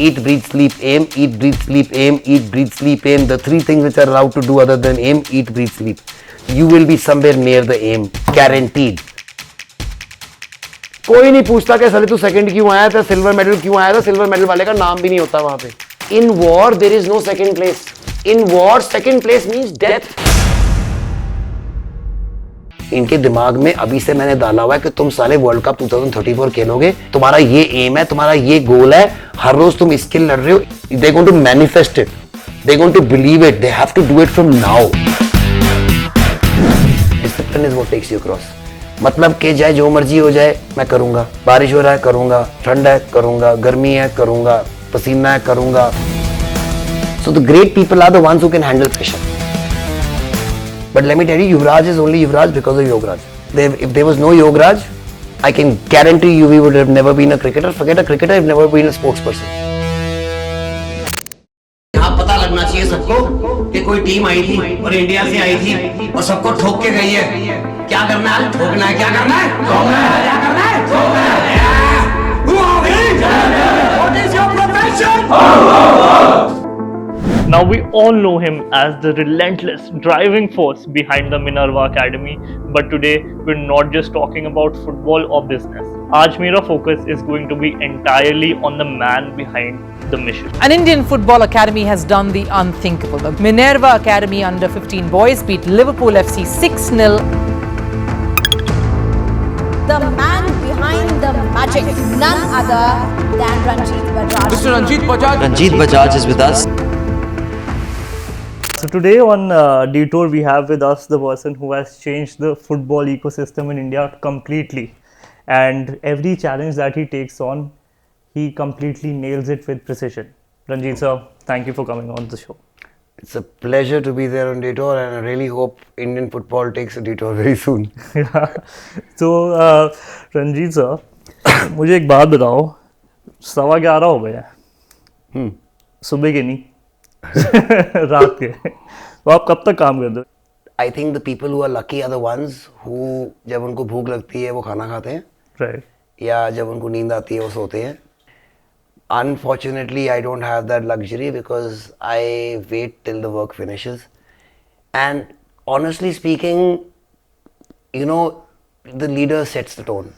Eat, breathe, sleep, aim. Eat, breathe, sleep, aim. Eat, breathe, sleep, aim. The three things which are allowed to do other than aim, eat, breathe, sleep. You will be somewhere near the aim, guaranteed. कोई नहीं पूछता कि साले तू second क्यों आया था, silver medal क्यों आया था. सिल्वर मेडल वाले का नाम भी नहीं होता वहां पे. In war there is no second place. In war second place means death. इनके दिमाग में अभी से मैंने डाला हुआ है कि तुम साले वर्ल्ड कप 2034 खेलोगे, तुम्हारा ये एम है, तुम्हारा ये गोल है, हर रोज तुम इसके लड़ रहे हो. They going to manifest it, they going to believe it, they have to do it from now. Discipline is what takes you across. मतलब कि जाए जो मर्जी हो जाए मैं करूंगा. बारिश हो रहा है करूंगा, ठंड है करूंगा, गर्मी है करूंगा, पसीना है करूंगा. So the great people are the ones who can handle pressure. But let me tell you, Yuvraj is only Yuvraj because of Yograj. If there was no Yograj, I can guarantee you we would have never been a cricketer. Forget a cricketer, I've never been a sports person. यहाँ पता लगना चाहिए सबको कि कोई team आई थी और India से आई थी और सबको ठोक के गई है. क्या करना है? ठोकना है. क्या करना है? ठोकना है. क्या करना है? ठोकना है. Who are we? What is your profession? Now we all know him as the relentless driving force behind the Minerva Academy, but today we're not just talking about football or business. Aaj mera focus is going to be entirely on the man behind the mission. An Indian football academy has done the unthinkable. The Minerva Academy under 15 boys beat Liverpool FC 6-0. The man behind the magic, none other than Ranjit Bajaj. Mr. Ranjit Bajaj. Ranjit Bajaj is with us. So today on Detour we have with us the person who has changed the football ecosystem in India completely, and every challenge that he takes on, he completely nails it with precision. Ranjit sir, thank you for coming on the show. It's a pleasure to be there on Detour, and I really hope Indian football takes a detour very soon. So Ranjit sir, मुझे एक बात बताओ, 11:15 हो गए हैं, सुबह के नहीं रात के, तो आप कब तक काम करते हो? I think the people who are lucky are the ones who जब उनको भूख लगती है वो खाना खाते हैं, Right. या जब उनको नींद आती है वो सोते हैं. Unfortunately, I don't have that luxury because I wait till the work finishes. And honestly speaking, you know, the leader sets the tone.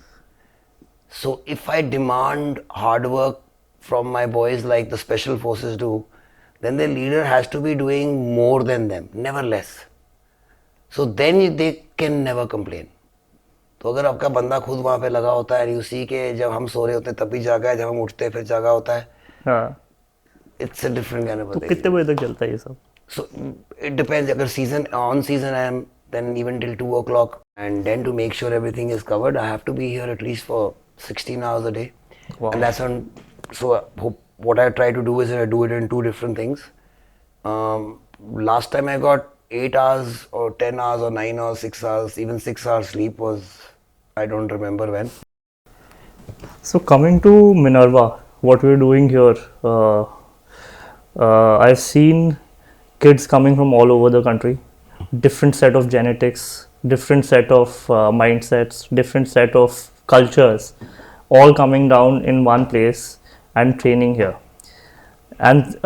So if I demand hard work from my boys like the special forces do, then the leader has to be doing more than them, never less. So then they can never complain. तो अगर आपका बंदा खुद वहाँ पे लगा होता है, you see के जब हम सो रहे होते हैं तब भी जागा है, जब हम उठते हैं फिर जागा होता है. हाँ. It's a different kind of a तो thing. कितने बजे तक चलता है ये सब? So it depends. अगर on season I am then even till 2 o'clock, and then to make sure everything is covered, I have to be here at least for 16 hours a day. Wow. And that's on. So what I try to do is I do it in two different things. Last time I got 8 hours or 10 hours or 9 hours, 6 hours, even 6 hours sleep was, I don't remember when. So coming to Minerva, what we're doing here, I've seen kids coming from all over the country, different set of genetics, different set of mindsets, different set of cultures, all coming down in one place and training here. And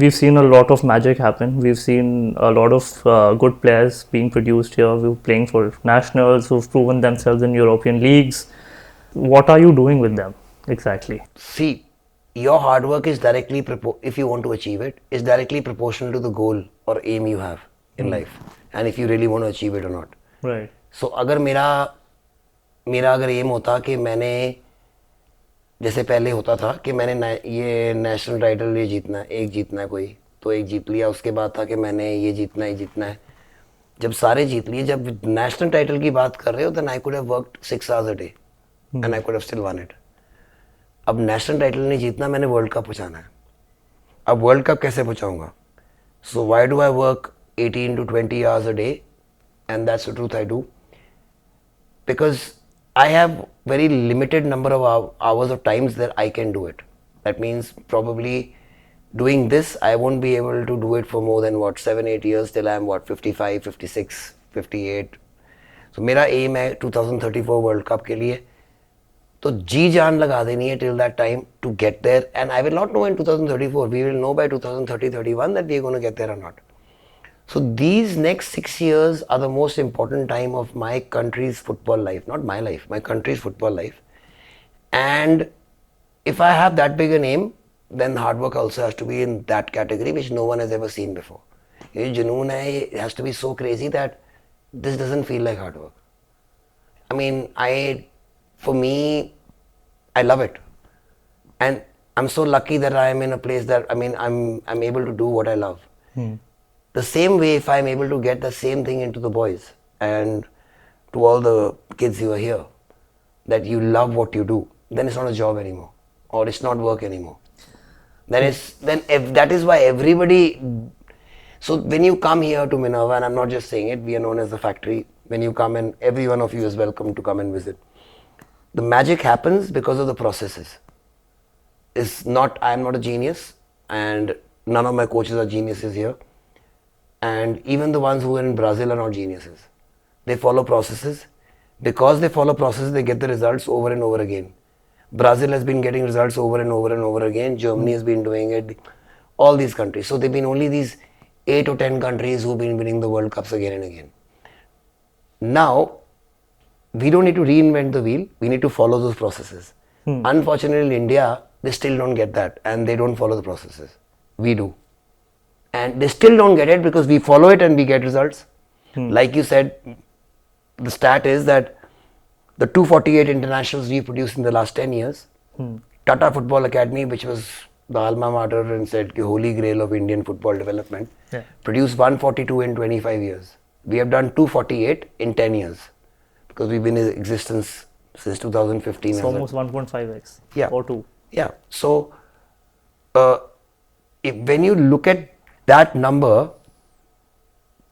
we've seen a lot of magic happen. We've seen a lot of good players being produced here. We're playing for nationals who've proven themselves in European leagues. What are you doing with them exactly? See, your hard work is directly, if you want to achieve it, is directly proportional to the goal or aim you have in life, and if you really want to achieve it or not. Right. So अगर मेरा अगर M होता कि मैंने जैसे पहले होता था कि मैंने ये नेशनल टाइटल ये जीतना है, एक जीतना है कोई तो एक जीत लिया, उसके बाद था कि मैंने ये जीतना है. जब सारे जीत लिए, जब नेशनल टाइटल की बात कर रहे हो, then I could have worked 6 hours a day and I could have still won it. अब नेशनल टाइटल नहीं जीतना, मैंने वर्ल्ड कप पहुंचाना है. अब वर्ल्ड कप कैसे पहुंचाऊंगा? So why do I work 18 to 20 hours a day? And that's the truth, I do. Because I have very limited number of hours of times that I can do it. That means probably doing this, I won't be able to do it for more than 7-8 years till I'm 55, 56, 58. So मेरा aim है 2034 world cup के लिए तो जी जान लगा देनी है till that time to get there, and I will not know in 2034. We will know by 2030-31 that we are going to get there or not. So these next 6 years are the most important time of my country's football life, not my life, my country's football life. And if I have that big a name, then hard work also has to be in that category, which no one has ever seen before. ये जुनून है, it has to be so crazy that this doesn't feel like hard work. I mean, for me, I love it. And I'm so lucky that I am in a place that, I mean, I'm able to do what I love. The same way, if I'm able to get the same thing into the boys and to all the kids who are here, that you love what you do, then it's not a job anymore, or it's not work anymore. That is why everybody. So when you come here to Minerva, and I'm not just saying it, we are known as the factory. When you come in, every one of you is welcome to come and visit. The magic happens because of the processes. I'm not a genius, and none of my coaches are geniuses here. And even the ones who are in Brazil are not geniuses. They follow processes. Because they follow processes, they get the results over and over again. Brazil has been getting results over and over and over again. Germany has been doing it. All these countries. So they've been only these 8 or 10 countries who've been winning the World Cups again and again. Now, we don't need to reinvent the wheel. We need to follow those processes. Unfortunately, in India, they still don't get that, and they don't follow the processes. We do. And they still don't get it because we follow it and we get results. Like you said, the stat is that the 248 internationals we produced in the last 10 years, Tata Football Academy, which was the alma mater and said the holy grail of Indian football development, produced 142 in 25 years. We have done 248 in 10 years because we've been in existence since 2015. It's almost 1.5x or 2. Yeah. So when you look at that number,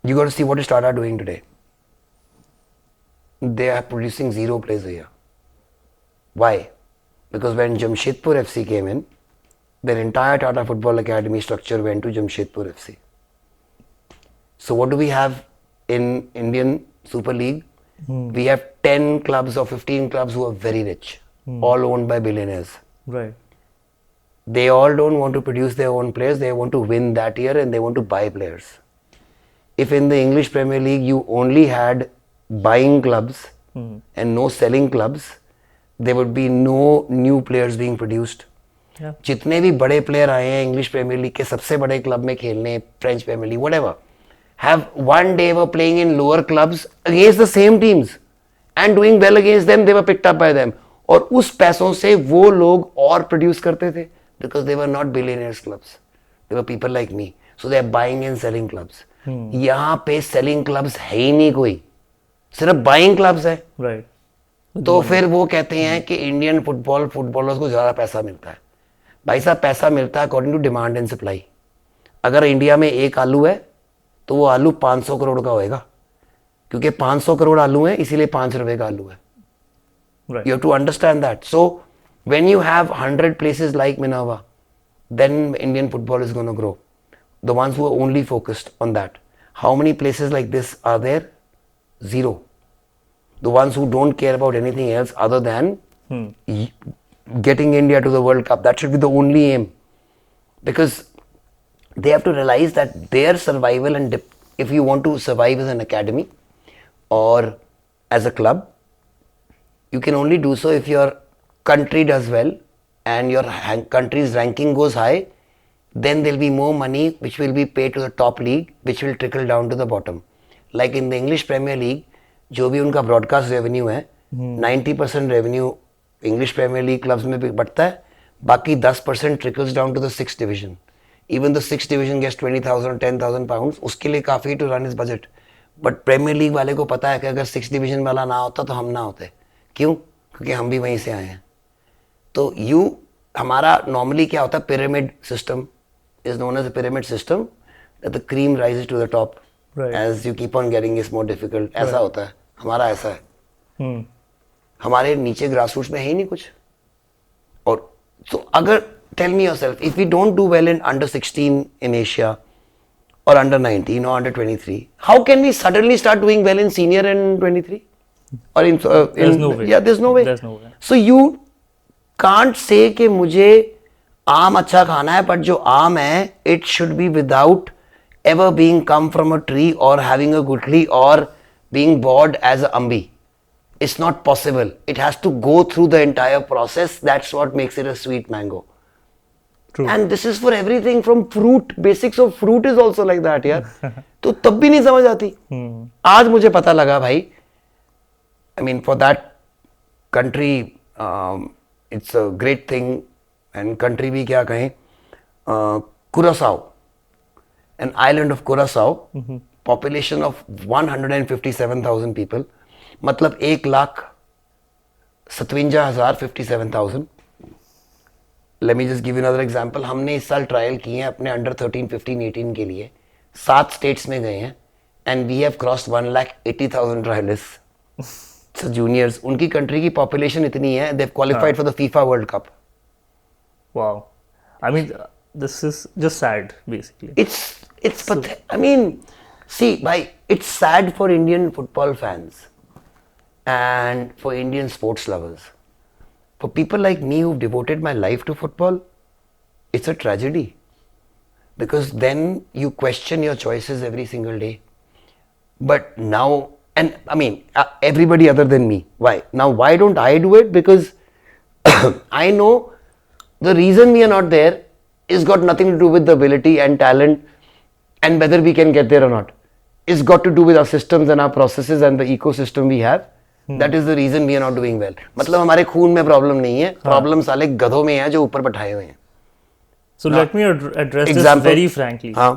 you got to see what is Tata doing today. They are producing 0 players a year. Why? Because when Jamshedpur FC came in, their entire Tata Football Academy structure went to Jamshedpur FC. So what do we have in Indian Super League? We have 10 clubs or 15 clubs who are very rich, all owned by billionaires. Right. They all don't want to produce their own players, they want to win that year and they want to buy players. If in the English Premier League you only had buying clubs and no selling clubs, there would be no new players being produced. जितने भी बड़े player आए हैं English Premier league के सबसे बड़े club में खेलने, French Premier League, whatever, have one day were playing in lower clubs against the same teams and doing well against them, they were picked up by them. और उस पैसों से वो लोग और प्रोड्यूस करते थे because they were not billionaires clubs. They were people like me. So they are buying and selling clubs. यहाँ पे selling clubs है ही नहीं कोई, सिर्फ बाइंग क्लब्स है. Right. तो फिर वो कहते हैं कि इंडियन फुटबॉलर्स को ज़्यादा पैसा मिलता है. भाई साहब, पैसा मिलता है according to demand and supply. अगर इंडिया में एक आलू है तो वो आलू 500 करोड़ का होएगा, क्योंकि 500 करोड़ आलू हैं इसीलिए 5 रुपए का आलू है. Right. You have to understand that. So when you have 100 places like Minerva, then Indian football is going to grow. The ones who are only focused on that. How many places like this are there? 0. The ones who don't care about anything else other than getting India to the World Cup. That should be the only aim. Because they have to realize that their survival, and if you want to survive as an academy or as a club, you can only do so if your country does well and your country's ranking goes high. Then there will be more money which will be paid to the top league, which will trickle down to the bottom. Like in the English Premier League, जो भी उनका broadcast revenue है, 90% revenue English Premier League clubs में भी बढ़ता है, बाकी 10% trickles down to the 6th division. Even the 6th division gets 20,000 or 10,000 pounds, उसके लिए काफ़ी to run is budget. But Premier League वाले को पता है कि अगर 6th डिवीजन वाला ना होता तो हम ना होते. क्यों? क्योंकि हम भी वहीं से आए हैं. तो हमारा नॉर्मली क्या होता है, pyramid system is known as a pyramid system, that the cream rises to the top as you keep on getting it's more difficult. ऐसा होता है, हमारा ऐसा है. हमारे नीचे ग्रास रूट्स में है ही नहीं कुछ. और तो अगर tell me yourself, if we don't do well in under 16 in Asia or under 19 or under 23, how can we suddenly start doing well in senior and 23? or There's no way. yeah, there's no way. There's no way. So you can't say कि मुझे आम अच्छा खाना है, but जो आम है it should be without ever being come from a tree or having a gutli or being bored as a ambi. It's not possible. It has to go through the entire process. That's what makes it a sweet mango. True. And this is for everything from fruit. Basics of fruit is also like that, यार. तो तब भी नहीं समझ आती. आज मुझे पता लगा भाई. I mean, for that country, it's a great thing. And country भी क्या कहें? Curaçao, an island of Curaçao, population of 157,000 people. मतलब 1,57,000. Let me just give you another example. हमने इस साल ट्रायल किए हैं अपने अंडर 13, 15, 18 के लिए. 7 स्टेट्स में गए हैं and we have crossed 1,80,000 trialists. So juniors, उनकी कंट्री की पॉपुलेशन इतनी है, they have qualified for the FIFA World Cup. Wow. I mean, this is just sad, basically. It's pathetic. I mean, see, bhai, it's sad for Indian football fans and for Indian sports lovers. For people like me who've devoted my life to football, it's a tragedy. Because then you question your choices every single day. But now, and I mean, everybody other than me. Why? Now, why don't I do it? Because I know the reason we are not there is got nothing to do with the ability and talent and whether we can get there or not. It's got to do with our systems and our processes and the ecosystem we have. That is the reason we are not doing well. मतलब हमारे खून में problem नहीं है, problem साले गधों में है जो ऊपर बैठाए हुए हैं. So let me address Example. this very frankly. हाँ.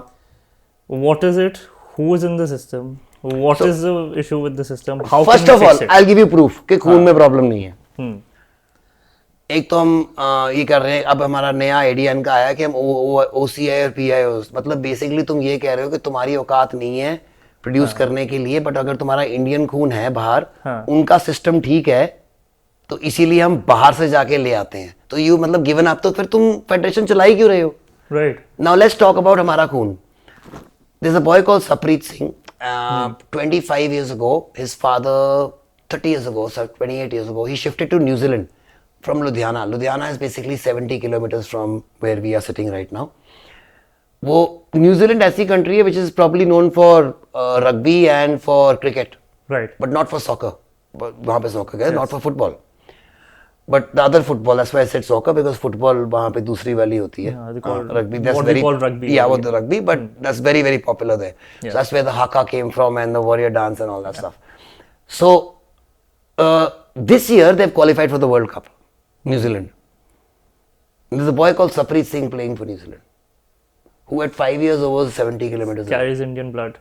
What is it? Who is in the system? What is the issue with the system? How First can of we all, fix it? I'll give you proof कि खून में problem नहीं है. एक तो हम ये कर रहे हैं, अब हमारा नया एडीएन का आया कि हम ओसीआई और पीआई, मतलब बेसिकली तुम ये कह रहे हो कि तुम्हारी औकात नहीं है प्रोड्यूस करने के लिए, बट अगर तुम्हारा इंडियन खून है बाहर, उनका सिस्टम ठीक है, तो इसीलिए हम बाहर से जाके ले आते हैं. तो यू मतलब गिवन अप, तो फिर तुम फेडरेशन चलाई क्यों रहे हो? Right. Now let's talk about हमारा खून. There's a boy called Sapreet Singh. 25 years ago, his father, 30 years ago, 28 years ago, he shifted to New Zealand from Ludhiana. Ludhiana is basically 70 kilometers from where we are sitting right now. वो New Zealand ऐसी country है which is probably known for rugby and for cricket, Right. but not for soccer. वहाँ पे soccer है, not for football. But the other football, that's why I said soccer, because football वहाँ पे दूसरी वाली होती है. Yeah, they call Rugby, that's what very, we call rugby. yeah, what the rugby, but that's very, very popular there. So Yeah. that's where the haka came from and the warrior dance and all that stuff. So this year they've qualified for the World Cup, New Zealand. There's a boy called Sapreet Singh playing for New Zealand, who at 5 years old was 70 kilometers away. Carries Indian blood.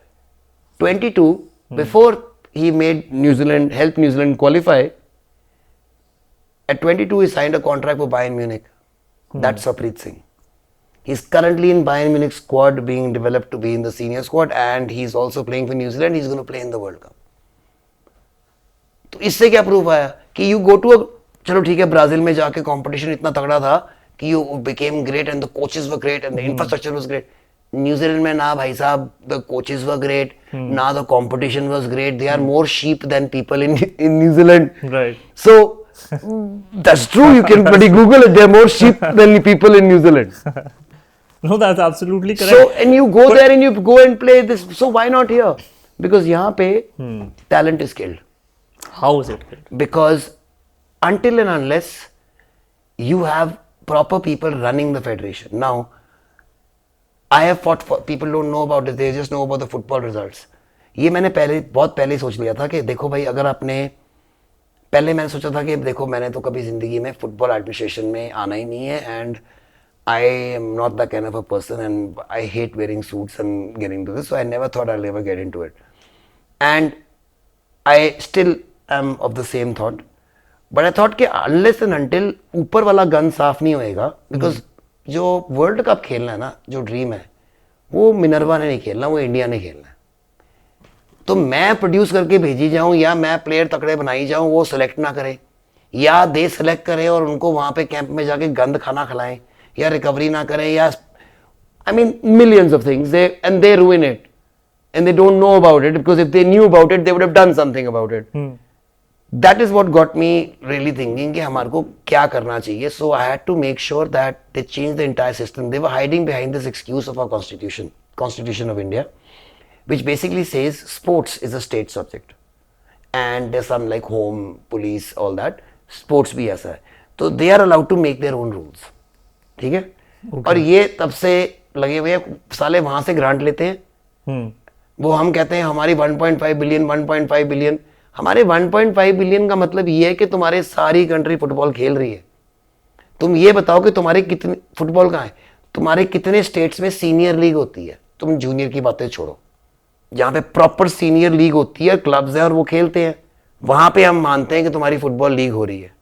22, before he made New Zealand, helped New Zealand qualify, at 22 he signed a contract for Bayern Munich. That's Sapreet Singh. He's currently in Bayern Munich squad, being developed to be in the senior squad, and he's also playing for New Zealand. He's going to play in the World Cup. तो इससे क्या proof आया कि you go to, चलो ठीक है, Brazil में जाके कंपटीशन इतना तगड़ा था कि you became great and the coaches were great and the infrastructure was great. New Zealand में ना भाई साहब, द कोचेस वर ग्रेट, ना the competition was great. They are more sheep than people in New Zealand. Right. So that's true. You can bloody Google it. There are more sheep than people in New Zealand. No, that's absolutely correct. So and you go there and you go and play this. So why not here? Because यहाँ पे talent is killed. How is it killed? Because until and unless you have proper people running the federation. Now, I have fought for, people don't know about it, they just know about the football results. ये मैंने बहुत पहले सोच लिया था कि देखो भाई, अगर आपने पहले मैंने सोचा था कि देखो मैंने तो कभी जिंदगी में फुटबॉल एडमिनिस्ट्रेशन में आना ही नहीं है, and I am not the kind of a person and I hate wearing suits and getting to this, so I never thought I will ever get into it, and I still am of the same thought. But I thought कि unless and until ऊपर वाला gun साफ नहीं होएगा, because जो world cup खेलना है ना, जो ड्रीम है, वो मिनर्वा ने नहीं खेलना, वो इंडिया ने खेलना है. तो मैं प्रोड्यूस करके भेजी जाऊं या मैं प्लेयर तकड़े बनाई जाऊं, वो सिलेक्ट ना करें, या दे सिलेक्ट करें और उनको वहां पे कैंप में जाके गंद खाना खिलाएं, या रिकवरी ना करें, या I mean millions of things, they and they रूइन it and they don't know about it, because if they knew about it they would have done something about it. That is what got me really thinking कि हमारे को क्या करना चाहिए. So I had to make sure that they changed the entire system. They were hiding behind this excuse of our Constitution of India, which basically says sports is a state subject. And there's some like home, police, all that. Sports भी ऐसा है. तो they are allowed to make their own rules. ठीक है? और ये तब से लगे हुए हैं, साले वहां से ग्रांट लेते हैं. वो हम कहते हैं हमारी 1.5 बिलियन 1.5 बिलियन. हमारे 1.5 बिलियन का मतलब ये है कि तुम्हारे सारी कंट्री फुटबॉल खेल रही है. तुम ये बताओ कि तुम्हारे कितने फुटबॉल कहाँ है, तुम्हारे कितने स्टेट्स में सीनियर लीग होती है. तुम जूनियर की बातें छोड़ो, जहाँ पे प्रॉपर सीनियर लीग होती है, क्लब्स है और वो खेलते हैं, वहां पे हम मानते हैं कि तुम्हारी फुटबॉल लीग हो रही है.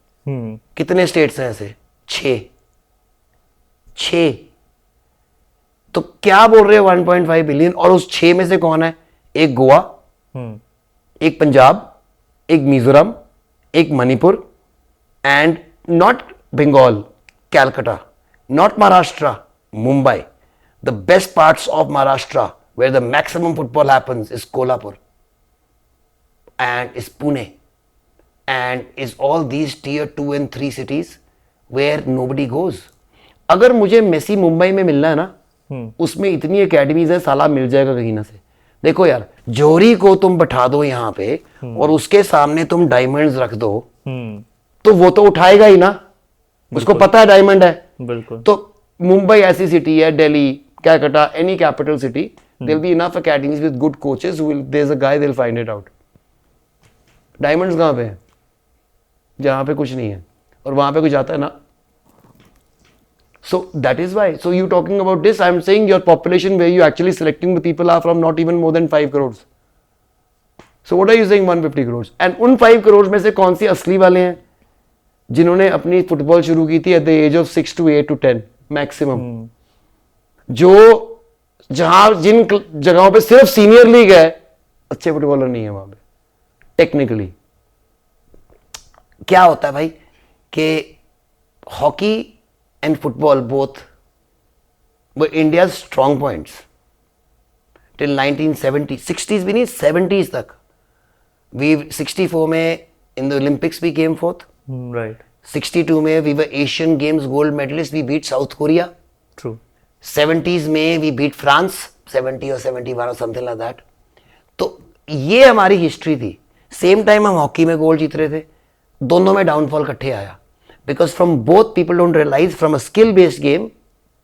कितने स्टेट्स हैं ऐसे? 6. तो क्या बोल रहे हो 1.5 बिलियन? और उस 6 में से कौन है? एक गोवा, एक पंजाब, एक मिजोरम, एक Manipur, and not Bengal, Calcutta, not Maharashtra, Mumbai. The best parts of Maharashtra where the maximum football happens is Kolhapur and is Pune and is all these tier 2 and 3 cities where nobody goes. अगर मुझे मेसी मुंबई में मिलना है ना, उसमें इतनी एकेडमीज है, साला मिल जाएगा कहीं ना से. देखो यार, जोरी को तुम बैठा दो यहाँ पे और उसके सामने तुम डायमंड्स रख दो, तो वो तो उठाएगा ही ना. उसको पता है डायमंड है. बिल्कुल. तो मुंबई ऐसी सिटी है, Delhi, Calcutta, any capital city, there'll be enough academies with good coaches who will, there's a guy, they'll find it out. Diamonds कहाँ पे हैं? जहाँ पे कुछ नहीं है और वहाँ पे कुछ आता है ना. So that is why. So you talking about this, I'm saying your population where you actually selecting the people are from not even more than 5 crores. So what are you saying 150 crores? And उन 5 crores में से कौन सी असली वाले हैं जिन्होंने अपनी football शुरू की थी at the age of 6 to 8 to 10 maximum? जो जहां जिन जगहों पे सिर्फ सीनियर लीग है, अच्छे फुटबॉलर नहीं है वहां पे. टेक्निकली क्या होता है भाई कि हॉकी एंड फुटबॉल बोथ वो India strong points till 1970, 60s भी नहीं, 70s तक. वी 64 में in the Olympics we came fourth. Right. 62 में we were Asian Games gold medallist, we beat South Korea. True. 70s में वी बीट फ्रांस, 70 और 71 और something like that. तो ये हमारी हिस्ट्री थी. सेम टाइम हम हॉकी में गोल्ड जीत रहे थे. दोनों में डाउनफॉल इकट्ठे आया because from both people don't realise from a skill based game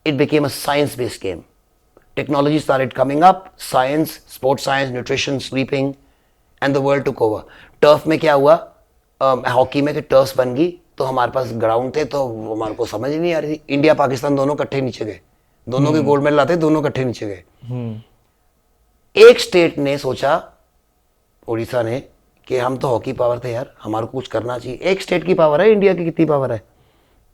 it became a science based game. Technology started coming up, science, sports science, nutrition, sleeping, and the world took over. Turf में क्या हुआ hockey में कि turfs बन गई तो हमारे पास ground थे, तो हमारे को समझ ही नहीं आ रही थी. इंडिया पाकिस्तान दोनों इकट्ठे नीचे गए, दोनों के गोल्ड मेडल आते, दोनों इकट्ठे नीचे गए. एक स्टेट ने सोचा, उड़ीसा ने, कि हम तो हॉकी पावर थे यार, हमारे को कुछ करना चाहिए. एक स्टेट की पावर है, इंडिया की कितनी पावर है?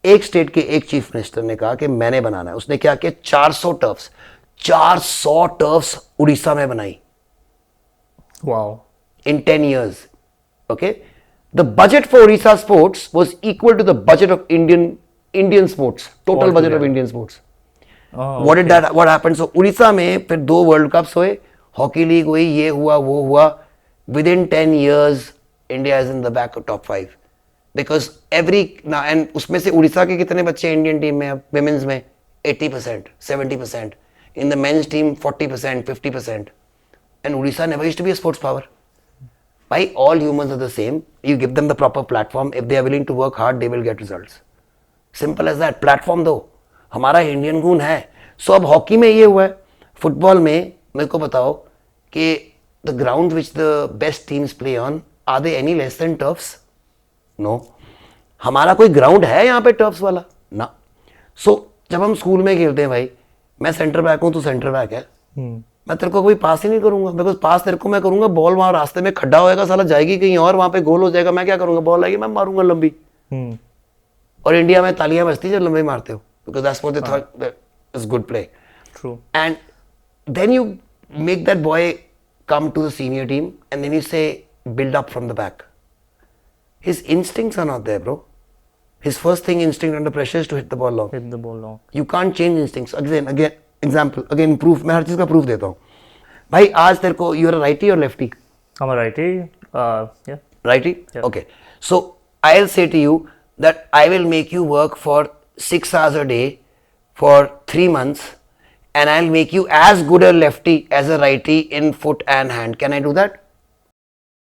एक स्टेट के एक चीफ मिनिस्टर ने कहा कि मैंने बनाना है. उसने क्या किया? 400 टर्फ्स उड़ीसा में बनाई. Wow. In 10 years. Okay, the budget for Orissa sports was equal to the budget of Indian sports, total budget of Indian sports. What happened? So Orissa में फिर 2 वर्ल्ड कप्स हुए, हॉकी लीग हुई, ये हुआ वो हुआ. Within 10 years, India is in the back of top 5 because and उसमें से उड़ीसा के कितने बच्चे इंडियन टीम में? विमेंस में 80%, 70%. In the men's team 40%, 50%. And Orissa never used to be a sports power. Why? All humans are the same. You give them the proper platform. If they are willing to work hard, they will get results. Simple as that. Platform दो. हमारा Indian गुण है. So अब hockey में ये हुआ है. Football में मेरे को बताओ कि the ground which the best teams play on, are they any less than turfs? No. हमारा कोई ग्राउंड है यहाँ पे टर्फ्स वाला? ना. So जब हम स्कूल में खेलते हैं भाई, मैं सेंटर बैक हूँ, तू सेंटर बैक है, मैं तेरे को कोई पास ही नहीं करूंगा बिकॉज पास तेरे को मैं करूंगा, बॉल वहां रास्ते में खड्डा होएगा, साला जाएगी कहीं और, वहां पे गोल हो जाएगा. मैं क्या करूंगा? बॉल आएगी, मैं मारूंगा लंबी. और इंडिया में तालियां बजती जब लंबी मारते हो because that's what they thought is good play. True. And then you make that boy come to the senior team and then you say build up from the back. His instincts are not there bro. His first thing instinct under pressure is to hit the ball long. Hit the ball long. You can't change instincts. Again, example, again proof. मैं हर चीज का proof देता हूँ. भाई आज तेरे को, you are a righty or lefty? I'm a righty. Yeah. Righty? Yeah. Okay. So I'll say to you that I will make you work for 6 hours a day for 3 months, and I'll make you as good a lefty as a righty in foot and hand. Can I do that?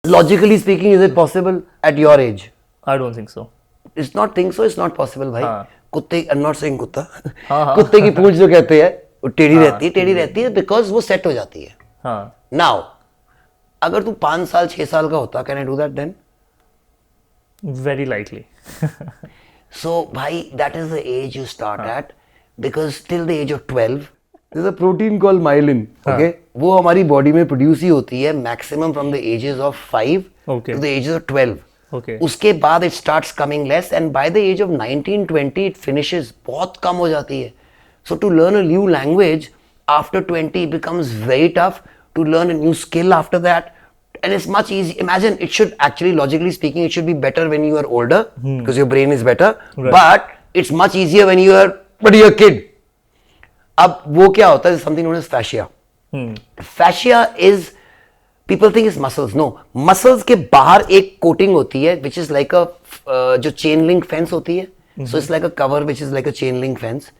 Logically speaking, is it possible at your age? I don't think so. It's not think so, it's not possible भाई. हाँ. कुत्ते, I'm not saying कुत्ता. हाँ. कुत्ते की पूंछ जो कहते हैं वो टेढ़ी रहती है because वो सेट हो जाती है. हाँ. Now, अगर तू 5 साल 6 साल का होता, can I do that then? Very likely. So भाई, that is the age you start at, because till the age of 12 there's a protein called myelin. Okay, वो हमारी बॉडी में प्रोड्यूस ही होती है maximum from the ages of 5 Okay. to the ages of 12. Okay. उसके बाद it starts coming less, and by the age of 19-20 it finishes. बहुत कम हो जाती है. So to learn a new language after 20 becomes very tough. To learn a new skill after that, and it's much easy. Imagine, it should actually, logically speaking, it should be better when you are older because your brain is better. Right. But it's much easier when you are a kid. अब वो क्या होता है? Something known as fascia. Fascia is, people think it's muscles. No, muscles के बाहर एक coating होती है, which is like a जो chain link fence होती है. So it's like a cover which is like a chain link fence.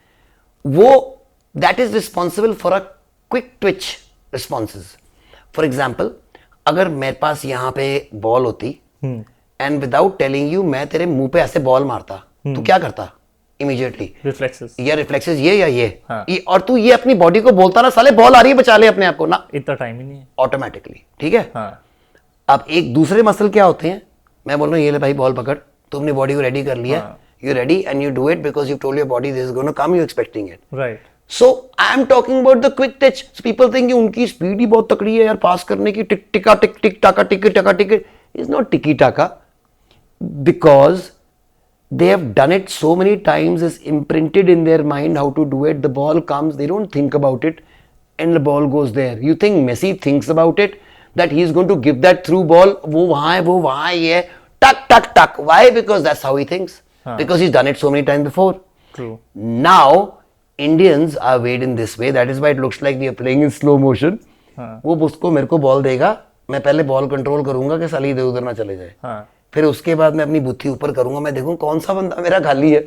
वो, that is responsible for a quick twitch responses. For example, अगर मेरे पास यहाँ पे बॉल होती and without telling you मैं तेरे मुंह पे ऐसे बॉल मारता, तू क्या करता? Immediately. Reflexes. या रिफ्लेक्सेस ये या ये. हाँ. ये, और तू ये अपनी बॉडी को बोलता ना, साले बॉल आ रही है, बचा ले अपने आप को ना, इतना टाइम ही नहीं है. ऑटोमेटिकली. ठीक है. हाँ. अब एक दूसरे मसल क्या होते हैं? मैं बोल रहा हूँ ये ले भाई बॉल पकड़, तू अपनी बॉडी को रेडी कर लिया, you ready and you do it because you told your body this is gonna come, you expecting it. Right. So I am talking about the quick touch. So people think कि उनकी speed ही बहुत तकड़ी है यार पास करने की, टिक टिका टिक टिक टाका टिक टका टिक. It's not tiki taka, because they have done it so many times, it's imprinted in their mind how to do it. The ball comes, they don't think about it, and the ball goes there. You think Messi thinks about it, that he is going to give that through ball, वो वहाँ है, ये tuck tuck tuck. Why? Because that's how he thinks. Because he's done it so many times before. True. Now Indians are weighed in this way. That is why it looks like we are playing in slow motion. वो उसको मेरे को ball देगा, मैं पहले ball control करूंगा कि साली इधर उधर ना चले जाए. फिर उसके बाद मैं अपनी बुद्धि ऊपर करूंगा, मैं देखूं कौन सा बंदा मेरा खाली है,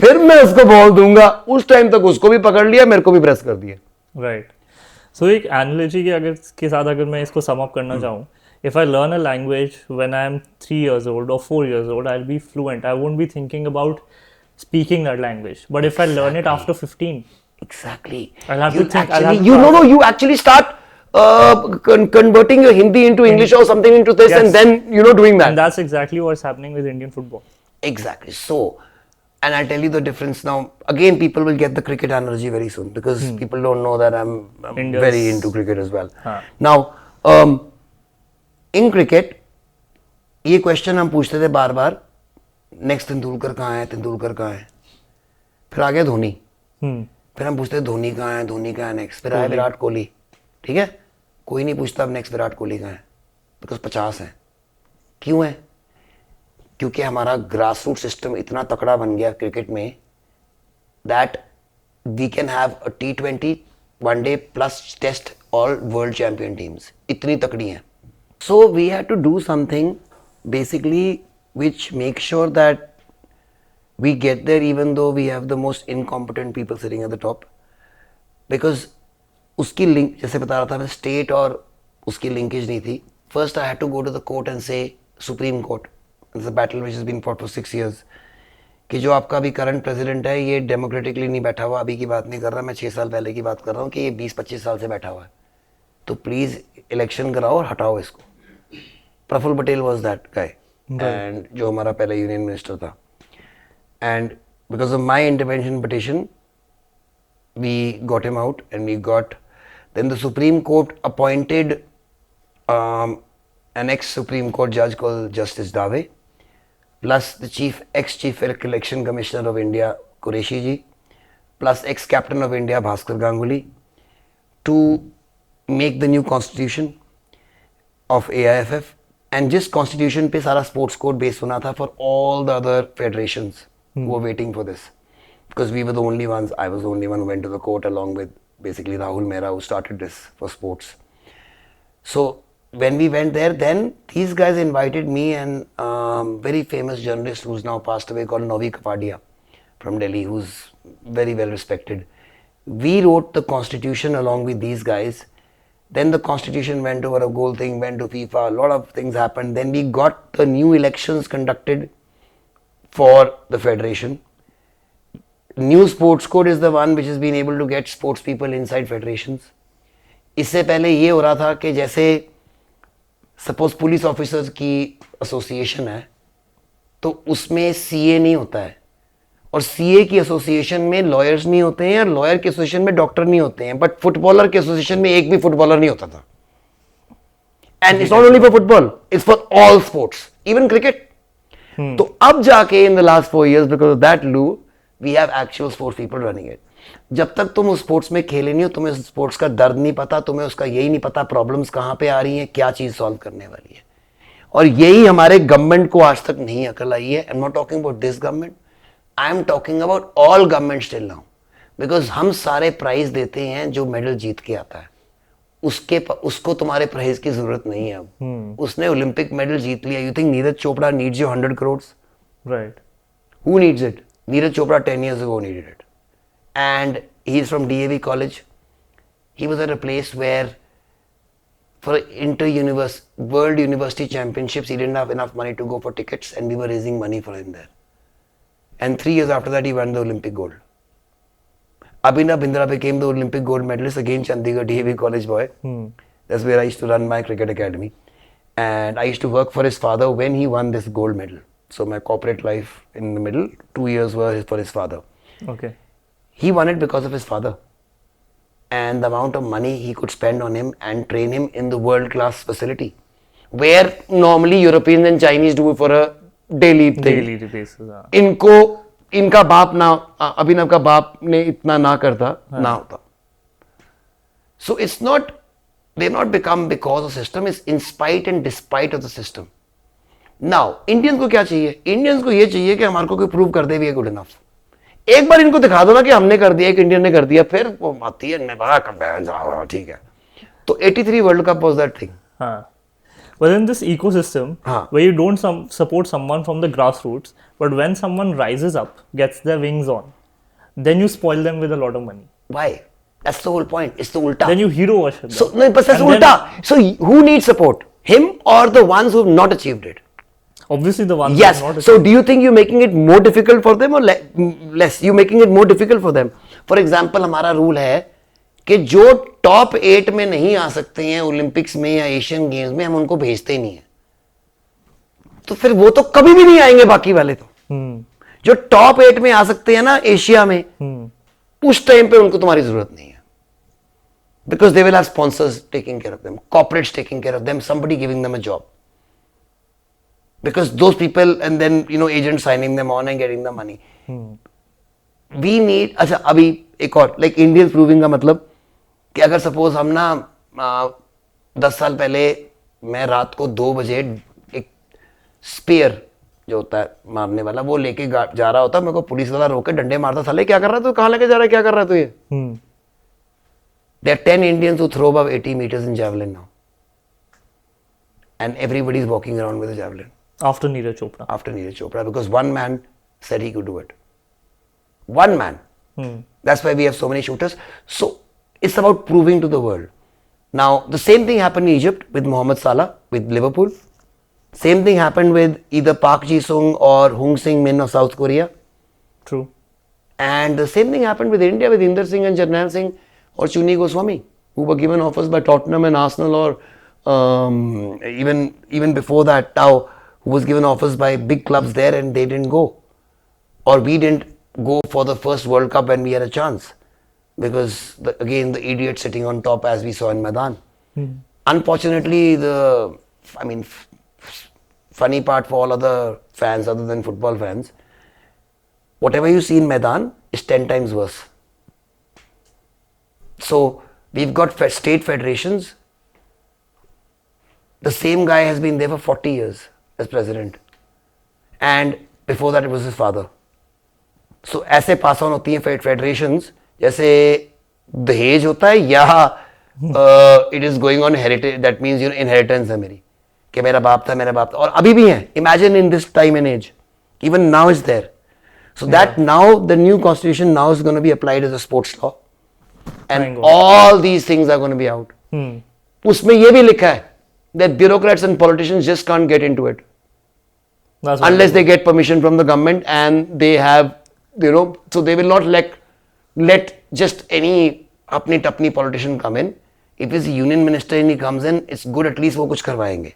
फिर मैं उसको बॉल दूंगा. उस टाइम तक उसको भी पकड़ लिया, मेरे को भी प्रेस कर दिया. राइट. सो एक एनालॉजी के साथ अगर मैं इसको सम अप करना चाहूँ, if I learn a language when I am 3 years old or 4 years old, I'll be fluent. I won't be thinking about speaking that language. But if I learn it after 15, Exactly. I'll have You to think. actually, you actually start converting your Hindi into English or something into this, Yes. and then doing that. And that's exactly what's happening with Indian football. Exactly. So, and I'll tell you the difference now. Again, people will get the cricket analogy very soon, because people don't know that I'm India's- very into cricket as well. हाँ. Now, in cricket, ये question हम पूछते थे बार बार, next Tendulkar कहाँ है, तेंदुलकर कहाँ है. फिर आ गया धोनी. फिर हम पूछते थे धोनी कहाँ है, धोनी कहाँ है नेक्स्ट. फिर आया विराट कोहली. ठीक है, कोई नहीं पूछता अब नेक्स्ट विराट कोहली कहाँ है, बिकॉज 50 है. क्यों है? क्योंकि हमारा ग्रास रूट सिस्टम इतना तकड़ा बन गया क्रिकेट में, that we can have a T20 one day plus test all world champion teams. इतनी तकड़ी हैं. So we had to do something basically which makes sure that we get there even though we have the most incompetent people sitting at the top, because उसकी link, जैसे बता रहा था मैं, state और उसकी लिंकेज नहीं थी. First I had to go to the court and say Supreme Court, it's a battle which has been fought for 6 years, कि जो आपका अभी करंट प्रेसिडेंट है ये डेमोक्रेटिकली नहीं बैठा हुआ. अभी की बात नहीं कर रहा मैं, 6 साल पहले की बात कर रहा हूँ, कि ये 20-25 साल से बैठा हुआ है. तो प्लीज़ इलेक्शन कराओ और हटाओ इसको. Praful Patel was that guy, and जो हमारा पहले यूनियन मिनिस्टर था. And because of my intervention petition we got him out, and we got, then the Supreme Court appointed an ex-Supreme Court judge called Justice Dave, plus the ex-chief election commissioner of India Qureshi ji, plus ex-captain of India Bhaskar Ganguly, to make the new constitution of AIFF. And जिस constitution पे सारा sports code based होना था for all the other federations who were waiting for this. Because we were the only ones, I was the only one who went to the court along with basically Rahul Mehra, who started this for sports. So when we went there, then these guys invited me and very famous journalist who's now passed away called Novi Kapadia from Delhi, who's very well respected. We wrote the constitution along with these guys. Then the constitution went over, a goal thing went to FIFA, a lot of things happened. Then we got the new elections conducted for the federation. New sports code is the one which has been able to get sports people inside federations. इससे पहले ये हो रहा था कि जैसे suppose police officers की association है तो उसमें सीए नहीं होता है, और सीए की एसोसिएशन में लॉयर्स नहीं होते हैं, और लॉयर की एसोसिएशन में डॉक्टर नहीं होते हैं, बट फुटबॉलर के एसोसिएशन में एक भी फुटबॉलर नहीं होता था. And it's not only for football, it's for all sports, even cricket. तो अब जाके in the last 4 years because of that लू we have actual sports people running it. जब तक तुम उस स्पोर्ट्स में खेले नहीं हो, तुम्हें स्पोर्ट्स का दर्द नहीं पता, तुम्हें उसका यही नहीं पता प्रॉब्लम्स कहाँ पे आ रही हैं, क्या चीज सॉल्व करने वाली है. और यही हमारे गवर्नमेंट को आज तक नहीं अकल आई है. आई am not talking about this government, I am talking about all government still now. Because हम सारे प्राइज देते हैं जो मेडल जीत के आता है, उसको तुम्हारे प्राइज की जरूरत नहीं है. अब उसने ओलंपिक मेडल जीत लिया. You think Neeraj Chopra needs you 100 crores? Right. Who needs it? Neeraj Chopra 10 years ago needed it. And he's from DAV college. He was at a place where for world university championships, he didn't have enough money to go for tickets, and we were raising money for him there. And 3 years after that, he won the Olympic gold. Abhinav Bindra became the Olympic gold medalist against Chandigarh DAV college boy. That's where I used to run my cricket academy. And I used to work for his father when he won this gold medal. So my corporate life in the middle, 2 years were for his father. Okay. He won it because of his father. And the amount of money he could spend on him and train him in the world-class facility. Where normally Europeans and Chinese do it for a daily thing. Daily basis. हाँ. इनका बाप ना, अभिनव का बाप ने इतना ना करता, ना होता. So it's not, they've not become because of system, it's in spite and despite of the system. Now, Indians को क्या चाहिए? इंडियंस को ये चाहिए कि हमारे को कोई प्रूव कर दे भी है गुड इनफ. एक बार इनको दिखा दो ना कि हमने कर दिया, एक इंडियन ने कर दिया, फिर वो आती है मैं बड़ा कब ठीक है. तो 83 world cup was that thing. हाँ. But in this ecosystem, where you don't support someone from the grassroots, but when someone rises up, gets their wings on, then you spoil them with a lot of money. Why? That's the whole point. It's the ulta. Then you hero worship them. So no, but that's ulta. So who needs support? Him or the ones who have not achieved it? Obviously the ones Yes. who are not So do you think you're making it more difficult for them or less? You're making it more difficult for them. For example, हमारा rule है कि जो top 8 में नहीं आ सकते हैं Olympics में या एशियन गेम्स में, हम उनको भेजते ही नहीं है. तो फिर वो तो कभी भी नहीं आएंगे बाकी वाले तो. जो टॉप 8 में आ सकते हैं ना एशिया में, उस टाइम पे उनको तुम्हारी जरूरत नहीं है. Because they will have sponsors taking care of them, corporates taking care of them, somebody giving them a job. Because those people, and then agents signing them on and getting the money. We need, अच्छा अभी एक और like Indians proving का मतलब कि अगर suppose हम ना 10 साल पहले मैं रात को 2 बजे एक स्पेयर जो होता है मारने वाला वो लेके जा रहा होता, मेरे को पुलिस वाला रोक के डंडे मारता, साले क्या कर रहा है तू, कहाँ लेके जा रहा है, क्या कर रहा है तू ये. There are 10 Indians who throw above 80 meters in javelin now, and everybody is walking around with a javelin. After Neeraj Chopra. After Neeraj Chopra, because one man said he could do it. One man. That's why we have so many shooters. So it's about proving to the world. Now the same thing happened in Egypt with Mohamed Salah with Liverpool. Same thing happened with either Park Ji-sung or Hung Sing-min of South Korea. True. And the same thing happened with India with Inder Singh and Jarnail Singh or Chuni Goswami, who were given offers by Tottenham and Arsenal, or even before that Tau, who was given offers by big clubs there and they didn't go. Or we didn't go for the first World Cup when we had a chance. Because again, the idiot sitting on top as we saw in Maidan. Unfortunately, funny part for all other fans other than football fans, whatever you see in Maidan is 10 times worse. So we've got state federations. The same guy has been there for 40 years as president, and before that it was his father. So ऐसे pass on होती हैं federations, जैसे दहेज होता है या it is going on heritage. That means inheritance है मेरी कि मेरा बाप था और अभी भी है. Imagine in this time and age, even now it's there. So that now the new constitution now is going to be applied as a sports law, and Thank God. all these things are going to be out. उसमें ये भी लिखा है that bureaucrats and politicians just can't get into it That's what unless they get permission from the government, and they have, so they will not let just any apni tapni politician come in. If it's a union minister and he comes in, it's good, at least वो कुछ करवाएंगे.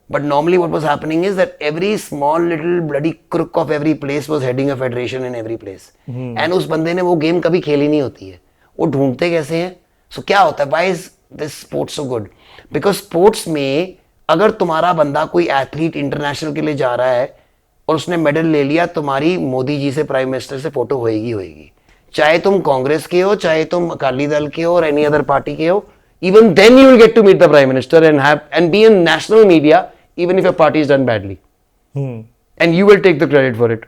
But normally what was happening is that every small little bloody crook of every place was heading a federation in every place. And उस बंदे ने वो game कभी खेली नहीं होती है. वो ढूंढते कैसे हैं? So क्या होता है? Why is this sport so good? Because sports में अगर तुम्हारा बंदा कोई एथलीट इंटरनेशनल के लिए जा रहा है और उसने मेडल ले लिया, तुम्हारी मोदी जी से, प्राइम मिनिस्टर से फोटो होएगी. चाहे तुम कांग्रेस के हो, चाहे तुम अकाली दल के हो और एनी अदर पार्टी के हो, even then you will get to meet the prime minister and be in national media even if your party is done badly. And you will take the credit for it.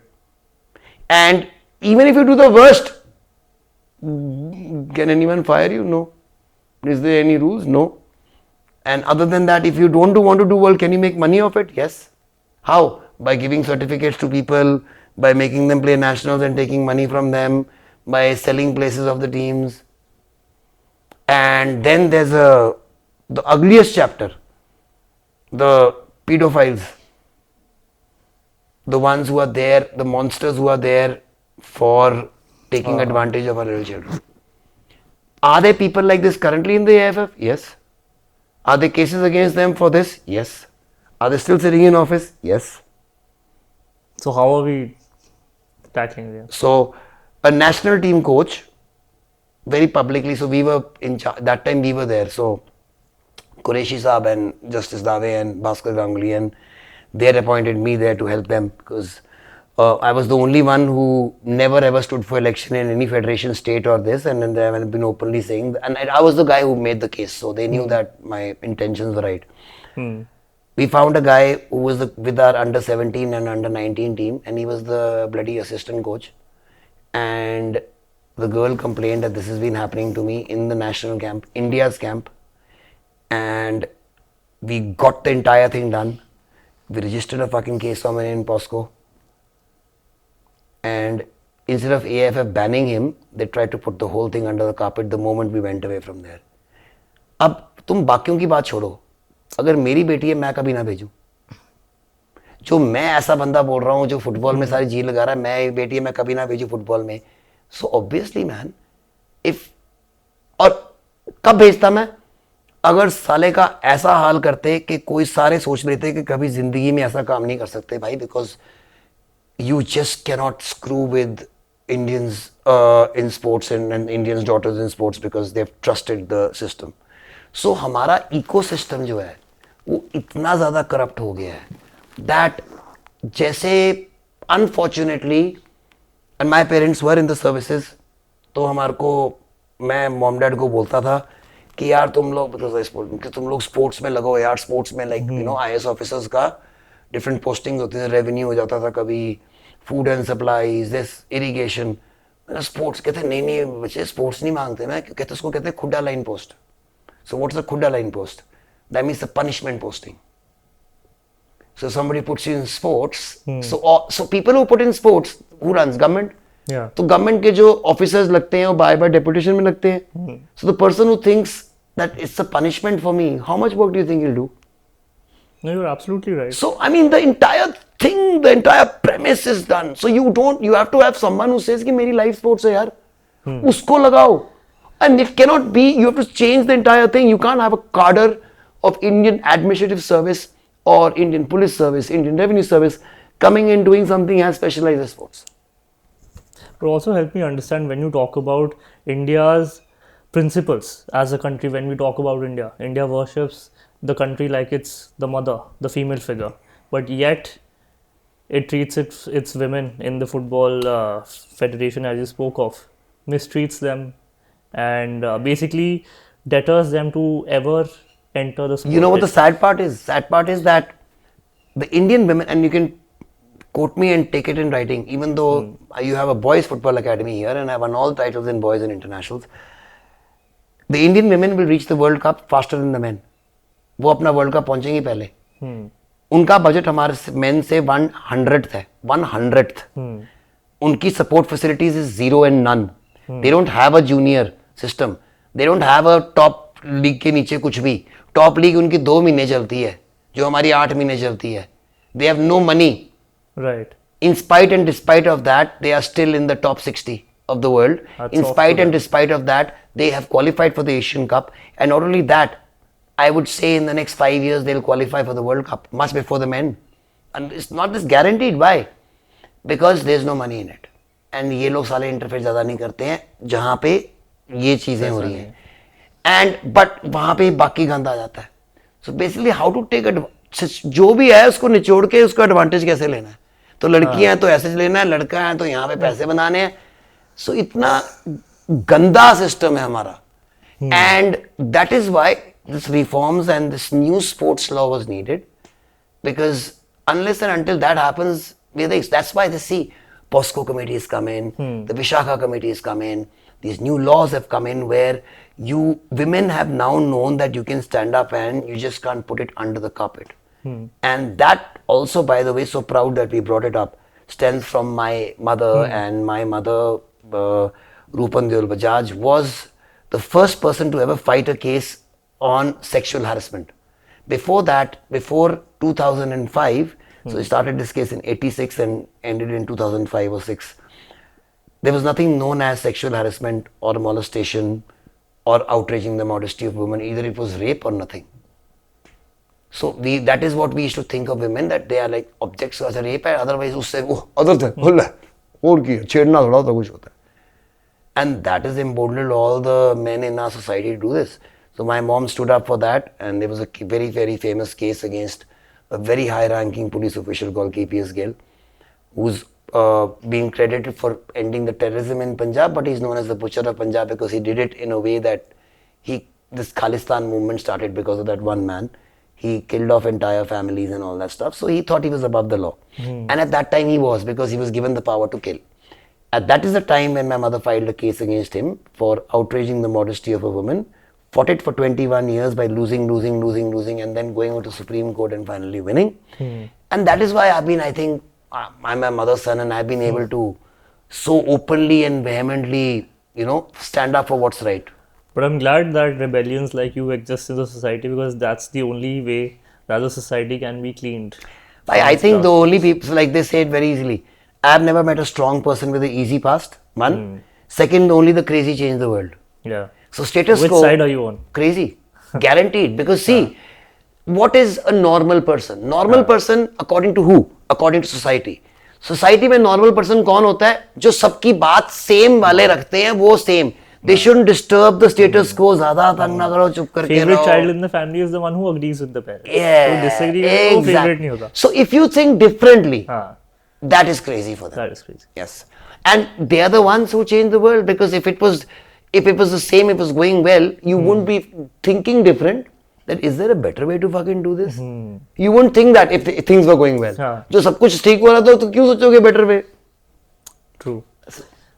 And even if you do the worst, can anyone fire you? No. Is there any rules? No. And other than that, if you don't want to do well, can you make money of it? Yes. How? By giving certificates to people, by making them play nationals and taking money from them, by selling places of the teams. And then there's the ugliest chapter, the pedophiles, the ones who are there, the monsters who are there for taking advantage of our little children. Are there people like this currently in the AFF? Yes. Are there cases against them for this? Yes. Are they still sitting in office? Yes. So how are we tackling them? So a national team coach, very publicly, so we were in charge, that time we were there, so Qureshi Saab and Justice Dave and Bhaskar Ganguly, and they had appointed me there to help them because I was the only one who never ever stood for election in any federation, state or this, and then they have been openly saying, and I was the guy who made the case, so they knew that my intentions were right. We found a guy who was with our under 17 and under 19 team, and he was the bloody assistant coach, and the girl complained that this has been happening to me in the national camp, India's camp, and we got the entire thing done. We registered a fucking case for him in POSCO, and instead of AFF banning him, they tried to put the whole thing under the carpet the moment we went away from there. अब तुम बाकियों की बात छोड़ो, अगर मेरी बेटी है मैं कभी ना भेजूं. जो मैं ऐसा बंदा बोल रहा हूँ जो फुटबॉल में सारी जी लगा रहा है, मैं बेटी है मैं कभी ना भेजूं फुटबॉल में. So obviously man, if और कब भेजता मैं? अगर साले का ऐसा हाल करते कि कोई सारे सोच लेते कि कभी जिंदगी में ऐसा काम नहीं कर सकते भाई, because you just cannot screw with Indians in sports and Indians daughters in sports because they've trusted the system. So हमारा ecosystem जो है वो इतना ज़्यादा corrupt हो गया है that जैसे unfortunately and my parents were in the services, तो हमारे को मैं मॉम डैड को बोलता था कि यार तुम लोग स्पोर्ट्स में लगो यार, स्पोर्ट्स में लाइक IAS ऑफिसर्स का डिफरेंट पोस्टिंग होती है, रेवेन्यू हो जाता था, कभी food and supplies, this irrigation, sports. कहते नहीं बच्चे स्पोर्ट्स नहीं मांगते. मैं कहते उसको कहते हैं खुड्डा line post. So what's a खुड्डा line post? That means the punishment posting. So somebody puts you in sports. So people who put in sports, who runs? Government. Yeah. तो गवर्नमेंट के जो ऑफिसर्स लगते हैं वो बाय डेपुटेशन में लगते हैं. So the person who thinks that it's a punishment for me, how much work do you think he'll do? No, you're absolutely right. So I mean the entire thing, the entire premise is done. So you have to have someone who says कि मेरी life sports है यार, उसको लगाओ. And it cannot be, you have to change the entire thing. You can't have a cadre of Indian administrative service or Indian police service, Indian revenue service coming in doing something as specialized as sports. But also help me understand, when you talk about India's principles as a country, when we talk about India worships the country like it's the mother, the female figure, but yet it treats its women in the football federation, as you spoke of, mistreats them and basically deters them to ever enter the sport. You know what the sad part is? Sad part is that the Indian women, and you can quote me and take it in writing, even though you have a boys football academy here and I won all titles in boys and internationals, the Indian women will reach the World Cup faster than the men. वो अपना world cup पहुंचेंगे पहले. उनका budget हमारे main से 100th है, 100th. उनकी support facilities is zero and none. They don't have a junior system, they don't have a top league के नीचे कुछ भी. टॉप लीग उनकी 2 महीने चलती है, जो हमारी 8 महीने चलती है. They have no money. Right. In spite and despite of that, they are still in the top 60 of the world. That's In off spite to and them. despite of that, they have qualified for the Asian Cup. And not only that, I would say in the next 5 years, they'll qualify for the World Cup, much before the men. And it's not this guaranteed. Why? Because there's no money in it. And ये लोग साले interfere ज़्यादा नहीं करते हैं जहाँ पे ये चीज़ें हो रही हैं. एंड बट वहाँ पे बाकी गंद आ जाता है. So basically how to take जो भी है उसको निचोड़ के उसको एडवांटेज कैसे लेना है. तो लड़कियां हैं तो ऐसे लेना है, लड़का है तो यहाँ पे पैसे बनाने हैं. सो इतना गंदा सिस्टम है हमारा. And that is why this reforms and this new sports law was needed, because unless and until that happens, that's why they see POSCO committee has come in, the Vishakha committee has come in, these new laws have come in where women have now known that you can stand up and you just can't put it under the carpet. And that also, by the way, so proud that we brought it up, stems from my mother. And my mother, Rupan Deol Bajaj, was the first person to ever fight a case on sexual harassment. Before that, before 2005, so he started this case in 86 and ended in 2005 or 6. There was nothing known as sexual harassment or molestation or outraging the modesty of women. Either it was rape or nothing. So that is what we used to think of women, that they are like objects as a rape, and otherwise उससे वो other than बोल रहा है और क्या छेड़ना थोड़ा तो कुछ होता है. And that is emboldened all the men in our society to do this. So my mom stood up for that, and there was a very, very famous case against a very high-ranking police official called KPS Gill, who's being credited for ending the terrorism in Punjab, but he's known as the butcher of Punjab because he did it in a way that this Khalistan movement started because of that one man. He killed off entire families and all that stuff. So he thought he was above the law. And at that time he was, because he was given the power to kill. That is the time when my mother filed a case against him for outraging the modesty of a woman. Fought it for 21 years by losing, and then going over to Supreme Court and finally winning. And that is why I think, I'm my mother's son, and I've been able to so openly and vehemently, stand up for what's right. But I'm glad that rebellions like you exist in the society, because that's the only way that the society can be cleaned. I think the only people, like they say it very easily, I've never met a strong person with an easy past, one. Second, only the crazy change the world. Yeah. So status Which quo. side are you on? Crazy. Guaranteed. Because see, what is a normal person? Normal person according to who? According to society. Society में normal person कौन होता है? जो सबकी बात same वाले रखते हैं, वो same. They shouldn't disturb the status quo. ज़्यादा तंग ना करो, चुप करके रहो. Favorite child in the family is the one who agrees with the parents. Yeah. Who disagree with वो favorite नहीं होता. So if you think differently, हाँ. that is crazy for them. That is crazy. Yes. And they are the ones who change the world, because if it was the same, if it was going well, you wouldn't be thinking different. That is there a better way to fucking do this? You wouldn't think that if things were going well. हाँ. जो सब कुछ ठीक हो रहा था तो क्यों सोचोगे better way? True.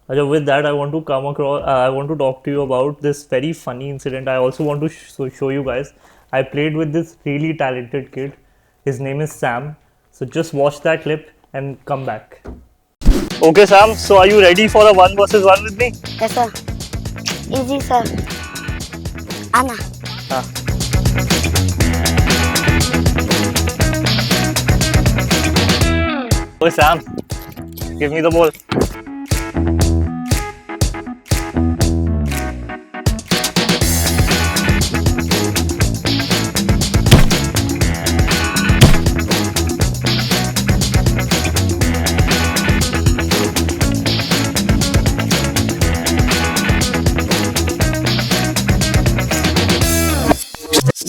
Ajay, with that, I want to come across. I want to talk to you about this very funny incident. I also want to show you guys. I played with this really talented kid. His name is Sam. So just watch that clip and come back. Okay, Sam. So are you ready for a 1 versus 1 with me? Yes, sir. Easy, sir. Anna. Okay, Sam. Give me the ball.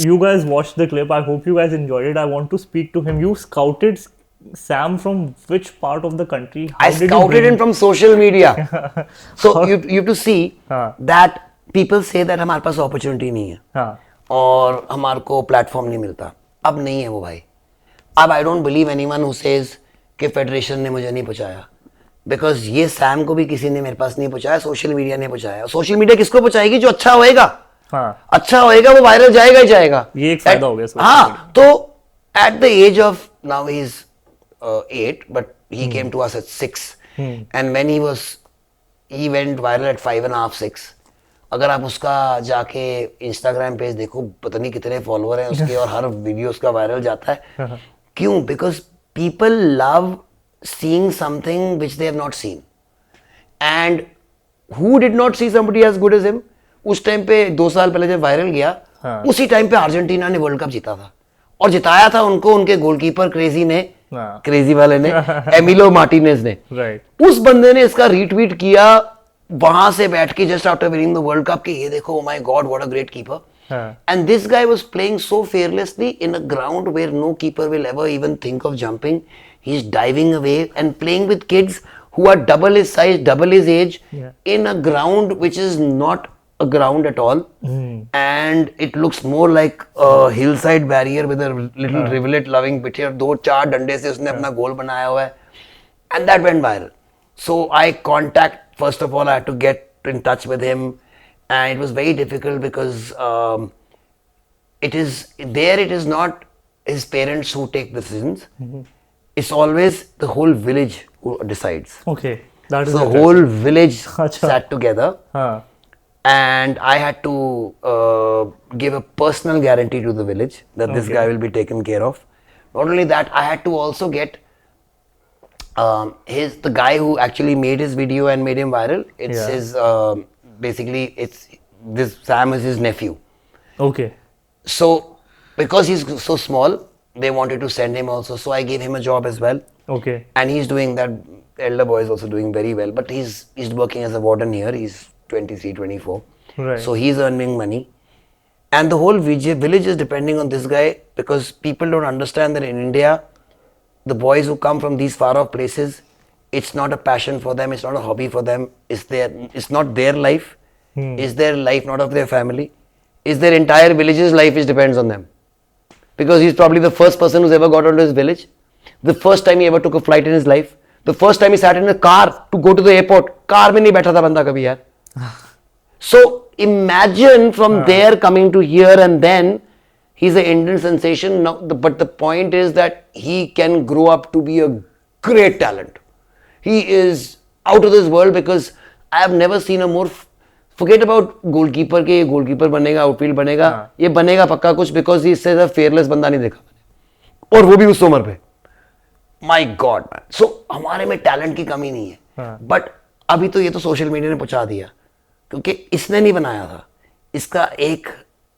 You guys watched the clip. I hope you guys enjoyed it. I want to speak to him. You scouted Sam from which part of the country? I scouted him from social media. So you have to see that people say that हमारे पास opportunity नहीं है और हमारे को platform नहीं मिलता. अब नहीं है वो भाई. अब I don't believe anyone who says कि फेडरेशन ने मुझे नहीं पहुंचाया, बिकॉज ये सैम को भी किसी ने मेरे पास नहीं पहुंचाया, सोशल मीडिया ने पहुंचाया. सोशल मीडिया किसको पहुंचाएगी? जो अच्छा होएगा. हाँ, अच्छा होएगा वो वायरल जाएगा ही जाएगा. ये एक फायदा हो गया social हाँ, तो at the age of now he's 8, but he came to us at 6, and when he went viral at 5.5, 6. अगर आप उसका जाके इंस्टाग्राम पेज देखो, पता नहीं कितने फॉलोअर हैं उसके और हर वीडियो उसका वायरल जाता है. क्यों? Because people love seeing something which they have not seen. And who did not see somebody as good as him? उस टाइम पे 2 साल पहले जब वायरल गया, उसी टाइम पे अर्जेंटीना ने वर्ल्ड कप जीता था और जिताया था उनको उनके गोलकीपर क्रेजी वाले ने, एमिलो मार्टिनेज ने. उस बंदे ने इसका रीट्वीट किया वहां से बैठ के just after winning the world cup कि ये देखो, oh my God, what a great keeper. And this guy was playing so fearlessly in a ground where no keeper will ever even think of jumping. He's diving away and playing with kids who are double his size, double his age, in a ground which is not a ground at all. And it looks more like a hillside barrier with a little rivulet loving bit here. 2-4 डंडे से उसने अपना गोल बनाया हुआ है. And that went viral. So first of all, I had to get in touch with him. And it was very difficult because it is not his parents who take decisions. It's always the whole village who decides. Okay, that is So the whole village sat together, हाँ, and I had to give a personal guarantee to the village that this guy will be taken care of. Not only that, I had to also get the guy who actually made his video and made him viral. It's his basically this Sam is his nephew. Okay. So because he's so small, they wanted to send him also. So I gave him a job as well. Okay. And he's doing that. Elder boy is also doing very well. But he's working as a warden here. He's 23, 24. Right. So he's earning money. And the whole village is depending on this guy because people don't understand that in India, the boys who come from these far off places, it's not a passion for them, it's not a hobby for them, it's not their life, it's their life not of their family, it's their entire village's life which depends on them. Because he's probably the first person who's ever got onto his village, the first time he ever took a flight in his life, the first time he sat in a car to go to the airport, car mein nahi baitha tha banda kabhi yaar. So imagine from there coming to here, and then he's an Indian sensation now, but the point is that he can grow up to be a great talent. He is out of this world because I have never seen a more. Forget about goalkeeper के goalkeeper बनेगा, outfield बनेगा, ये बनेगा पक्का कुछ because he इससे ज़्यादा fearless बंदा नहीं देखा मैंने, और वो भी उस उम्र पे. My God man. So हमारे में talent की कमी नहीं है. But अभी तो ये तो social media ने पहुंचा दिया, क्योंकि इसने नहीं बनाया था. इसका एक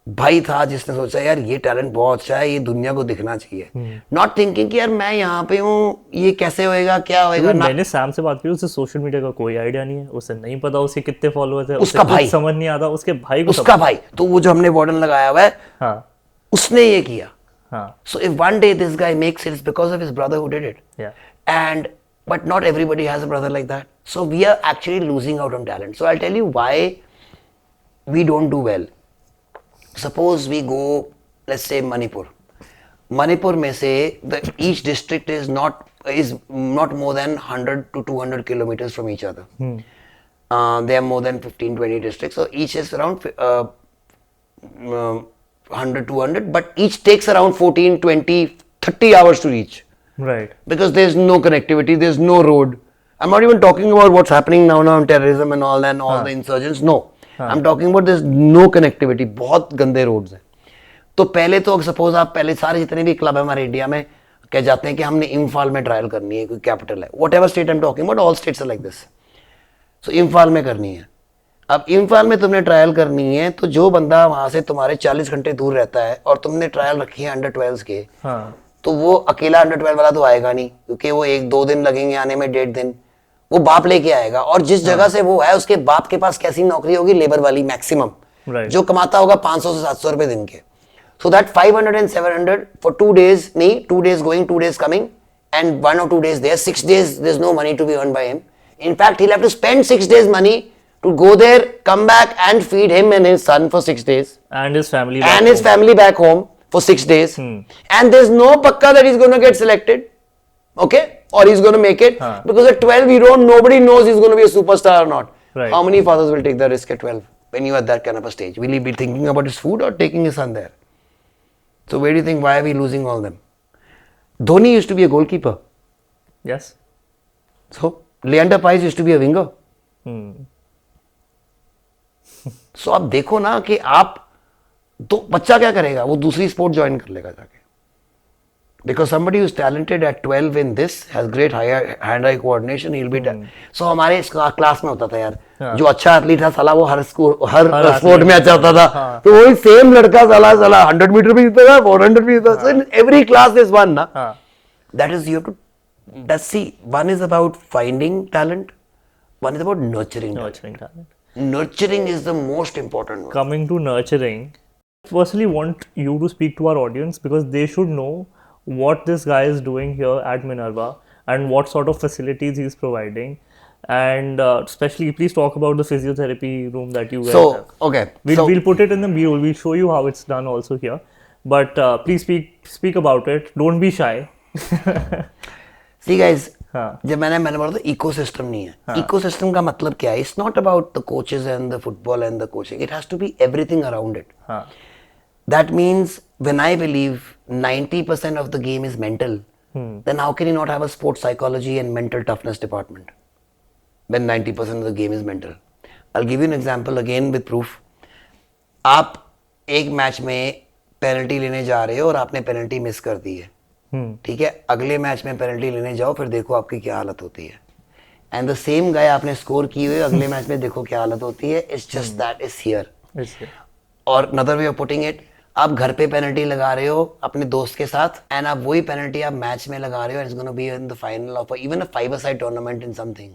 भाई था जिसने सोचा यार ये टैलेंट बहुत अच्छा है, ये दुनिया को दिखना चाहिए. नॉट थिंकिंग कि यार मैं यहाँ पे हूँ, ये कैसे होएगा, क्या होएगा. मैंने सैम से बात की, उसे सोशल मीडिया का कोई आइडिया नहीं है, उसे नहीं पता उसके कितने फॉलोअर्स है, उसका भाई समझ नहीं आता, उसके भाई को उसका भाई तो वो जो हमने वार्डन लगाया हुआ है, उसने ये किया. So if one day this guy makes it, it's because of his brother who did it. And but not everybody has a brother like that. So we are actually losing out on talent. So I tell you why we don't do well. Suppose we go, let's say Manipur. Manipur में से each district is not more than 100 to 200 kilometers from each other. There are more than 15-20 districts, so each is around 100-200, but each takes around 14-20-30 hours to reach. Right. Because there's no connectivity, there's no road. I'm not even talking about what's happening now in terrorism and all the insurgents. No. I'm talking about there's no connectivity. बहुत गंदे roads हैं. तो पहले तो suppose आप पहले सारे जितने भी क्लब है हमारे इंडिया में कह जाते हैं कि हमने इम्फाल में ट्रायल करनी है, कोई कैपिटल है, whatever state I am talking about, all states are like this. So Imphal में करनी है. अब इम्फाल में तुमने ट्रायल करनी है, तो जो बंदा वहां से तुम्हारे 40 घंटे दूर रहता है और तुमने ट्रायल रखी है अंडर 12 के, तो वो अकेला अंडर 12 वाला तो आएगा नहीं, क्योंकि वो 1-2 दिन लगेंगे आने में, 1.5 दिन वो बाप लेके आएगा. और जिस जगह से वो है उसके बाप के पास कैसी नौकरी होगी, लेबर वाली मैक्सिमम, जो कमाता होगा 500 से 700 रुपए दिन के. So that 500 and 700 for 2 days, नहीं 2 days going, 2 days coming, and 1 or 2 days there, 6 days there's no money to be earned by him. In fact, he'll have to spend 6 days money to go there, come back and feed him and his son for 6 days. And his family back home for 6 days. And there's no pakka that he's going to get selected. Okay? Or he's going to make it. Because at 12, nobody knows he's going to be a superstar or not. Right. How many fathers will take the risk at 12? when you are at that kind of a stage? Will he be thinking about his food or taking his son there? So where do you think, why are we losing all them? Dhoni used to be a goalkeeper. Yes. So Leander Paes used to be a winger. So अब देखो ना कि आप तो बच्चा क्या करेगा, वो दूसरी स्पोर्ट ज्वाइन कर लेगा जाके. Because somebody who's talented at 12 in this has great hand-eye coordination, he'll be. So हमारे इस क्लास में होता था यार, जो अच्छा एथलीट था साला वो हर स्पोर्ट में अच्छा होता था. तो वही सेम लड़का साला 100 मीटर भी जीता था, 400 भी जीता था. So in every class there's one ना. That is, you have to see, one is about finding talent, one is about nurturing talent. Nurturing is the most important one. Coming to nurturing, firstly want you to speak to our audience because they should know what this guy is doing here at Minerva and what sort of facilities he's providing, and especially please talk about the physiotherapy room that you guys have. Okay, We'll put it in the B-roll. We'll show you how it's done also here, but please speak about it. Don't be shy. See guys, हाँ. जब मैंने बोला था ecosystem नहीं है. Ecosystem का मतलब क्या है? It's not about the coaches and the football and the coaching. It has to be everything around it. हाँ. That means when I believe 90% of the game is mental, then how can you not have a sports psychology and mental toughness department? When 90% of the game is mental. I'll give you an example again with proof. आप एक match में penalty लेने जा रहे हो और आपने penalty miss कर दी है. ठीक है, अगले मैच में पेनल्टी लेने जाओ, फिर देखो आपकी क्या हालत होती है. एंड द सेम गाय आपने स्कोर की हुई, अगले मैच में देखो क्या हालत होती है. It's just that is here. और another way of putting it, आप घर पे पेनल्टी लगा रहे हो अपने दोस्त के साथ, एंड आप वही पेनल्टी आप मैच में लगा रहे हो, it's gonna be in the final of even a 5-a-side tournament in something.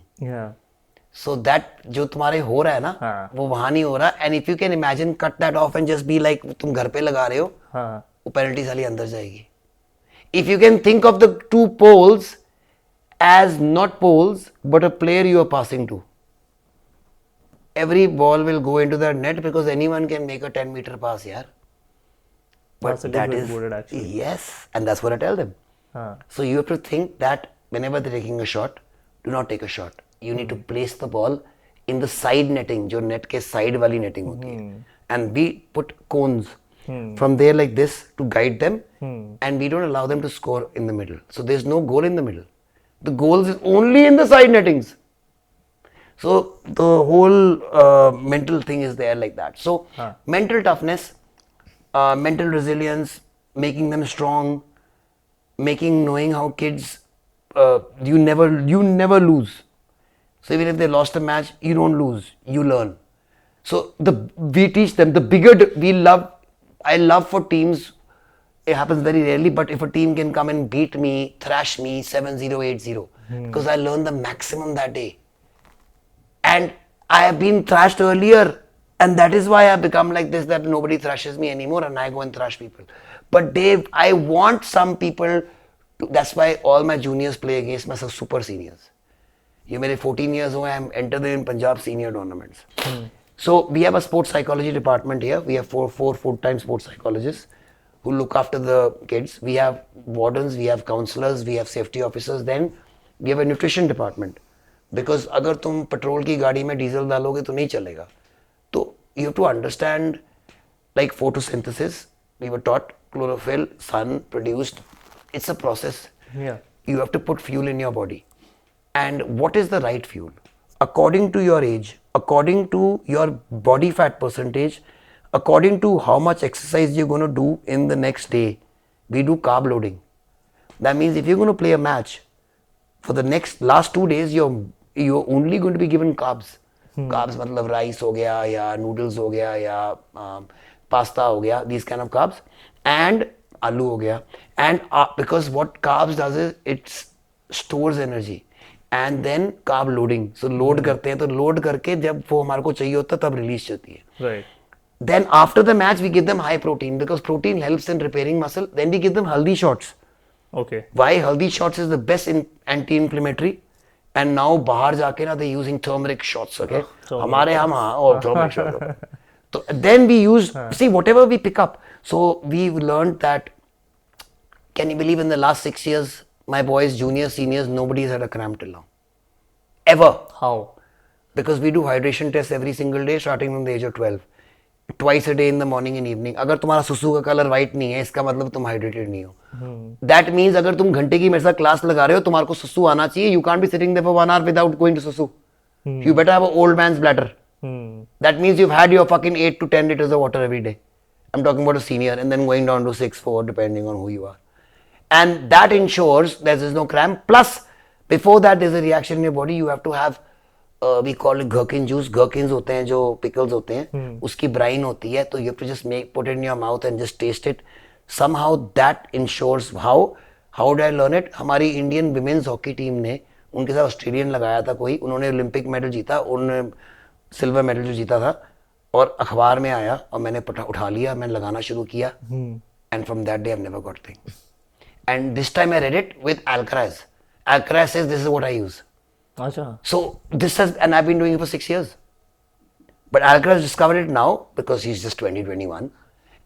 So that जो तुम्हारे हो रहा है ना, वो वहां नहीं हो रहा. And if you can imagine, cut that of and just be like तुम घर पे लगा रहे हो, वो पेनल्टी साली अंदर जाएगी. If you can think of the two poles as not poles but a player you are passing to, every ball will go into that net because anyone can make a 10-meter pass, yaar. But that is, yes, and that's what I tell them. So you have to think that whenever they're taking a shot, do not take a shot. You need to place the ball in the side netting, जो net के side वाली netting होती है, and we put cones from there like this to guide them, and we don't allow them to score in the middle. So there's no goal in the middle. The goals is only in the side nettings. So the whole mental thing is there like that. So mental toughness, mental resilience, making them strong, knowing how kids, you never lose. So even if they lost a match, you don't lose, you learn. So we teach them I love for teams, it happens very rarely, but if a team can come and beat me, thrash me 7-0, 8-0, because I learned the maximum that day. And I have been thrashed earlier, and that is why I have become like this, that nobody thrashes me anymore and I go and thrash people. But Dave, I want some people to, that's why all my juniors play against my super seniors. You मेरे 14 years हुए, I am entered in Punjab senior tournaments. So we have a sports psychology department here. We have four full-time sports psychologists who look after the kids. We have wardens, we have counselors, we have safety officers. Then we have a nutrition department. Because अगर तुम petrol की गाड़ी में diesel डालोगे तो नहीं चलेगा. तो you have to understand like photosynthesis. We were taught chlorophyll, sun produced. It's a process. Yeah. You have to put fuel in your body. And what is the right fuel? According to your age, according to your body fat percentage, according to how much exercise you're going to do in the next day, we do carb loading. That means if you're going to play a match, for the last 2 days, you're only going to be given carbs. Carbs मतलब rice हो गया या noodles हो गया या pasta हो गया, these kind of carbs, and aloo हो गया. And because what carbs does is it stores energy. And then carb loading. So load करते हैं, तो load करके जब वो हमारे को चाहिए होता है तब release होती है. Right. Then after the match we give them high protein because protein helps in repairing muscle. Then we give them haldi shots. Okay. Why haldi shots is the best in anti-inflammatory. And now बाहर जाके ना they're using turmeric shots. Okay. हमारे हम turmeric shots. So then we use see whatever we pick up. So we've learned that. Can you believe in the last 6 years? My boys, juniors, seniors, nobody's had a cramp till now. Ever. How? because we do hydration tests every single day starting from the age of 12, twice a day in the morning and evening. अगर तुम्हारा सुसु का colour white नहीं है इसका मतलब तुम hydrated नहीं हो. That means अगर तुम घंटे की मेरे साथ क्लास लगा रहे हो तुम्हारे को सुसु आना चाहिए. You can't be sitting there for 1 hour without going to susu. You better have an old man's bladder. That means you've had your fucking 8 to 10 liters of water every day. I'm talking about a senior, and then going down to 6, 4 depending on who you are. And that ensures there is no cramp. Plus, before that there's a reaction in your body. You have to have we call it gherkin juice. Gherkins होते हैं जो pickles होते हैं, उसकी brine होती है, तो you have to just put it in your mouth and just taste it. Somehow that ensures how did I learn it? हमारी Indian women's hockey team ने उनके साथ ऑस्ट्रेलियन लगाया था कोई, उन्होंने ओलंपिक मेडल जीता, उन्होंने सिल्वर मेडल जो जीता था, और अखबार में आया और मैंने उठा लिया, मैंने लगाना शुरू किया, and from that day I've never got thing. And this time I read it with Alcaraz. Alcaraz says this is what I use. Acha. So this has, and I've been doing it for 6 years. But Alcaraz discovered it now because he's just 20, 21.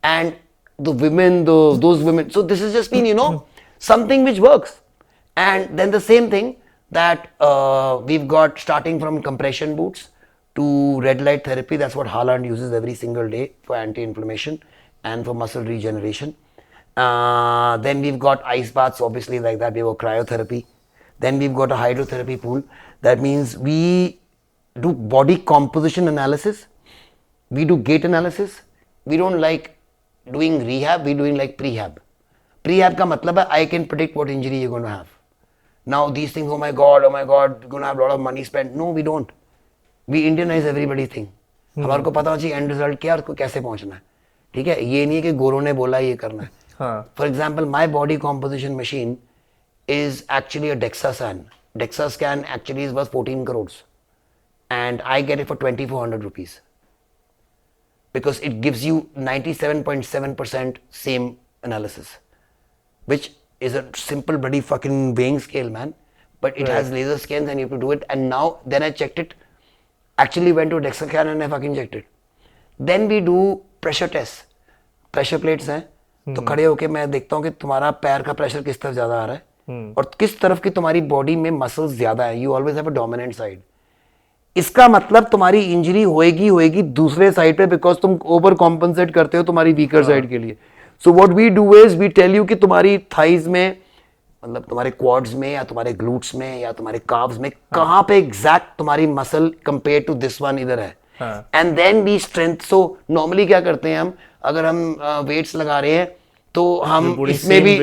And the women, those women, so this has just been, something which works. And then the same thing that we've got starting from compression boots to red light therapy. That's what Haaland uses every single day for anti-inflammation and for muscle regeneration. Then we've got ice baths, obviously like that. We have cryotherapy. Then we've got a hydrotherapy pool. That means we do body composition analysis. We do gait analysis. We don't like doing rehab. We're doing like prehab. Prehab ka matlab hai I can predict what injury you're going to have. Now these things, oh my God, you're going to have a lot of money spent. No, we don't. We Indianize everybody thing. हमारे को पता होना चाहिए end result क्या और उसको कैसे पहुंचना है. ठीक है, ये नहीं है कि गोरों ने बोला ये करना है. For example, my body composition machine is actually a DEXA-scan. DEXA-scan actually is worth 14 crores. And I get it for 2,400 rupees. Because it gives you 97.7% same analysis. Which is a simple bloody fucking weighing scale, man. But it has laser scans and you have to do it. And now, then I checked it. Actually went to a DEXA-scan and I fucking checked it. Then we do pressure tests. Pressure plates हैं. तो खड़े होके मैं देखता हूँ कि तुम्हारा पैर का प्रेशर किस तरफ ज्यादा आ रहा है और किस तरफ की तुम्हारी बॉडी में मसल्स ज्यादा है. You always have a dominant side. इसका मतलब तुम्हारी इंजरी होएगी दूसरे साइड पे बिकॉज तुम ओवर कॉम्पनसेट करते हो तुम्हारी वीकर साइड के लिए. So what we do is we tell you कि तुम्हारी थाइज में, मतलब तुम्हारे क्वाड्स में या तुम्हारे ग्लूट्स में या तुम्हारे काव्स में कहाँ पे एग्जैक्ट तुम्हारी muscle compare to this one इधर है. And then we strength. So normally क्या करते हैं हम, अगर हम वेट्स लगा रहे हैं तो हम इसमें भी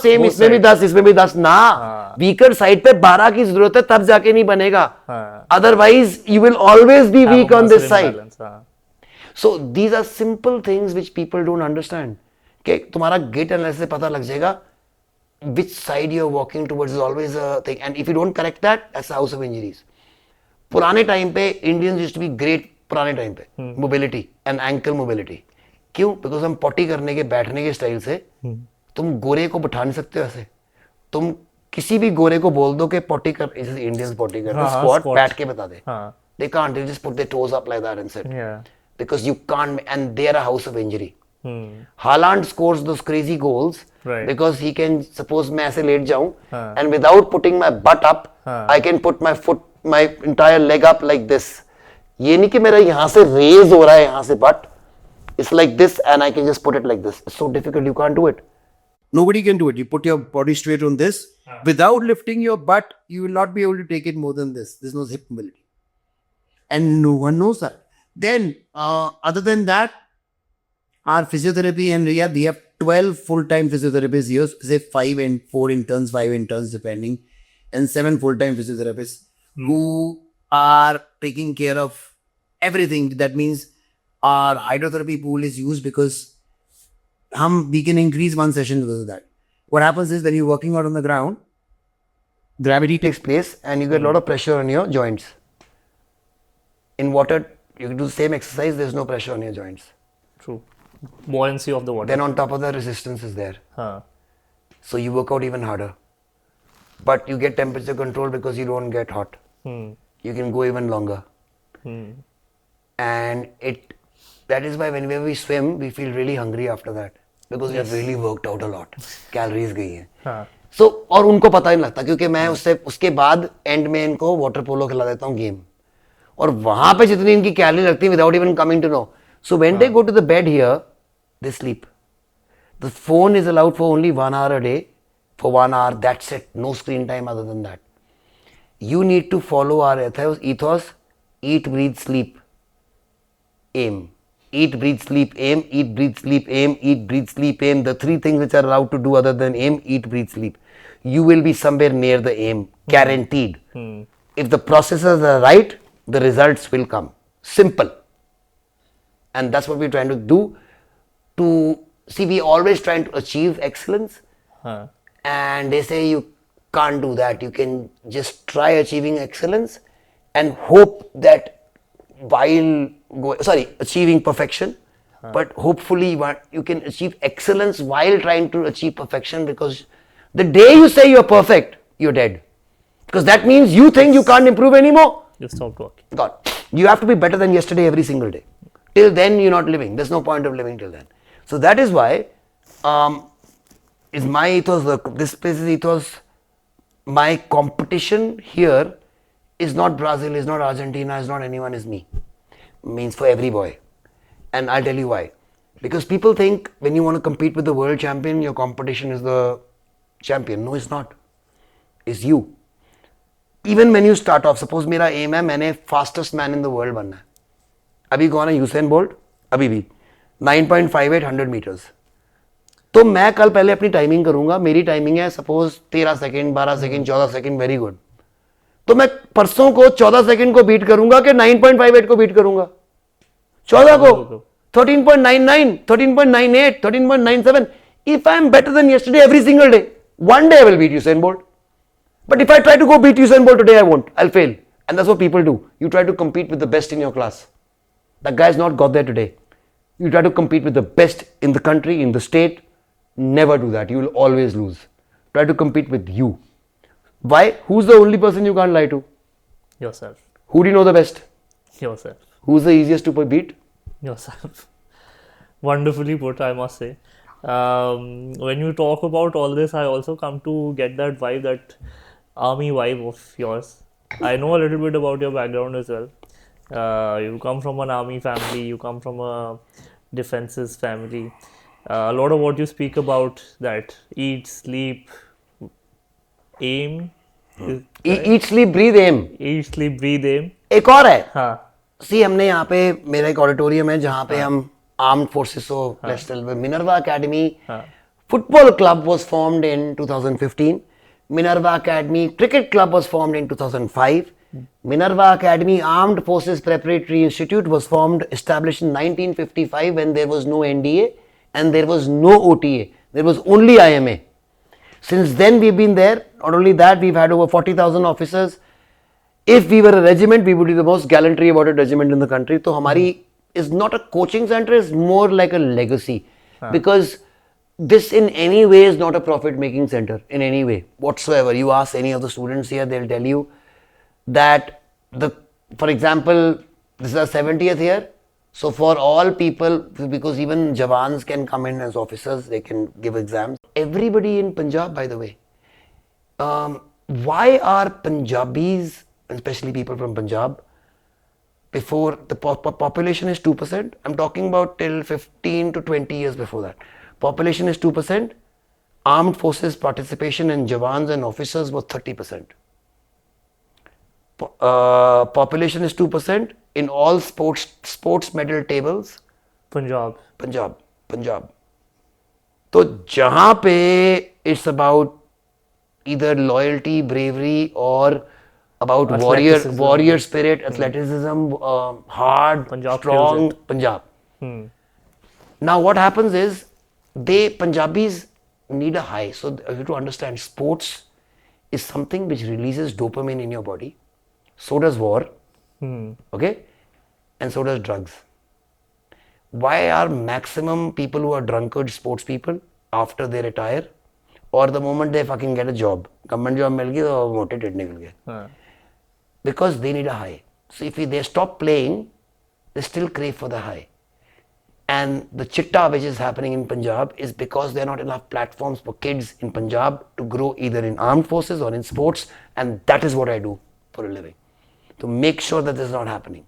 सेम इसमें भी 10 इसमें भी 10 ना, वीकर साइड पे 12 की जरूरत है तब जाके नहीं बनेगा. Otherwise you will always be weak on this side. So these are simple things which people don't understand. कि तुम्हारा गेट एनालिसिस से पता लग जाएगा which side you're walking towards is always a thing, and if you don't correct that, that's the house of injuries. पुराने time पे Indians used to be great. पुराने time पे mobility and ankle mobility. क्यों? Because हम potty करने के बैठने के स्टाइल से तुम गोरे को बिठा नहीं सकते. वैसे तुम किसी भी गोरे को बोल दो कि पॉटी कर, जैसे इंडियंस पॉटी करते स्क्वाट बैठ के बता दे. They can't. They just put their toes up like that and sit. Because you can't, and they are a house of injury. Haaland scores those crazy goals because he can, suppose मैं ऐसे late जाऊं and without putting my butt up, I can put my entire leg up like this. ये नहीं कि मेरा यहाँ से raise हो रहा है यहाँ से butt. It's like this and I can just put it like this. It's so difficult, you can't do it. Nobody can do it. You put your body straight on this. Without lifting your butt, you will not be able to take it more than this. There's no hip mobility. And no one knows that. Then, other than that, our physiotherapy and rehab, we have 12 full-time physiotherapists here, say 5 and 4 interns, 5 interns depending, and 7 full-time physiotherapists who are taking care of everything. That means our hydrotherapy pool is used because we can increase one session because of that. What happens is when you're working out on the ground, gravity takes place and you get a lot of pressure on your joints. In water, you can do the same exercise, there's no pressure on your joints. True. Buoyancy of the water. Then on top of that, resistance is there. So you work out even harder. But you get temperature control because you don't get hot. You can go even longer. And that is why whenever we swim, we feel really hungry after that. Because we have really worked out a lot. Calories गई हैं. So, और उनको पता ही नहीं लगता क्योंकि मैं उसके बाद एंड में इनको वाटर पोलो खिला देता हूँ गेम. और वहां पे जितनी इनकी कैलोरी लगती है without even coming to know. So when they go to the bed here they sleep. The phone is allowed for only 1 hour a day, for 1 hour, that's it. No screen time other than that. You need to follow our ethos: eat, breathe, sleep, aim. Eat, breathe, sleep, aim. Eat, breathe, sleep, aim. Eat, breathe, sleep, aim. The 3 things which are allowed to do other than aim: eat, breathe, sleep. You will be somewhere near the aim, guaranteed. If the processes are right, the results will come. Simple. And that's what we're trying to do. To see, we always trying to achieve excellence. And they say you can't do that. You can just try achieving excellence and hope that achieving perfection, but hopefully you can achieve excellence while trying to achieve perfection, because the day you say you're perfect, you're dead. Because that means you think you can't improve anymore. You stopped working. God, you have to be better than yesterday every single day. Till then, you're not living. There's no point of living till then. So that is why is my ethos, this place's ethos. My competition here is not Brazil, is not Argentina, is not anyone, is me. Means for every boy. And I'll tell you why. Because people think when you want to compete with the world champion, your competition is the champion. No, it's not. It's you. Even when you start off, suppose मेरा aim है मैंने fastest man in the world बनना है. अभी कौन है? Usain bolt. अभी भी 9.58 100 meters. तो मैं कल पहले अपनी टाइमिंग करूंगा. मेरी टाइमिंग है suppose 13 second, 12 second, 14 second. Very good. तो मैं परसों को 14 सेकंड को बीट करूंगा कि 9.58 को बीट करूंगा? 14 को 13.99, 13.98, 13.97. If I am better than yesterday every single day, one day I will beat Usain Bolt. But if I try to go beat Usain Bolt today, I won't. I'll fail. And that's what people do. You try to compete with the best in your class. That guy's not got there today. You try to compete with the best in the country, in the state. Never do that. You will always lose. Try to compete with you. Why? Who's the only person you can't lie to? Yourself. Who do you know the best? Yourself. Who's the easiest to beat? Yourself. Wonderfully put, I must say. When you talk about all this, I also come to get that vibe, that army vibe of yours. I know a little bit about your background as well. You come from an army family, you come from a defenses family. A lot of what you speak about, that eat, sleep, aim. Eat, sleep, breathe, aim. Eat, sleep, breathe, aim. एक और है. हाँ. See, हमने यहाँ पे मेरा एक auditorium है जहाँ पे हम armed forces of Minerva academy football club was formed in 2015. Minerva Academy Cricket Club was formed in 2005. Minerva Academy Armed Forces Preparatory Institute was established in 1955 when there was no NDA and there was no OTA. There was only IMA. Since then we've been there. Not only that, we've had over 40,000 officers. If we were a regiment, we would be the most gallantry about a regiment in the country. So Hamari is not a coaching center, it's more like a legacy. Because this in any way is not a profit-making center, in any way whatsoever. You ask any of the students here, they'll tell you that for example, this is our 70th year. So for all people, because even Jawans can come in as officers, they can give exams. Everybody in Punjab, by the way, why are Punjabis, especially people from Punjab, before the population is 2%, I'm talking about till 15 to 20 years before that. Population is 2%, armed forces participation in Jawans and officers was 30%. Population is 2% in all sports medal tables. Punjab. तो जहाँ पे it's about either loyalty, bravery, or about warrior spirit, athleticism, hard, Punjab strong, Punjab. Now what happens is, Punjabis need a high. So you have to understand, sports is something which releases dopamine in your body. So does war. Okay? And so does drugs. Why are maximum people who are drunkards sports people after they retire, or the moment they fucking get a job? Government job मिल गई तो मोटे tit निकल गए. Because they need a high. So if they stop playing, they still crave for the high. And the chitta which is happening in Punjab is because there are not enough platforms for kids in Punjab to grow either in armed forces or in sports, and that is what I do for a living. to make sure that this is not happening.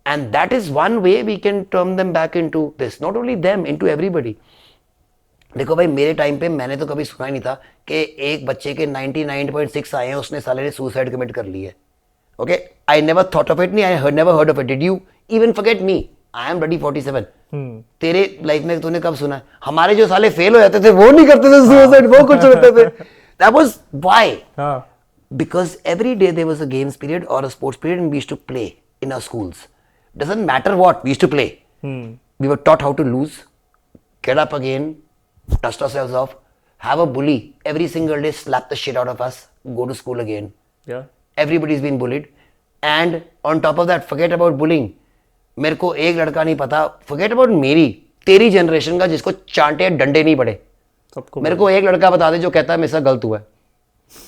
And that is one way we can turn them back into this. Not only them, into everybody. देखो भाई, मेरे time पे मैंने तो कभी सुना ही नहीं था कि एक बच्चे के 99.6 आए हैं, उसने साले ने सुसाइड कमिट कर ली है. Okay, I never thought of it. नहीं, I never heard of it. Did you even forget me? I am bloody 47. तेरे लाइफ में तूने कब सुना? हमारे जो साले फेल हो जाते थे वो नहीं करते थे सुसाइड, वो कुछ करते थे. That was why. Because every day there was a games period or a sports period and we used to play in our schools. Doesn't matter what, we used to play. We were taught how to lose, get up again, dust ourselves off, have a bully every single day, slap the shit out of us, go to school again. Yeah. Everybody's been bullied. And on top of that, forget about bullying. मेरे को एक लड़का नहीं पता, forget about मेरी, तेरी generation का जिसको चांटे डंडे नहीं पड़े. मेरे को एक लड़का बता दे जो कहता है मेरे साथ गलत हुआ है,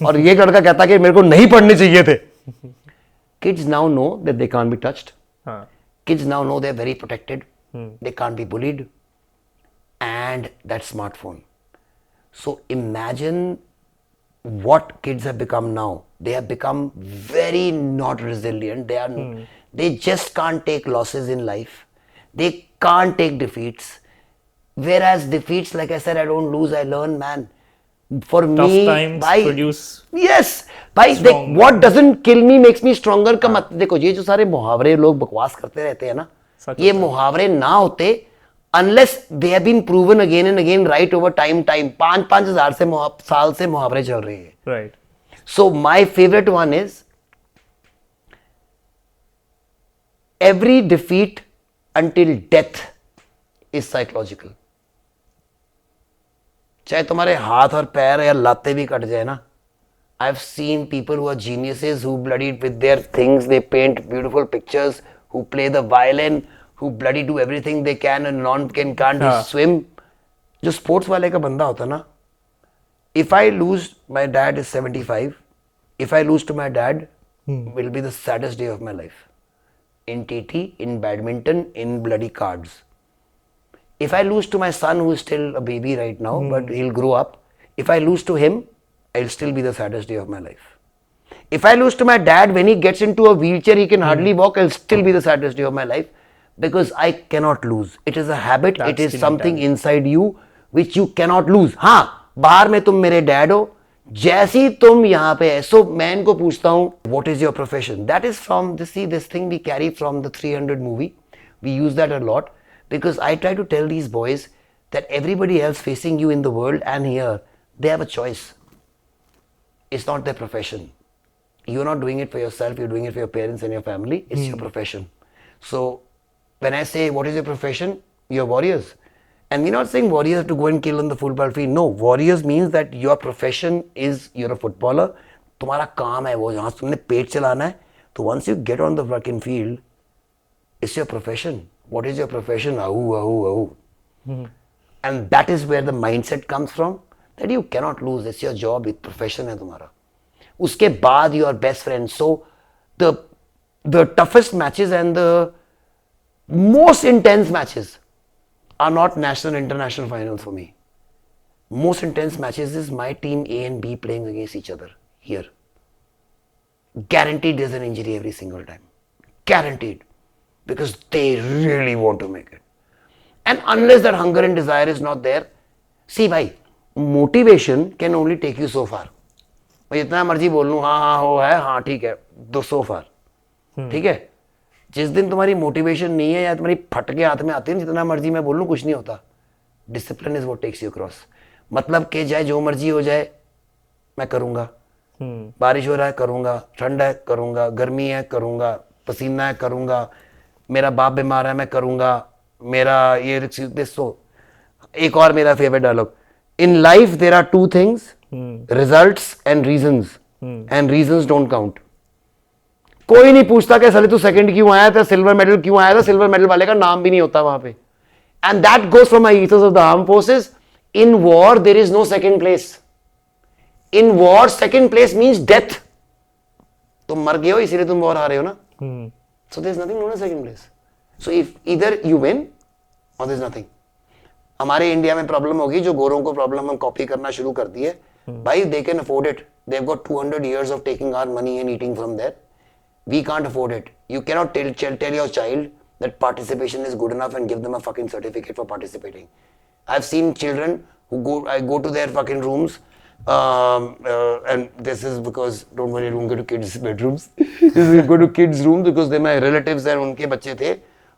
और ये लड़का कहता है कि मेरे को नहीं पढ़ने चाहिए थे. Kids now know that they can't be touched. Kids now know they're very protected. They can't be bullied. And that smartphone. So imagine what kids have become now. They have become very not resilient. They just can't take losses in life. They can't take defeats. Whereas defeats, like I said, I don't lose, I learn, man. For Tough me, times produce yes, भाई देख, what doesn't kill me makes me stronger का मत. देखो, ये जो सारे मुहावरे लोग बकवास करते रहते हैं ना, ये मुहावरे ना होते unless they have been proven again and again right over time. 5,000 साल से मुहावरे चल रहे हैं. right. So my favorite one is every defeat until death is psychological. चाहे तुम्हारे हाथ और पैर या लाते भी कट जाए ना. I've seen people who are geniuses, who bloody with their things, they paint beautiful pictures, who play the violin, who bloody do everything they can and can't swim. जो स्पोर्ट्स वाले का बंदा होता ना, if I lose, my dad is 75, if I lose to my dad, will be the saddest day of my life. In TT, in badminton, in bloody cards. If I lose to my son, who is still a baby right now, but he'll grow up, if I lose to him, it'll still be the saddest day of my life. If I lose to my dad, when he gets into a wheelchair, he can hardly walk, it'll still be the saddest day of my life, because I cannot lose. It is a habit, it is something inside you which you cannot lose. हाँ, बाहर में तुम मेरे dad हो, जैसी तुम यहाँ पे है. So मैं इनको पूछता हूँ, what is your profession? That is from this thing we carry from the 300 movie. We use that a lot. Because I try to tell these boys that everybody else facing you in the world and here, they have a choice. It's not their profession. You're not doing it for yourself, you're doing it for your parents and your family. It's your profession. So when I say, what is your profession? You're warriors. And we're not saying warriors to go and kill on the football field. No, warriors means that your profession is, you're a footballer. तुम्हारा काम है वो, जहाँ तुमने पेट चलाना है. So once you get on the fucking field, it's your profession. What is your profession? And that is where the mindset comes from, that you cannot lose. It's your job, it's profession है तुम्हारा. उसके बाद your best friend. So the toughest matches and the most intense matches are not national international finals for me. Most intense matches is my team A and B playing against each other here. Guaranteed there's an injury every single time. Guaranteed. Because they really want to make it. And unless that hunger and desire is not there, see bhai, motivation can only take you so far. मैं जितना मर्जी बोल लूँ, हाँ हो है, हाँ ठीक है, दो so far. ठीक है? जिस दिन तुम्हारी मोटिवेशन नहीं है या तुम्हारी फटके हाथ में आती है, जितना मर्जी मैं बोल लूँ कुछ नहीं होता. Discipline is what takes you across. मतलब कि चाहे जो मर्जी हो जाए, मैं करूँगा. बारिश हो रहा है करूँगा, ठंड है करूँगा, गर्मी है करूँगा, पसीना है करूँगा, मेरा बाप बीमार है मैं करूँगा, मेरा ये सो. एक और मेरा favourite dialogue, in life there are two things, results and reasons, and reasons don't count. कोई नहीं पूछता कि साले तू सेकंड क्यों आया था, सिल्वर मेडल क्यों आया था, सिल्वर मेडल वाले का नाम भी नहीं होता वहां पे. And that goes from my ethos of the arm forces. In war there is no second place. In war second place means death. तुम मर गए हो इसीलिए तुम वॉर हारे हो ना. So there's nothing known as second place. So if either you win or there's nothing. हमारे इंडिया में प्रॉब्लम होगी, जो गोरों को प्रॉब्लम हम कॉपी करना शुरू कर दिए. भाई they can afford it. They've got 200 years of taking our money and eating from there. We can't afford it. You cannot tell your child that participation is good enough and give them a fucking certificate for participating. I've seen children I go to their fucking rooms, and this is because, don't worry, I don't go to kids' bedrooms. I go to kids' rooms because they're my relatives and उनके बच्चे थे,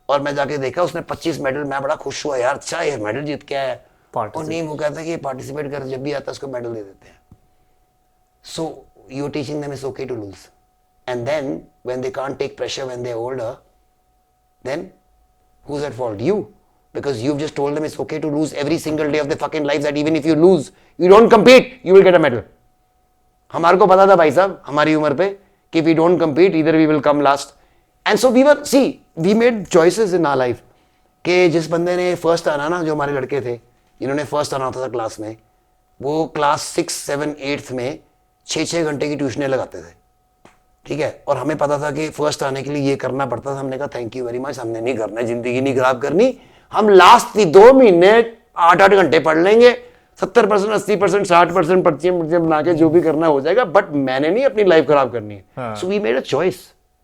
और मैं जाके देखा उसने 25 medal, मैं बड़ा खुश हुआ यार, अच्छा ये मेडल जीत के आया। और नहीं, वो कहता है कि पार्टिसिपेट कर, जब भी आता है उसको मेडल दे देते हैं। So you're teaching them it's okay to lose, and then when they can't take pressure when they're older, then who's at fault? You, because you've just told them it's okay to lose every single day of their fucking lives, that even if you lose, you don't compete, you will get a medal. हमारे को पता था भाई साहब हमारी उम्र पे कि if we don't compete, either we will come last. And so we made choices in our life कि जिस बंदे ने फर्स्ट आना ना, जो हमारे लड़के थे जिन्होंने फर्स्ट आना होता था क्लास में, वो क्लास 6, 7, 8 में 6 घंटे की ट्यूशनें लगाते थे, ठीक है। और हमें पता था कि फर्स्ट आने के लिए ये करना पड़ता था। हमने कहा थैंक यू वेरी मच, हमने नहीं करना, जिंदगी नहीं खराब करनी, हम लास्ट 2 महीने 8 घंटे पढ़ लेंगे, 70%, 80%, 60% पर्चियां बना के जो भी करना हो जाएगा, बट मैंने नहीं अपनी लाइफ खराब करनी है। So we made a choice.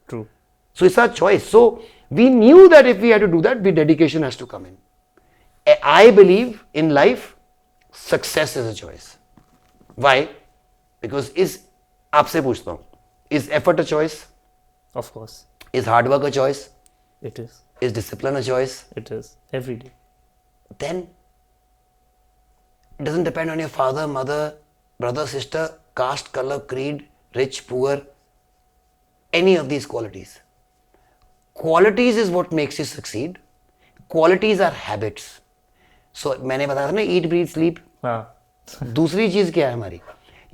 True. So it's our choice. So we knew that if we had to do that, dedication has to come in. I believe in life, success is a choice. Why? Because आपसे पूछता हूँ, is effort a choice? Of course. Is hard work a choice? It is. Is discipline a choice? It is. Every day. Then it doesn't depend on your father, mother, brother, sister, caste, color, creed, rich, poor, any of these qualities. Qualities is what makes you succeed. Qualities are habits. So मैंने बताया था ना, eat, breathe, sleep. हाँ। दूसरी चीज क्या है हमारी,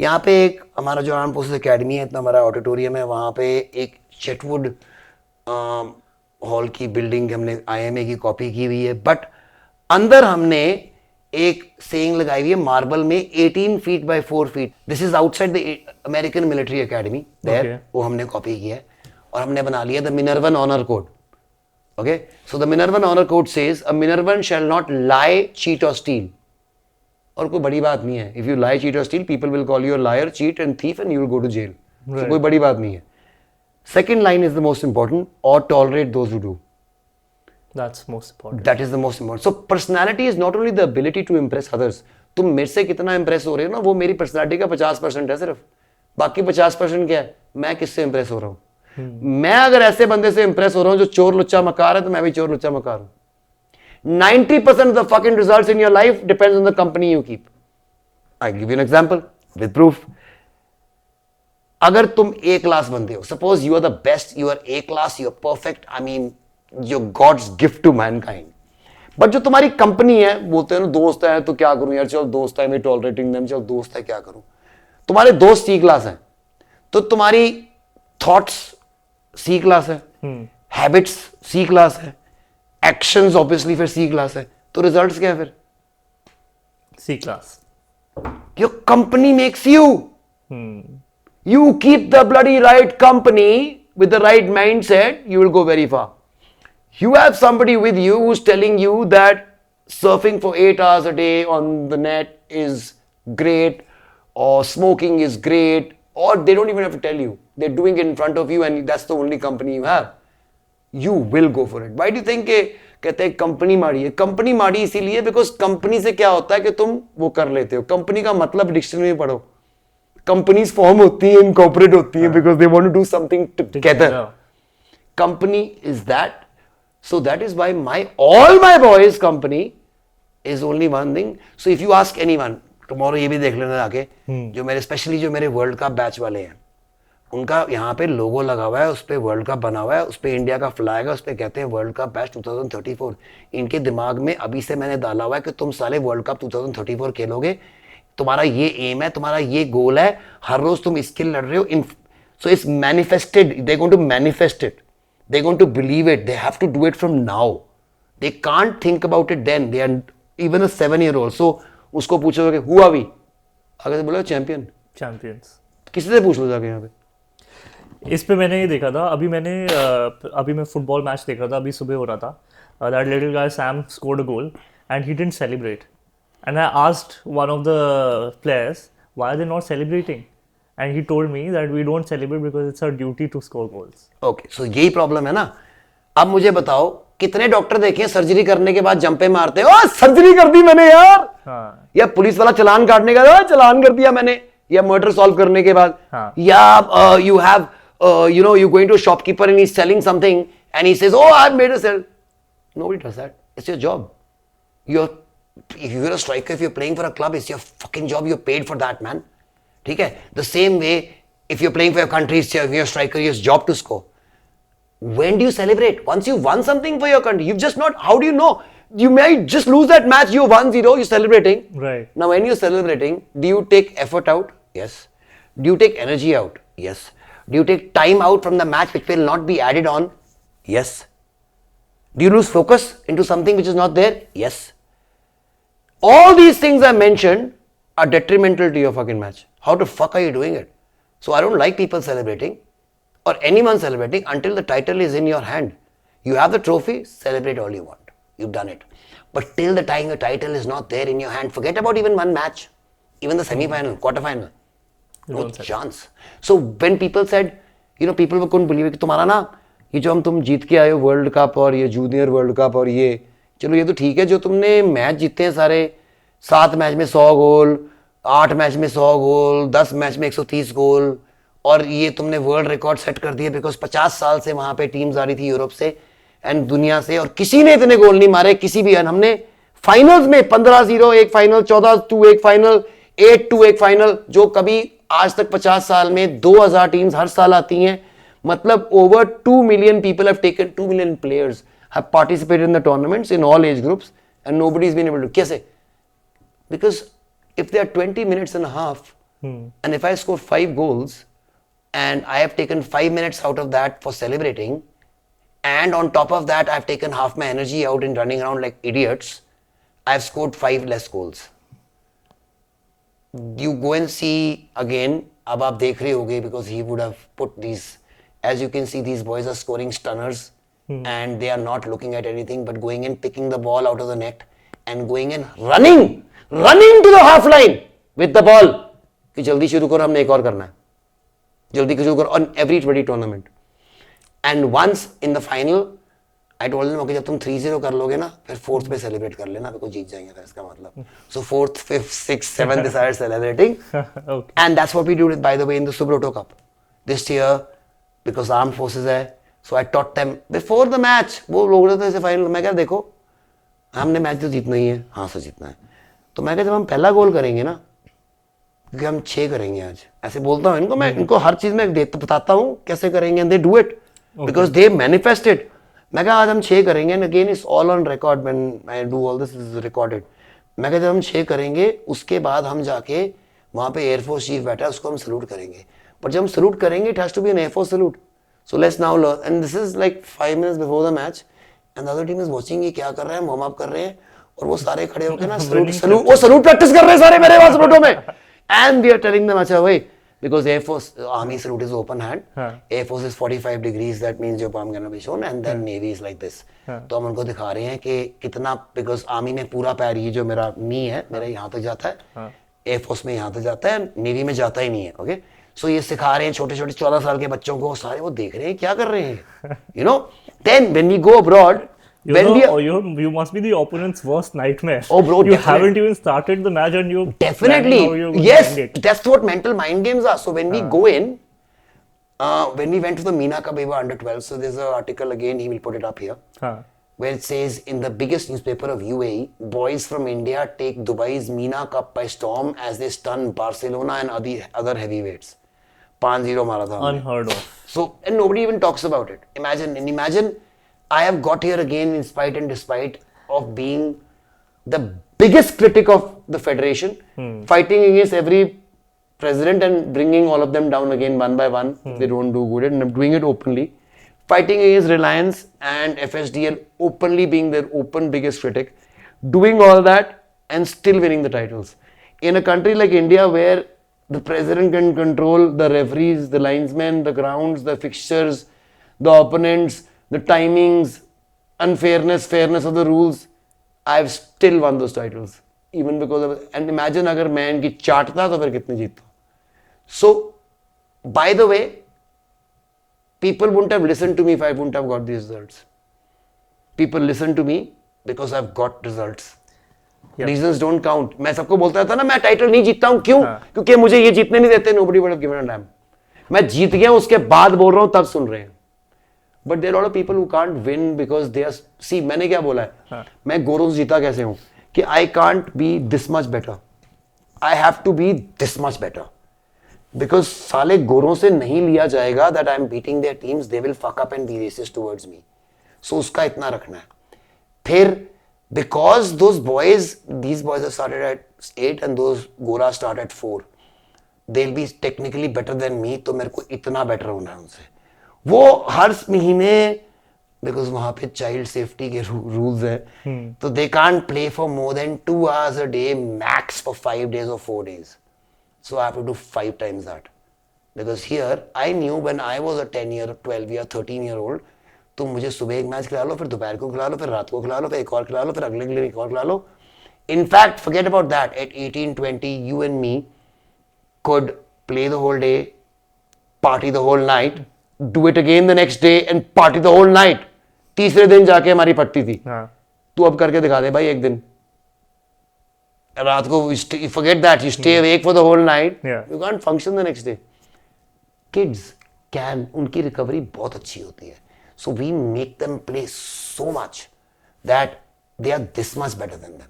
यहाँ पे एक हमारा जो आर्म फोर्सेस एकेडमी है, इतना हमारा ऑडिटोरियम है, वहाँ पे एक चेटवुड हॉल की बिल्डिंग हमने IMA की कॉपी की हुई है, बट अंदर हमने एक सेइंग लगाई हुई है मार्बल में 18 feet by 4 feet. This is outside the American Military Academy there, वो हमने कॉपी की है और हमने बना लिया the Minervan honour code. Okay, so the Minervan honour code says a Minervan shall not lie, cheat और स्टील। और कोई बड़ी बात नहीं है, इफ यू लाई, चीट और steal, people will call you a liar, cheat and thief and you will go to jail. कोई बड़ी बात नहीं है। Second line is the most important, और tolerate those who do. That's most important. That is the most important. So personality is not only the ability to impress others. तुम मेरे से कितना impress हो रहे हो ना, वो मेरी personality का 50% है सिर्फ, बाकी 50% क्या है, मैं किससे impress हो रहा हूँ। मैं अगर ऐसे बंदे से impress हो रहा हूँ जो चोर लुच्चा मकार है, तो मैं भी चोर लुच्चा मकार हूँ। 90% of the fucking results in your life depends on the company you keep. I'll give you an example with proof. अगर तुम A class बंदे हो, suppose you are the best, you are A class, you are perfect, I mean जो God's gift to mankind, but जो तुम्हारी company है, बोलते हैं ना दोस्त है तो क्या करूं यार, चल दोस्त है, मैं टॉलरेटिंग देम, चल दोस्त है क्या करूं। तुम्हारे दोस्त C क्लास है, तो तुम्हारी थॉट्स C क्लास है, हैबिट्स C क्लास है, एक्शंस ऑब्वियसली फिर C क्लास है, तो रिजल्ट्स क्या है फिर? C class. Your company makes you, you keep the bloody right company with the right mindset, you will go very far. You have somebody with you who's telling you that surfing for 8 hours a day on the net is great, or smoking is great, or they don't even have to tell you. They're doing it in front of you and that's the only company you have. You will go for it. Why do you think कहते हैं company माड़ी है? Company माड़ी इसीलिए because company से क्या होता है कि तुम वो कर लेते हो। कंपनी का मतलब डिक्शनरी में पढ़ो, कंपनीज फॉर्म होती है, इनकॉर्पोरेट होती है because they want to do something together. Company is that, so that is why all my boys company is only one thing. So if you ask anyone tomorrow, ये भी देख लेना आके, जो मेरे स्पेशली जो मेरे वर्ल्ड कप बैच वाले हैं, उनका यहाँ पे लोगो लगा हुआ है, उस पे वर्ल्ड कप बना हुआ है, उस पे इंडिया का फ्लैग है, उस पे कहते हैं वर्ल्ड कप बैच 2034। इनके दिमाग में अभी से मैंने डाला हुआ है कि तुम साले वर्ल्ड कप 2034 खेलोगे, तुम्हारा ये एम है, तुम्हारा ये गोल है, हर रोज तुम इसके लड़ रहे हो। So it's manifested, they going to manifest it, they're going to believe it, they have to do it from now, they can't think about it then, they are even a 7-year-old. So उसको पूछोगे who are we, आगे से बोलो champions, किसी से पूछ लो जाके यहाँ पे। इस पे मैंने ये देखा था, अभी मैं फुटबॉल मैच देख रहा था, अभी सुबह हो रहा था, that little guy Sam scored a goal and he didn't celebrate, and I asked one of the players why are they not celebrating, and he told me that we don't celebrate because it's our duty to score goals. Okay so यही problem है ना. अब मुझे बताओ कितने doctor देखे हैं surgery करने के बाद जंपे मारते हैं, ओ सर्जरी कर दी मैंने यार, हाँ. या पुलिस वाला चालान काटने का, ओ चालान कर दिया मैंने, या मर्डर सॉल्व करने के बाद, हाँ. या you have you know, you're going to a shopkeeper and he's selling something and he says, oh, I've made a sale. Nobody does that. It's your job. If you're a striker, if you're playing for a club, it's your fucking job. You're paid for that, man. ठीक है? The same way, if you're playing for your country, it's your striker, your job to score. When do you celebrate? Once you've won something for your country, you've just not, how do you know? You might just lose that match, you 1-0, you're celebrating. Right. Now, when you're celebrating, do you take effort out? Yes. Do you take energy out? Yes. Do you take time out from the match which will not be added on? Yes. Do you lose focus into something which is not there? Yes. All these things I mentioned are detrimental to your fucking match. How the fuck are you doing it? So I don't like people celebrating or anyone celebrating until the title is in your hand. You have the trophy, celebrate all you want. You've done it. But till the time your title is not there in your hand, forget about even one match, even the semi-final, quarter-final. No chance. So when people said, you know, people couldn't believe it कि तुम्हारा ना ये जो तुम जीत के आए हो world cup और ये जूनियर वर्ल्ड कप और ये चलो ये तो ठीक है, जो तुमने मैच जीते हैं सारे 7 मैच में 100 गोल, 8 मैच में 100 गोल, 10 मैच में 130 गोल, और ये तुमने वर्ल्ड रिकॉर्ड सेट कर दिया बिकॉज 50 साल से वहां पे टीम्स आ रही थी यूरोप से एंड दुनिया से, और किसी ने इतने गोल नहीं मारे किसी भी. हमने फाइनल्स में 15-0 एक फाइनल, 14-2 एक फाइनल, 8-2 एक फाइनल, जो कभी आज तक 50 साल में 2000 टीम्स हर साल आती हैं. मतलब over 2 million people have taken, 2 million players have participated in the tournaments in all age groups and nobody's been able to. कैसे? Because if there are 20 minutes and a half and if I score 5 goals and I have taken 5 minutes out of that for celebrating and on top of that I've taken half my energy out in running around like idiots, I've scored 5 less goals. You go and see again, अब आप देख रहे होगे because he would have put these, as you can see these boys are scoring stunners and they are not looking at anything but going and picking the ball out of the net and going and running to the half line with the ball कि जल्दी शुरू करो हमने एक और करना है, जल्दी शुरू करो on every 20 tournament. And once in the final I told them, okay, जब तुम 3-0 कर लोगे ना फिर 4th पे सेलिब्रेट कर लेना, बिल्कुल जीत जाएंगे फिर इसका मतलब. So 4th, 5th, 6th, 7th they started celebrating. Okay. And that's what we do, by the way, in the Subroto Cup. This year, because armed forces है, so I taught them before the match. वो लोग रहते ऐसे final, मैं कह देखो हमने match तो जीतना ही है, हाँ सर जीतना है. तो मैं कह जब हम पहला गोल करेंगे ना, क्योंकि हम 6 करेंगे आज, ऐसे बोलता हूँ इनको, मैं इनको हर चीज में बताता हूँ कैसे करेंगे and they do it because they manifested. मैं कहा आज हम 6 करेंगे and again it's all on record when I do all this is recorded. मैं कहा जब हम 6 करेंगे उसके बाद हम जाके वहाँ पे एयरफोर्स चीफ बैठा है उसको हम सल्यूट करेंगे, पर जब हम सल्यूट करेंगे it has to be an air force salute. So let's now learn, and this is like 5 minutes before the match and the other team is watching ये क्या कर रहे हैं, वार्म अप कर रहे हैं और वो सारे खड़े होकर ना सल्यूट वो सल्यूट प्रैक्टिस कर रहे हैं सारे मेरे पास सल्यूटों में and we are telling them अच्छा भाई because Air Force Army salute is open hand, Air Force is 45 degrees, that means your palm gonna be shown, and then Navy is like this. तो हम उनको दिखा रहे हैं कि कितना, because Army में पूरा पैर ये जो मेरा नी है मेरा यहाँ तक जाता है, Air Force में यहाँ तक जाता है, Navy में जाता ही नहीं है. ओके सो ये सिखा रहे हैं छोटे छोटे 14 साल के बच्चों को, सारे वो देख रहे हैं क्या कर रहे हैं, you know. Then when we go abroad, you must be the opponent's worst nightmare. Oh, bro, you definitely. haven't even started the match and you Definitely, planning how you're going to yes, end it. that's what mental mind games are. So when we go in, when we went to the Meena Cup, we were under 12. So there's an article again, he will put it up here, where it says in the biggest newspaper of UAE, boys from India take Dubai's Meena Cup by storm as they stun Barcelona and other heavyweights. 5-0 mara tha. Unheard of. So, and nobody even talks about it. Imagine I have got here again in spite and despite of being the biggest critic of the federation, fighting against every president and bringing all of them down again one by one. They don't do good, and I'm doing it openly. Fighting against Reliance and FSDL, openly being their open biggest critic, doing all that and still winning the titles. In a country like India where the president can control the referees, the linesmen, the grounds, the fixtures, the opponents, the timings, unfairness, fairness of the rules, I've still won those titles. Even because of, and imagine अगर मैं इनकी चाटता तो फिर कितने जीतता. So By the way, people wouldn't have listened to me if I wouldn't have got these results. People listen to me because I've got results. Reasons don't count. मैं सबको बोलता था ना मैं टाइटल नहीं जीतता हूँ क्यों? क्योंकि मुझे ये जीतने नहीं देते. Nobody would have given a damn. मैं जीत गया उसके बाद बोल रहा हूँ तब सुन रहे हैं. But there are a lot of people who can't win because they are. See, मैंने क्या बोला है? मैं गोरों से जीता कैसे हूँ? कि I can't be this much better. I have to be this much better. Because साले गोरों से नहीं लिया जाएगा that I'm beating their teams. They will fuck up and be racist towards me. So उसका इतना रखना है. फिर because those boys, these boys have started at 8 and those Gora start at 4. They'll be technically better than me. तो मेरे को इतना better होना है उनसे. वो हर महीने because वहाँ पे child safety के rules है. तो they can't play for more than 2 hours a day max for 5 days or 4 days. So I have to do 5 times that. Because here I knew when I was a 10-year, 12-year, 13-year-old. तो मुझे सुबह एक match खिला लो, फिर दोपहर को खिला लो, फिर रात को खिला लो, फिर एक और खिला लो, फिर अगले दिन एक और खिला लो. In fact forget about that. At 18, 20, you and me could play the whole day, party the whole night, do it again the next day and party the whole night. तीसरे दिन जाके हमारी पट्टी थी. तू अब करके दिखा दे भाई एक दिन. रात को forget that. You stay awake for the whole night. You can't function the next day. Kids can. उनकी रिकवरी बहुत अच्छी होती है. So we make them play so much that they are this much better than them.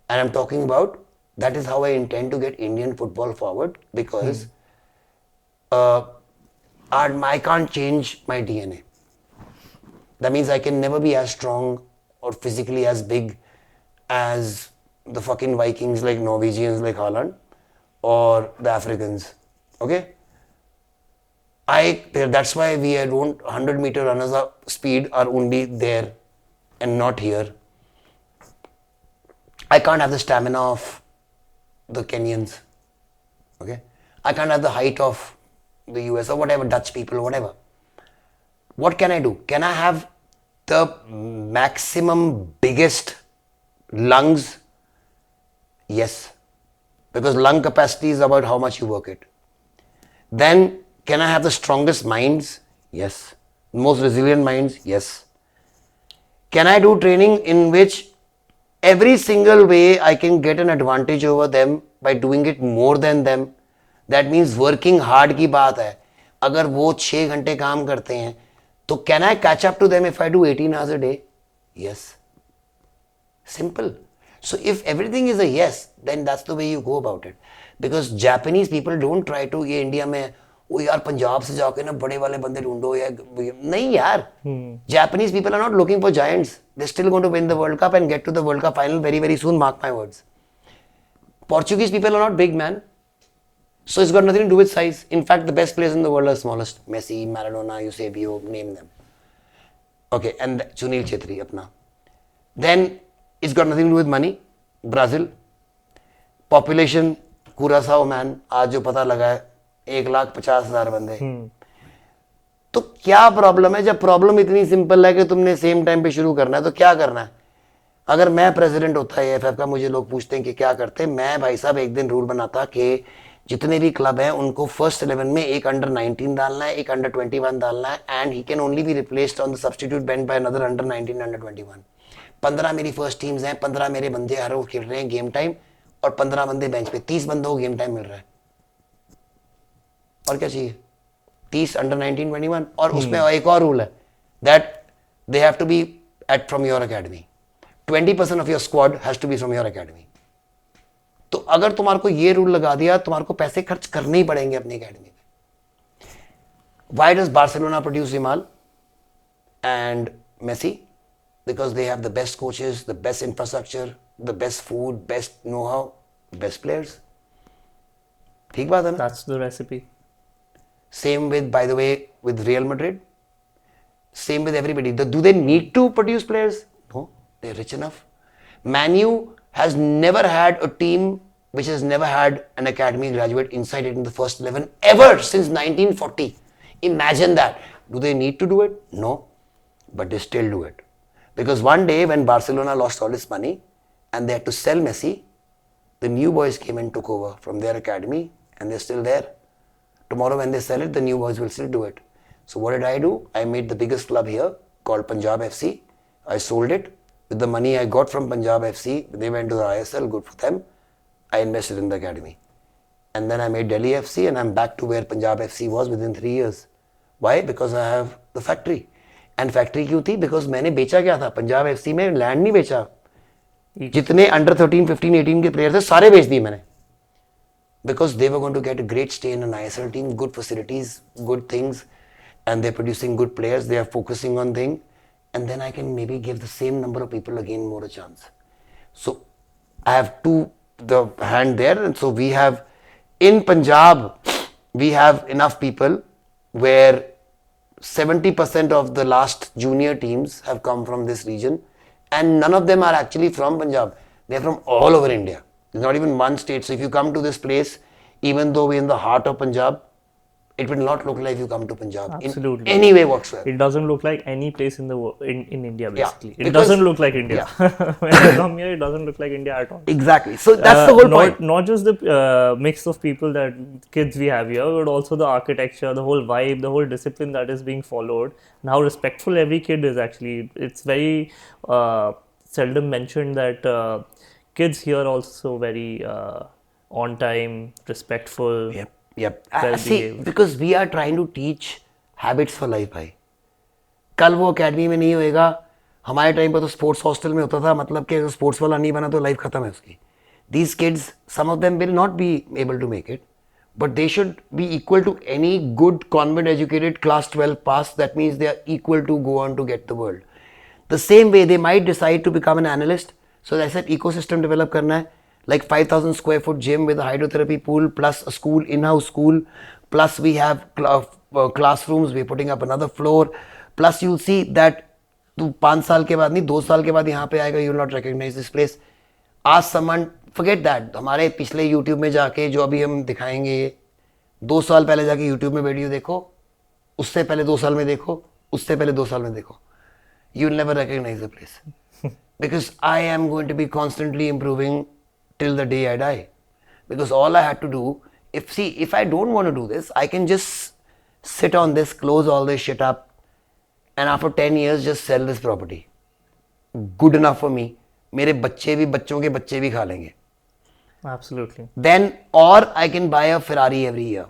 And I'm talking about, that is how I intend to get Indian football forward because I can't change my DNA. That means I can never be as strong or physically as big as the fucking Vikings like Norwegians like Haaland or the Africans. Okay? That's why we don't 100-meter runners of speed are only there and not here. I can't have the stamina of the Kenyans. Okay? I can't have the height of the US or whatever, Dutch people or whatever. What can I do? Can I have the maximum biggest lungs? Yes. Because lung capacity is about how much you work it. Then can I have the strongest minds? Yes. Most resilient minds? Yes. Can I do training in which every single way I can get an advantage over them by doing it more than them? That means working hard की बात है. अगर वो 6 घंटे काम करते हैं तो can I catch up to them if I do 18 hours a day? Yes. Simple. So if everything is a yes, then that's the way you go about it. Because Japanese people don't try to, ये India में वो यार पंजाब से जाके ना बड़े वाले बंदे ढूंढो या नहीं यार. Japanese people are not looking for giants. They're still going to win the World Cup and get to the World Cup final very, very soon, mark my words. Portuguese people are not big, man. So it's got nothing to do with size. In fact, the best players in the world are smallest. Messi, Maradona, Eusebio, name them. Okay, and Sunil Chhetri, apna. Then it's got nothing to do with money. Brazil. Population, Curaçao, man. आज जो पता लगा है 1,50,000 बंदे. तो क्या problem है? जब प्रॉब्लम इतनी सिंपल है कि तुमने सेम टाइम पे शुरू करना है तो क्या करना है? अगर मैं प्रेसिडेंट होता है एएफएफ का, मुझे लोग पूछते हैं कि क्या करते, मैं भाई साहब एक दिन रूल बनाता कि जितने भी क्लब हैं उनको फर्स्ट 11 में एक अंडर 19 डालना है, एक अंडर 21 डालना है, and he can only be replaced on the substitute bench by another under 19 under 21. 15 मेरी फर्स्ट टीम्स हैं, 15 मेरे बंदे हर रोज खेल रहे हैं गेम टाइम, और 15 बंदे बेंच पे, 30 बंदों को गेम टाइम मिल रहा है. और क्या चाहिए? 30 अंडर 19 21. और उसमें एक और रूल है that they have to be eight from your academy. 20% of your squad has to be from your academy. तो अगर तुम्हारे को ये रूल लगा दिया, तुम्हारे को पैसे खर्च करने ही पड़ेंगे अपनी अकेडमी में. Why does Barcelona produce Yamal and Messi? Because they have the best coaches, the best infrastructure, the best food, best know-how, best players. ठीक बात है ना? That's the recipe. Same with, by the way, with Real Madrid. Same with everybody. Do they need to produce players? No, they're rich enough. Man U has never had a team which has never had an academy graduate inside it in the first 11 ever since 1940. Imagine that. Do they need to do it? No, but they still do it. Because one day when Barcelona lost all its money and they had to sell Messi, the new boys came and took over from their academy, and they're still there. tomorrow when they sell it, the new boys will still do it. So what did I do? I made the biggest club here called Punjab FC. I sold it. With the money I got from Punjab FC, they went to the ISL, good for them. I invested in the academy. And then I made Delhi FC and I'm back to where Punjab FC was within 3 years. Why? Because I have the factory. And factory क्यों थी? Because मैंने बेचा क्या था? Punjab FC में land नहीं बेचा. जितने अंडर 13, 15, 18 के प्लेयर थे सारे बेच दिए मैंने. Because they were going to get a great stay in an ISL team, good facilities, good things, and they're producing good players. They are focusing on things, and then I can maybe give the same number of people again more a chance. So I have the hand there, and so we have in Punjab we have enough people where 70% of the last junior teams have come from this region, and none of them are actually from Punjab. They're from all over India. There's not even one state. So if you come to this place, even though we're in the heart of Punjab, it will not look like you come to Punjab Absolutely. in any way whatsoever. It doesn't look like any place in the world, in India Yeah, basically. It because- doesn't look like India. When I come here, it doesn't look like India at all. Exactly. So that's the whole point. Not just the mix of people that kids we have here, but also the architecture, the whole vibe, the whole discipline that is being followed, and how respectful every kid is actually. It's very seldom mentioned that kids here are also very on time, respectful. Yep. well See, behaved. because we are trying to teach habits for life, भाई. कल वो academy में नहीं होएगा. हमारे time पर तो sports hostel में होता था. मतलब कि अगर स्पोर्ट्स वाला नहीं बना तो लाइफ खत्म है उसकी. These kids, some of them will not be able to make it, but they should be equal to any good convent educated class 12 pass. That means they are equal to go on to get the world. The same way they might decide to become an analyst. So I said ecosystem develop करना है. Like 5,000 square foot gym with a hydrotherapy pool plus a school, in-house school, plus we have classrooms, we're putting up another floor, plus you'll see that तू 5 साल के बाद नहीं 2 साल के बाद यहाँ पे आएगा, you will not recognize this place. Ask someone, forget that, हमारे पिछले YouTube में जाके जो अभी हम दिखाएंगे 2 साल पहले जाके YouTube में वीडियो देखो, उससे पहले 2 साल में देखो, उससे पहले 2 साल में देखो. You will never recognize the place. Because I am going to be constantly improving till the day I die. Because all I had to do, if I don't want to do this, I can just sit on this, close all this shit up, and after 10 years just sell this property. Good enough for me. मेरे बच्चे भी बच्चों के बच्चे भी खा लेंगे. Absolutely. Then, or I can buy a Ferrari every year.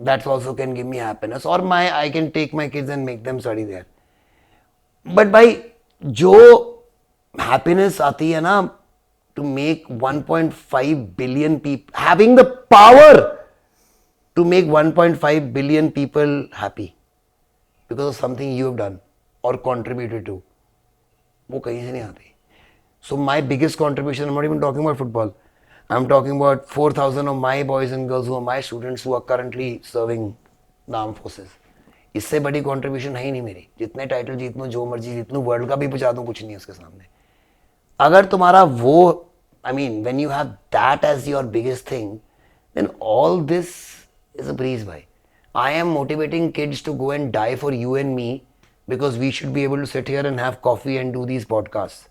That also can give me happiness. Or I can take my kids and make them study there. But by जो happiness आती है ना, to make 1.5 billion people, having the power to make 1.5 billion people happy because of something you have done or contributed to, वो कहीं से नहीं आती. So my biggest contribution, I'm not even talking about football. I'm talking about 4,000 of my boys and girls who are my students who are currently serving the armed forces. इससे बड़ी contribution है ही नहीं मेरी. जितने टाइटल जीत लूँ, जो मर्जी जीत लूँ, वर्ल्ड का भी पहुँचा दूँ, कुछ नहीं है उसके सामने. अगर तुम्हारा वो, I mean, when you have that as your biggest thing, then all this is a breeze, bhai. I am motivating kids to go and die for you and me because we should be able to sit here and have coffee and do these podcasts.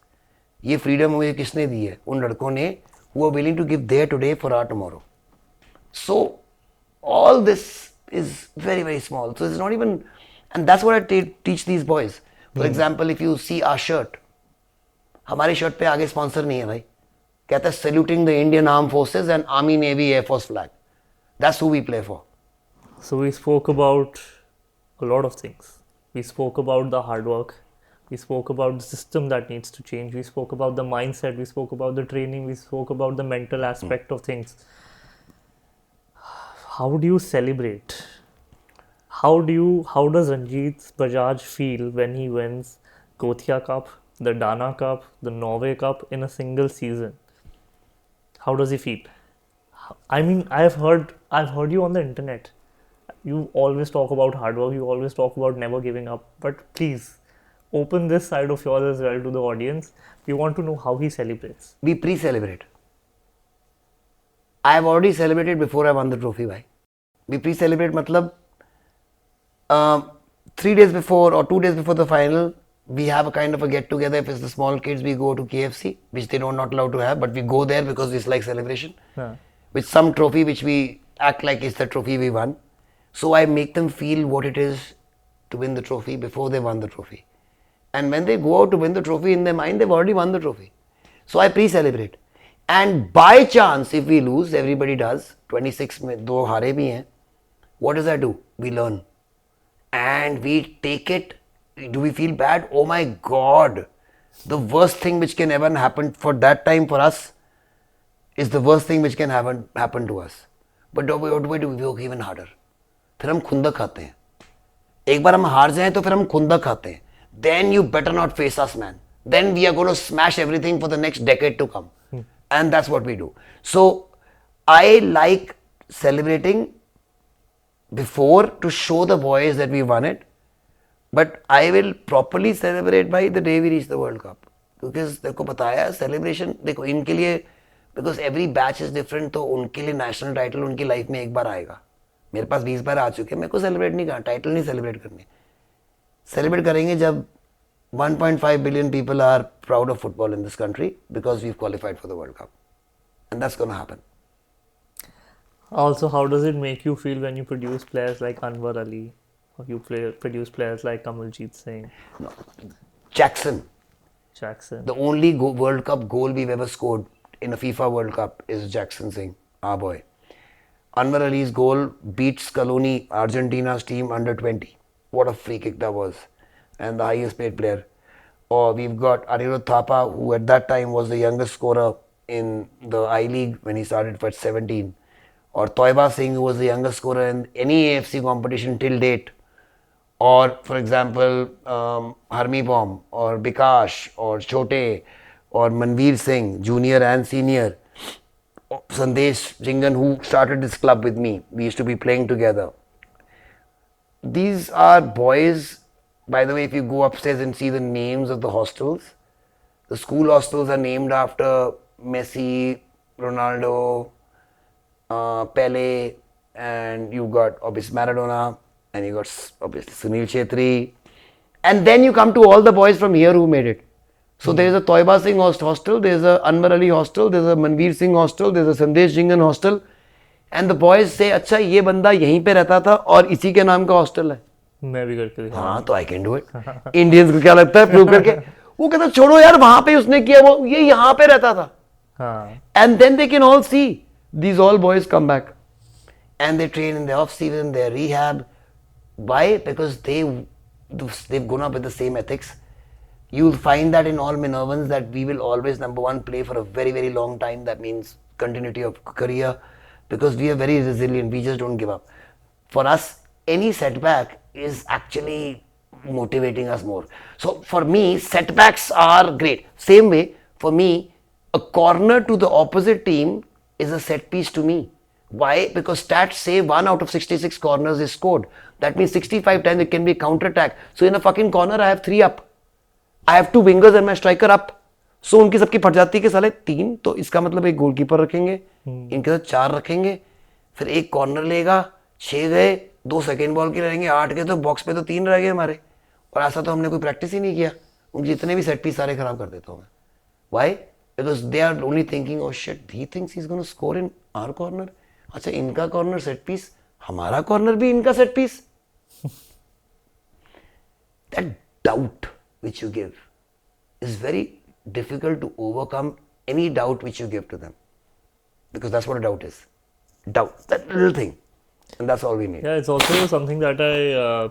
ये freedom मुझे किसने दी है? उन लड़कों ने who are willing to give their today for our tomorrow. So all this is very, very small. So it's not even, and that's what I teach these boys. For example, if you see our shirt, हमारे shirt पे आगे sponsor नहीं है भाई. कहता है saluting the Indian Armed Forces and Army, Navy, Air Force flag. That's who we play for. So we spoke about a lot of things. We spoke about the hard work. We spoke about the system that needs to change. We spoke about the mindset. We spoke about the training. We spoke about the mental aspect of things. How do you celebrate? How does Ranjit Bajaj feel when he wins Gothia Cup, the Dana Cup, the Norway Cup in a single season? How does he feel? I mean, I've heard you on the internet. You always talk about hard work. You always talk about never giving up. But please, open this side of yours as well to the audience. We want to know how he celebrates. We pre-celebrate. I have already celebrated before I won the trophy, bhai. We pre-celebrate matlab 3 days before or 2 days before the final, we have a kind of a get together. If it's the small kids, we go to KFC, which they don't not allowed to have, but we go there because it's like celebration. Yeah. With some trophy which we act like it's the trophy we won. So I make them feel what it is to win the trophy before they won the trophy. And when they go out to win the trophy, in their mind, they've already won the trophy. So I pre-celebrate. And by chance, if we lose, everybody does. 26 में दो हारे भी हैं. What does that do? We learn. And we take it. Do we feel bad? Oh my God. The worst thing which can ever happen for that time for us is the worst thing which can happen to us. But what do we do? We work even harder. फिर हम खुंदक खाते हैं. एक बार हम हार जाएं तो फिर हम खुंदक खाते हैं. Then you better not face us, man. Then we are going to smash everything for the next decade to come. And that's what we do. So I like celebrating before to show the boys that we won it. But I will properly celebrate by the day we reach the World Cup. Because देखो पता है celebration देखो इनके लिए because every batch is different तो उनके लिए national title उनकी life में एक बार आएगा. मेरे पास 20 बार आ चुके हैं. मेरे को celebrate नहीं करना, title नहीं celebrate करने. Celebrate करेंगे जब 1.5 billion people are proud of football in this country because we've qualified for the World Cup. And that's going to happen. Also, how does it make you feel when you produce players like Anwar Ali, or you produce players like Kamaljeet Singh, No. Jackson, Jackson? the only World Cup goal we've ever scored in a FIFA World Cup is Jackson Singh, our boy. Anwar Ali's goal beat Scaloni, Argentina's team under 20. What a free kick that was. And the highest paid player. Or we've got Anirudh Thapa, who at that time was the youngest scorer in the I-League when he started for 17. Or Toiba Singh, who was the youngest scorer in any AFC competition till date. Or, for example, Harmi Bomb, or Bikash, or Chote, or Manveer Singh, junior and senior. Sandesh Jingan, who started this club with me. We used to be playing together. These are boys. By the way, if you go upstairs and see the names of the hostels, the school hostels are named after Messi, Ronaldo, Pele, and you've got obviously Maradona, and you got obviously Sunil Chetri, and then you come to all the boys from here who made it. So there is a Toiba Singh hostel, there is a Anwar Ali hostel, there is a Manveer Singh hostel, there is a Sandesh Jingan hostel, and the boys say, अच्छा ये बंदा यहीं पे रहता था और इसी के नाम का हॉस्टल है. मैं भी करके दिखा. हाँ तो I can do it. Indians को क्या लगता है प्रूव करके वो कहता छोड़ो यार वहां पे उसने किया वो ये यहाँ पे रहता था. हाँ. And then they can all see these all boys come back and they train in the off season, their rehab. Why? Because they've grown up with the same ethics. You'll find that in all Minervans that we will always number one play for a very very long time. That means continuity of career because we are very resilient. We just don't give up. For us, any setback is actually motivating us more. So for me, setbacks are great. Same way, for me, a corner to the opposite team is a set piece to me. Why? Because stats say 1 out of 66 corners is scored. That means 65 times it can be counter attack. So in a fucking corner, I have 3 up. I have 2 wingers and my striker up. So उनकी सबकी फट जाती है कि साले 3, तो इसका मतलब एक गोलकीपर रखेंगे, इनके साथ 4 रखेंगे, फिर एक कॉर्नर लेगा, 6 गए, 2 सेकेंड बॉल के रहेंगे, 8 गए तो बॉक्स पे तो 3 रह गए हमारे. और ऐसा तो हमने कोई प्रैक्टिस ही नहीं किया. उनके जितने भी सेट पीस सारे खराब कर देता हूँ मैं. Why? Because they are only thinking, oh shit, he thinks he's going to score in our corner. अच्छा इनका कॉर्नर सेट पीस, हमारा कॉर्नर भी इनका set piece. That doubt which you give is very difficult to overcome. Any doubt which you give to them, because that's what a doubt is. Doubt, that little thing, and that's all we need. Yeah, it's also something that I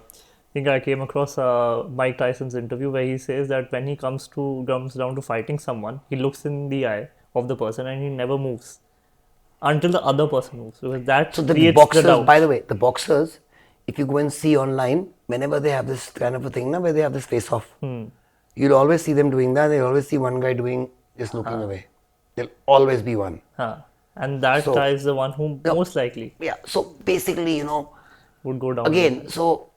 think I came across Mike Tyson's interview where he says that when he comes down to fighting someone, he looks in the eye of the person and he never moves until the other person moves, because that So the creates boxers, the doubt. by the way, the boxers, if you go and see online, whenever they have this kind of a thing, where they have this face-off, you'll always see them doing that. They'll always see one guy doing just looking away. There'll always be one. And that So- guy is the one who most likely Yeah. So basically, would go down. again, so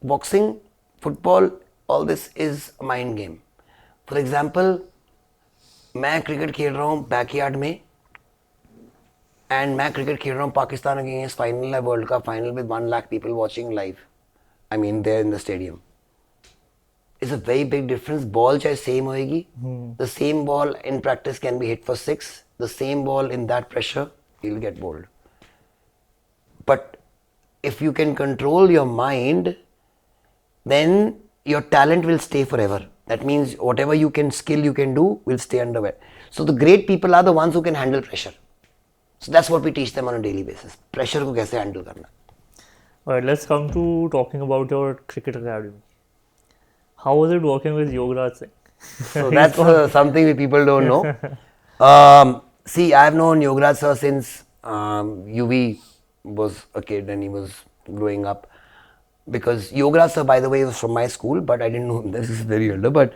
boxing, football, all this is a mind game. For example, मैं cricket खेल रहा हूँ backyard में, and मैं cricket खेल रहा हूँ Pakistan against final है world cup final with 1 lakh people watching live. I mean there in the stadium. It's a very big difference. Ball चाहे सेम होएगी, the same ball in practice can be hit for 6, the same ball in that pressure you will get bowled. But if you can control your mind, then your talent will stay forever. That means whatever skill you can do will stay underwear. So the great people are the ones who can handle pressure. So that's what we teach them on a daily basis. Pressure को कैसे handle करना. Alright, let's come to talking about your cricket academy. How was it working with Yogaraj Singh? So that's something that people don't know. See, I've known Yogaraj sir since UV was a kid and he was growing up. Because Yogaraj sir, by the way, was from my school, but I didn't know him. This is very older. But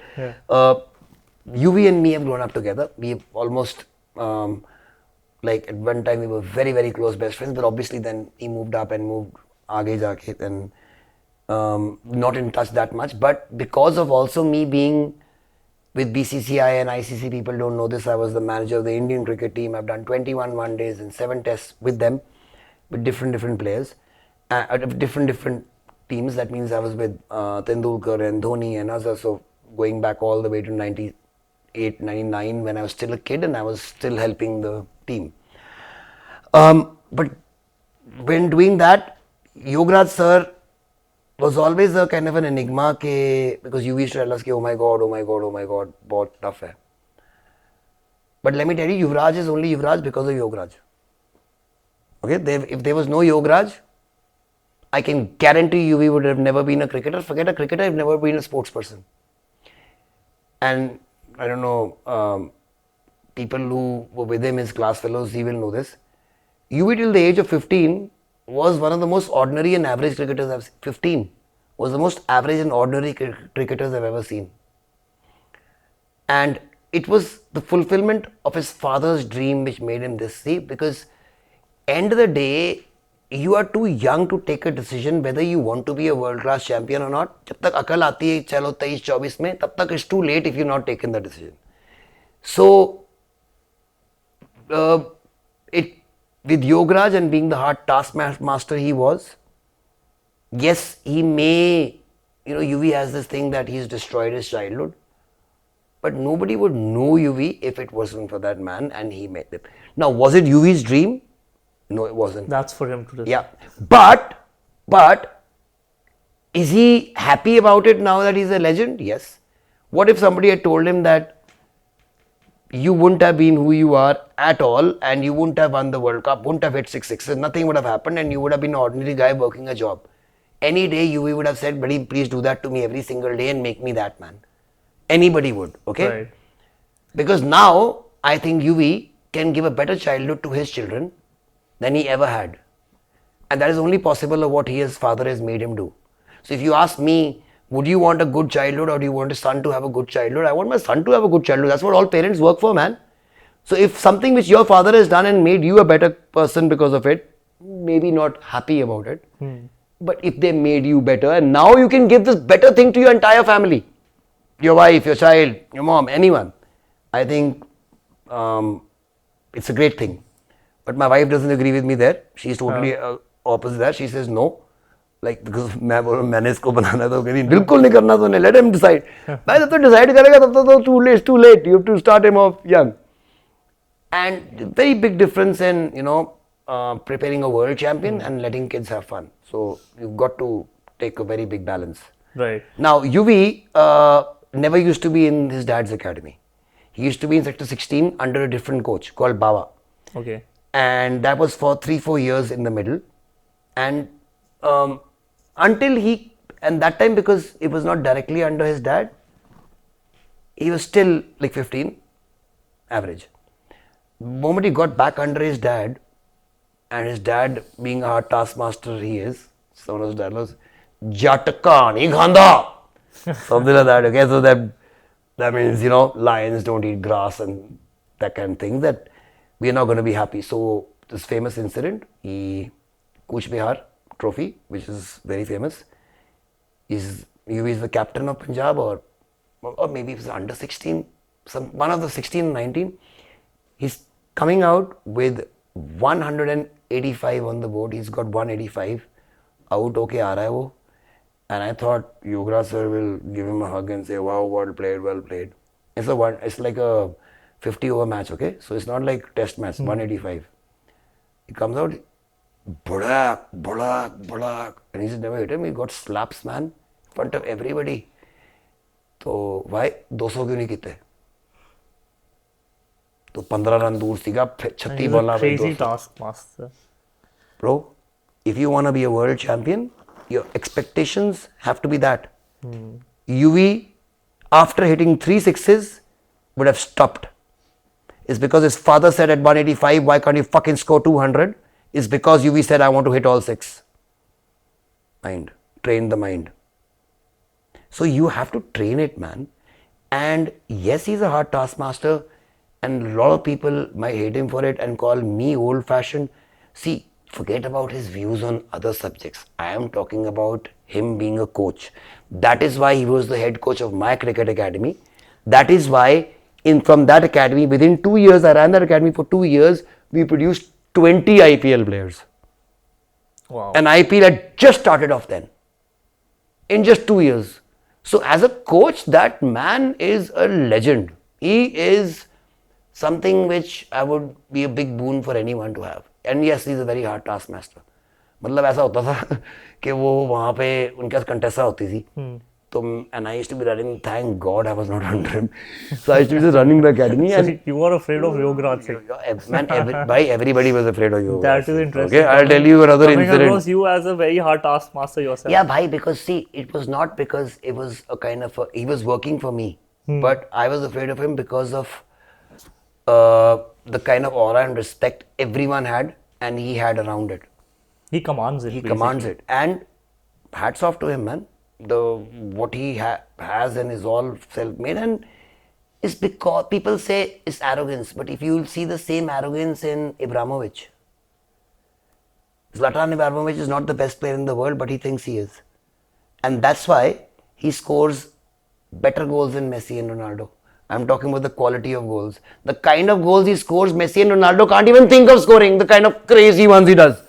UV and me have grown up together. We have almost, like at one time, we were very, very close best friends. But obviously, then he moved up and moved aage jaake and not in touch that much. But because of also me being with BCCI and ICC, people don't know this. I was the manager of the Indian cricket team. I've done 21 one-days and 7 tests with them, with different players, different teams. That means I was with Tendulkar and Dhoni and others. So going back all the way to 98, 99 when I was still a kid and I was still helping the team. But when doing that, Yogaraj sir was always a kind of an enigma because you used to tell us oh my god, बहुत tough hai. But let me tell you, Yuvraj is only Yuvraj because of Yogaraj. Okay, if there was no Yogaraj, I can guarantee you we would have never been a cricketer. Forget a cricketer, I've never been a sports person. And I don't know, people who were with him, his class fellows, he will know this. UV till the age of 15 was one of the most ordinary and average cricketers I've seen. 15 was the most average and ordinary cricketers I've ever seen. And it was the fulfillment of his father's dream which made him this. See, because end of the day, you are too young to take a decision whether you want to be a world-class champion or not. जब तक अकल आती है चलो 23-24 में, तब तक it's too late if you've not taken the decision. So, with Yogaraj and being the hard taskmaster he was, yes, he may, UV has this thing that he's destroyed his childhood, but nobody would know UV if it wasn't for that man and he made it. Now, was it UV's dream? No, it wasn't. That's for him to decide. Yeah, but is he happy about it now that he's a legend? Yes. What if somebody had told him that you wouldn't have been who you are at all and you wouldn't have won the World Cup, wouldn't have hit 6 sixes, nothing would have happened and you would have been an ordinary guy working a job. Any day UV would have said, buddy, please do that to me every single day and make me that man. Anybody would, okay? Right. Because now I think UV can give a better childhood to his children than he ever had. And that is only possible of what his father has made him do. So if you ask me, would you want a good childhood or do you want a son to have a good childhood? I want my son to have a good childhood. That's what all parents work for, man. So if something which your father has done and made you a better person because of it, maybe not happy about it, but if they made you better and now you can give this better thing to your entire family, your wife, your child, your mom, anyone, I think it's a great thing. But my wife doesn't agree with me there. She's totally opposite there. She says no. Like, because मैंने इसको बनाना तो कहीं बिल्कुल नहीं करना तो नहीं. Let him decide. भाई जब तो decide करेगा तब तो too late. It's too late. You have to start him off young. And very big difference in preparing a world champion and letting kids have fun. So you've got to take a very big balance. Right. Now UV never used to be in his dad's academy. He used to be in Sector 16 under a different coach called Bawa. Okay. And that was for 3-4 years in the middle. And until and that time because it was not directly under his dad, he was still like 15 average. The moment he got back under his dad, and his dad being a hard taskmaster he is, some of those dialogues, Jataka nahi khanda, something like that. Okay, so that means lions don't eat grass and that kind of thing, that we are not going to be happy. So this famous incident, Kuch Bihar trophy, which is very famous, he is the captain of Punjab or maybe it was under 16, one of the 16 and 19. He's coming out with 185 on the board. He's got 185 out. Okay, aa raha hai wo. And I thought Yogaraj sir will give him a hug and say, wow, well played. It's like a 50 over match, okay? So it's not like test match, 185. He comes out, Budak. And he's never hit him. He got slaps, man, in front of everybody. तो भाई 200 क्यों नहीं कीते? तो 15 run दूर सीगा 36 He's ball a पे crazy 200. taskmaster. Bro, if you want to be a world champion, your expectations have to be that. UV, after hitting 3 sixes, would have stopped. It's because his father said at 185, why can't you fucking score 200? It's because UV said, I want to hit all 6. Mind. Train the mind. So you have to train it, man. And yes, he's a hard taskmaster, and a lot of people might hate him for it and call me old-fashioned. See, forget about his views on other subjects. I am talking about him being a coach. That is why he was the head coach of my cricket academy. That is why from that academy, within 2 years, I ran that academy for 2 years, we produced 20 IPL players. Wow. And IPL had just started off then, in just 2 years. So as a coach, that man is a legend. He is something which I would be a big boon for anyone to have. And yes, he's a very hard taskmaster. मतलब ऐसा होता था कि वो वहाँ पे उनके पास कंटेसा होती थी. तो and I used to be running. Thank God I was not under him. So I used to be just running the academy. So And you were afraid of Yograj Singh. man, everybody was afraid of you. That is interesting. Okay, I'll tell you another Coming incident. across you as a very hard taskmaster yourself. Yeah, bhai, because see, it was not because it was a kind of he was working for me, but I was afraid of him because of the kind of aura and respect everyone had and he had around it. He commands it. He basically. commands it, and hats off to him, man. What he has and is all self-made, and it's because people say it's arrogance, but if you see the same arrogance in Ibrahimovic. Zlatan Ibrahimovic is not the best player in the world, but he thinks he is. And that's why he scores better goals than Messi and Ronaldo. I'm talking about the quality of goals. The kind of goals he scores, Messi and Ronaldo can't even think of scoring. The kind of crazy ones he does.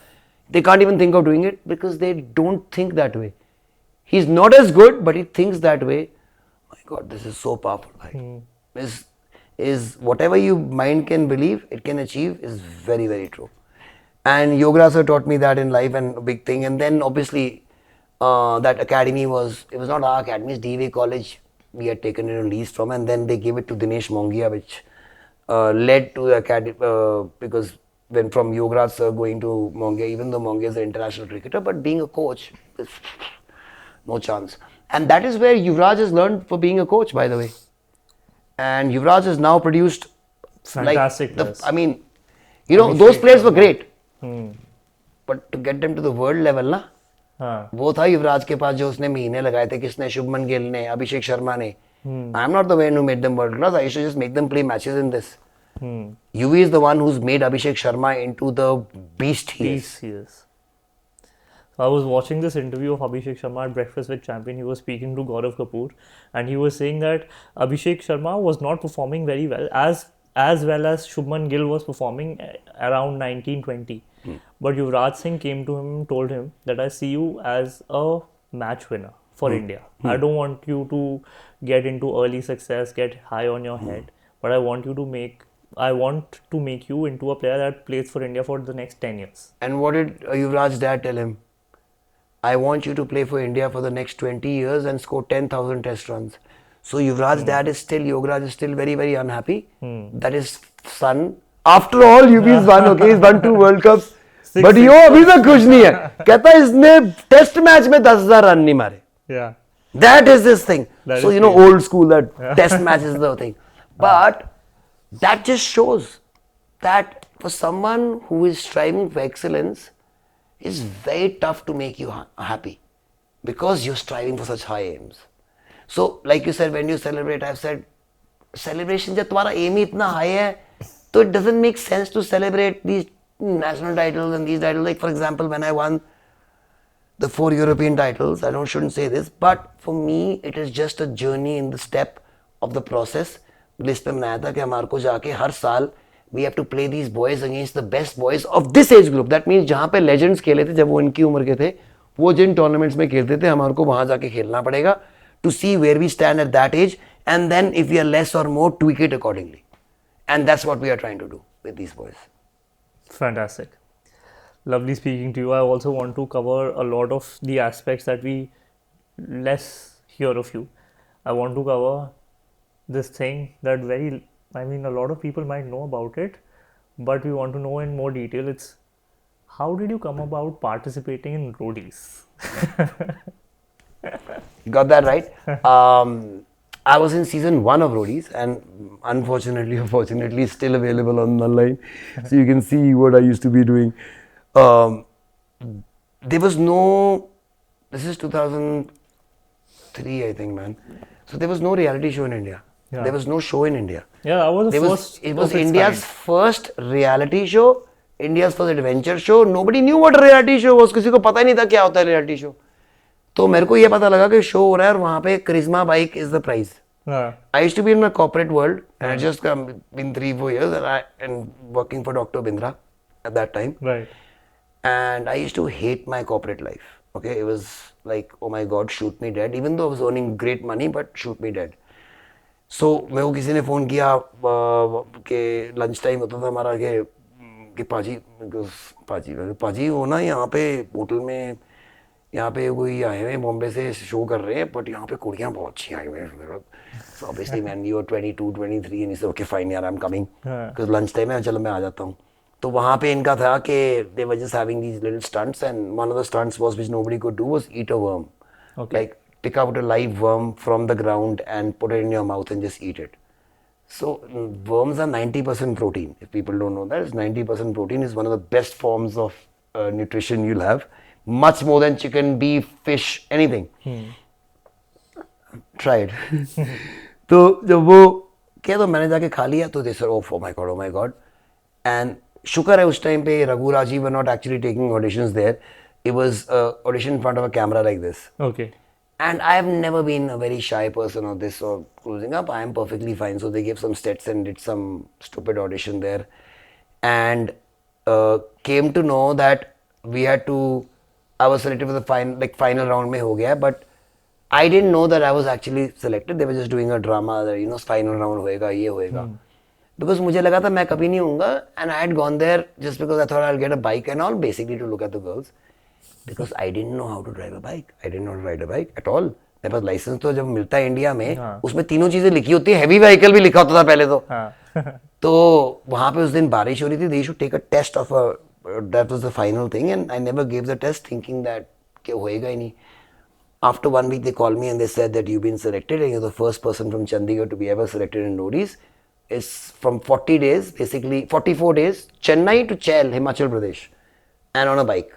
They can't even think of doing it because they don't think that way. He's not as good, but he thinks that way. My God, this is so powerful. Is whatever your mind can believe, it can achieve, is very, very true. And Yogaraj sir taught me that in life, and a big thing. And then obviously that academy it was not our academy, it's DV College. We had taken it on lease from, and then they gave it to Dinesh Mongia, which led to the academy because when from Yogaraj sir going to Mongia, even though Mongia is an international cricketer, but being a coach, no chance. And that is where Yuvraj has learned for being a coach, by the way. And Yuvraj has now produced Fantastic players. I mean, you know, those players were great. But to get them to the world level, ना, हाँ. वो था युवराज के पास जो उसने महीने लगाए थे. किसने? शुभमन गिल ने, अभिषेक शर्मा ने. I am not the one who made them world class. I used to just make them play matches in this. UV is the one who's made Abhishek Sharma into the beast he is. Yes. So I was watching this interview of Abhishek Sharma at Breakfast with Champion. He was speaking to Gaurav Kapoor, and he was saying that Abhishek Sharma was not performing very well as well as Shubman Gill was performing around 1920. But Yuvraj Singh came to him and told him that I see you as a match winner for India. I don't want you to get into early success, get high on your head, but I want to make you into a player that plays for India for the next 10 years. And what did Yuvraj's dad tell him? I want you to play for India for the next 20 years and score 10,000 test runs. So Yuvraj's dad is still, Yogaraj is still very, very unhappy that his son, after all, UB's won, okay, he's won 2 World Cups. But यो अभी तक खुश नहीं है. कहता है इसने test match में 10,000 run नहीं मारे. Yeah. That is this thing. That So is you know, crazy. old school, that test match is the thing. But that just shows that for someone who is striving for excellence, it's very tough to make you happy because you're striving for such high aims. So like you said, when you celebrate, I've said celebration जब तुम्हारा aim ही इतना high है, तो it doesn't make sense to celebrate these national titles and these titles. Like for example, when I won the 4 European titles, shouldn't say this, but for me it is just a journey in the step of the process. List पे बनाया था कि हमारे को जाके हर साल we have to play these boys against the best boys of this age group. That means जहाँ पे legends खेले थे जब वो इनकी उम्र के थे, वो जिन tournaments में खेलते थे हमारे को वहाँ जाके खेलना पड़ेगा to see where we stand at that age, and then if we are less or more, tweak it accordingly. And that's what we are trying to do with these boys. Fantastic. Lovely speaking to you. I also want to cover a lot of the aspects that we less hear of you. I want to cover this thing that a lot of people might know about it, but we want to know in more detail. It's how did you come about participating in roadies? You got that right. I was in season 1 of Roadies, and unfortunately, still available online. So you can see what I used to be doing. There was no. This is 2003, I think, man. So there was no reality show in India. Yeah. There was no show in India. Yeah, that was the first. It was of its India's kind. first reality show, India's first adventure show. Nobody knew what a reality show was. किसी को पता ही नहीं था क्या होता है reality show. तो मेरे को ये पता लगा कि शो हो रहा है और वहाँ पे Karizma bike is the prize. Yeah. I used to be in my corporate world, and I just been 3-4 years and working for Dr. Bindra at that time. Right. And I used to hate my corporate life. Okay, it was like, oh my God, shoot me dead. Even though I was earning great money, but shoot me dead. So मेरे को किसी ने phone किया कि lunch time होता था हमारा कि पाजी वो ना यहाँ पे होटल में यहाँ पे कोई आए हुए बॉम्बे से शो कर रहे हैं, बट यहाँ पे कुड़ियाँ बहुत अच्छी आई हुई हैं. So obviously man, you are 22, 23 and he said okay fine यार I'm coming because lunch time है, चलो मैं आ जाता हूँ. तो वहाँ पे इनका था कि they were just having these little stunts, and one of the stunts was which nobody could do was eat a worm. Okay. Like pick out a live worm from the ground and put it in your mouth and just eat it. So worms are 90% protein. If people don't know that, it's 90% protein. Is one of the best forms of nutrition you'll have. Much more than chicken, beef, fish, anything. Tried. तो जब वो क्या तो मैंने जाके खा लिया तो they said oh my god. And शुक्र है उस टाइम पे Raghu Rajiv were not actually taking auditions there. It was audition in front of a camera like this. Okay. And I have never been a very shy person or this or cruising up. I am perfectly fine. So they gave some sets and did some stupid audition there, and came to know that we had to. I was selected for the final round में हो गया, but I didn't know that I was actually selected. They were just doing a drama that final round होएगा ये होएगा. Because मुझे लगा था मैं कभी नहीं होऊंगा, and I had gone there just because I thought I'll get a bike and all, basically to look at the girls. Because I didn't know how to drive a bike. I didn't know how to ride a bike at all. मेरे पास licence तो जब मिलता है India में उसमें तीनों चीजें लिखी होती है. हैवी व्हीकल भी लिखा होता था पहले तो. तो वहाँ पे उस दिन बारिश हो रही थी. They should take a test of that was the final thing, and I never gave the test thinking that क्या होएगा ही नहीं. After 1 week they called me and they said that you've been selected and you're the first person from Chandigarh to be ever selected in Roadies. It's from 40 days, basically 44 days, Chennai to Chail, Himachal Pradesh, and on a bike.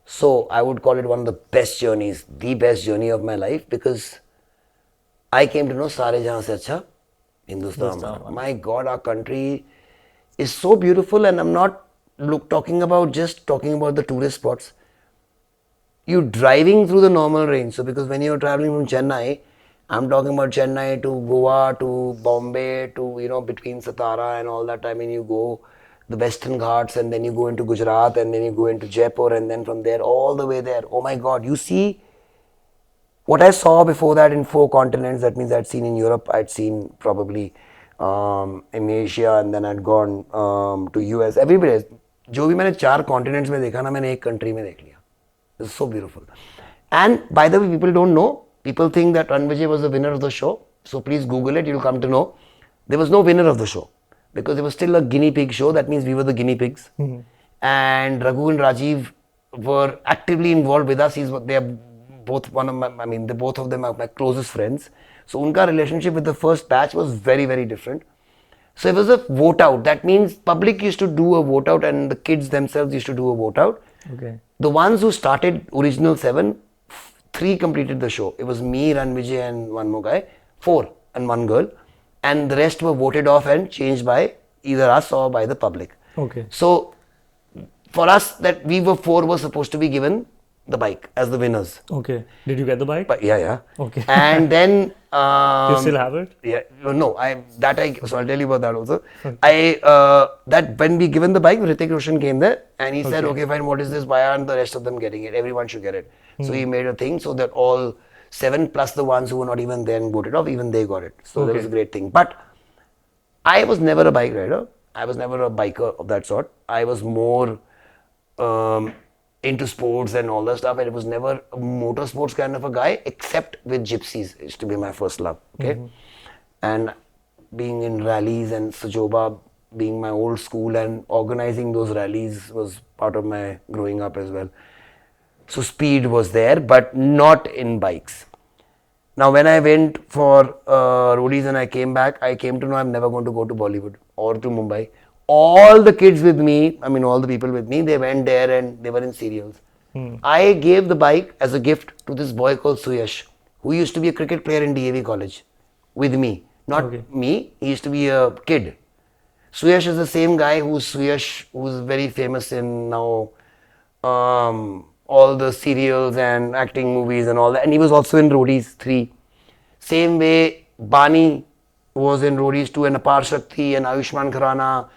So I would call it one of the best journeys, the best journey of my life, because I came to know सारे जहाँ से अच्छा Hindustan. My God, our country is so beautiful, and I'm not talking about the tourist spots. You driving through the normal range. So because when you're traveling from Chennai, I'm talking about Chennai to Goa to Bombay to between Satara and all that. I mean, you go the Western Ghats and then you go into Gujarat and then you go into Jaipur and then from there all the way there. Oh my God, you see what I saw before that in 4 continents. That means I'd seen in Europe, I'd seen probably in Asia, and then I'd gone to US. Everywhere. जो भी मैंने 4 continents में देखा ना, मैंने एक country में देख लिया. It's so beautiful. And by the way, people don't know. People think that Ranvijay was the winner of the show. So please Google it. You'll come to know. There was no winner of the show because it was still a guinea pig show. That means we were the guinea pigs. And Raghu and Rajiv were actively involved with us. They are both both of them are my closest friends. So unka relationship with the first batch was very, very different. So it was a vote out. That means public used to do a vote out and the kids themselves used to do a vote out. Okay. The ones who started original 7, 3 completed the show. It was me, Ranvijay and one more guy. 4 and 1 girl. And the rest were voted off and changed by either us or by the public. Okay. So for us, that we were 4 were supposed to be given the bike as the winners. Okay. Did you get the bike? But yeah. Okay. And then You still have it? yeah, no, so I'll tell you about that also. That when we given the bike, Hrithik Roshan came there and he said, okay, fine, what is this? Why aren't the rest of them getting it? Everyone should get it. So he made a thing so that all 7 plus the ones who were not even then voted off, even they got it. So that was a great thing. But I was never a bike rider. I was never a biker of that sort. I was more into sports and all that stuff, and it was never a motorsports kind of a guy, except with gypsies. It used to be my first love. Okay, and being in rallies and Sajoba being my old school and organizing those rallies was part of my growing up as well. So speed was there, but not in bikes. Now, when I went for roadies and I came back, I came to know I'm never going to go to Bollywood or to Mumbai. All the kids with me, I mean all the people with me, they went there and they were in serials. I gave the bike as a gift to this boy called Suyash, who used to be a cricket player in DAV college with me. Not me, he used to be a kid. Suyash is the same guy who's very famous in now all the serials and acting movies and all that. And he was also in Roadies 3. Same way, Bani was in Roadies 2 and Apar Shakti and Ayushman Khurrana.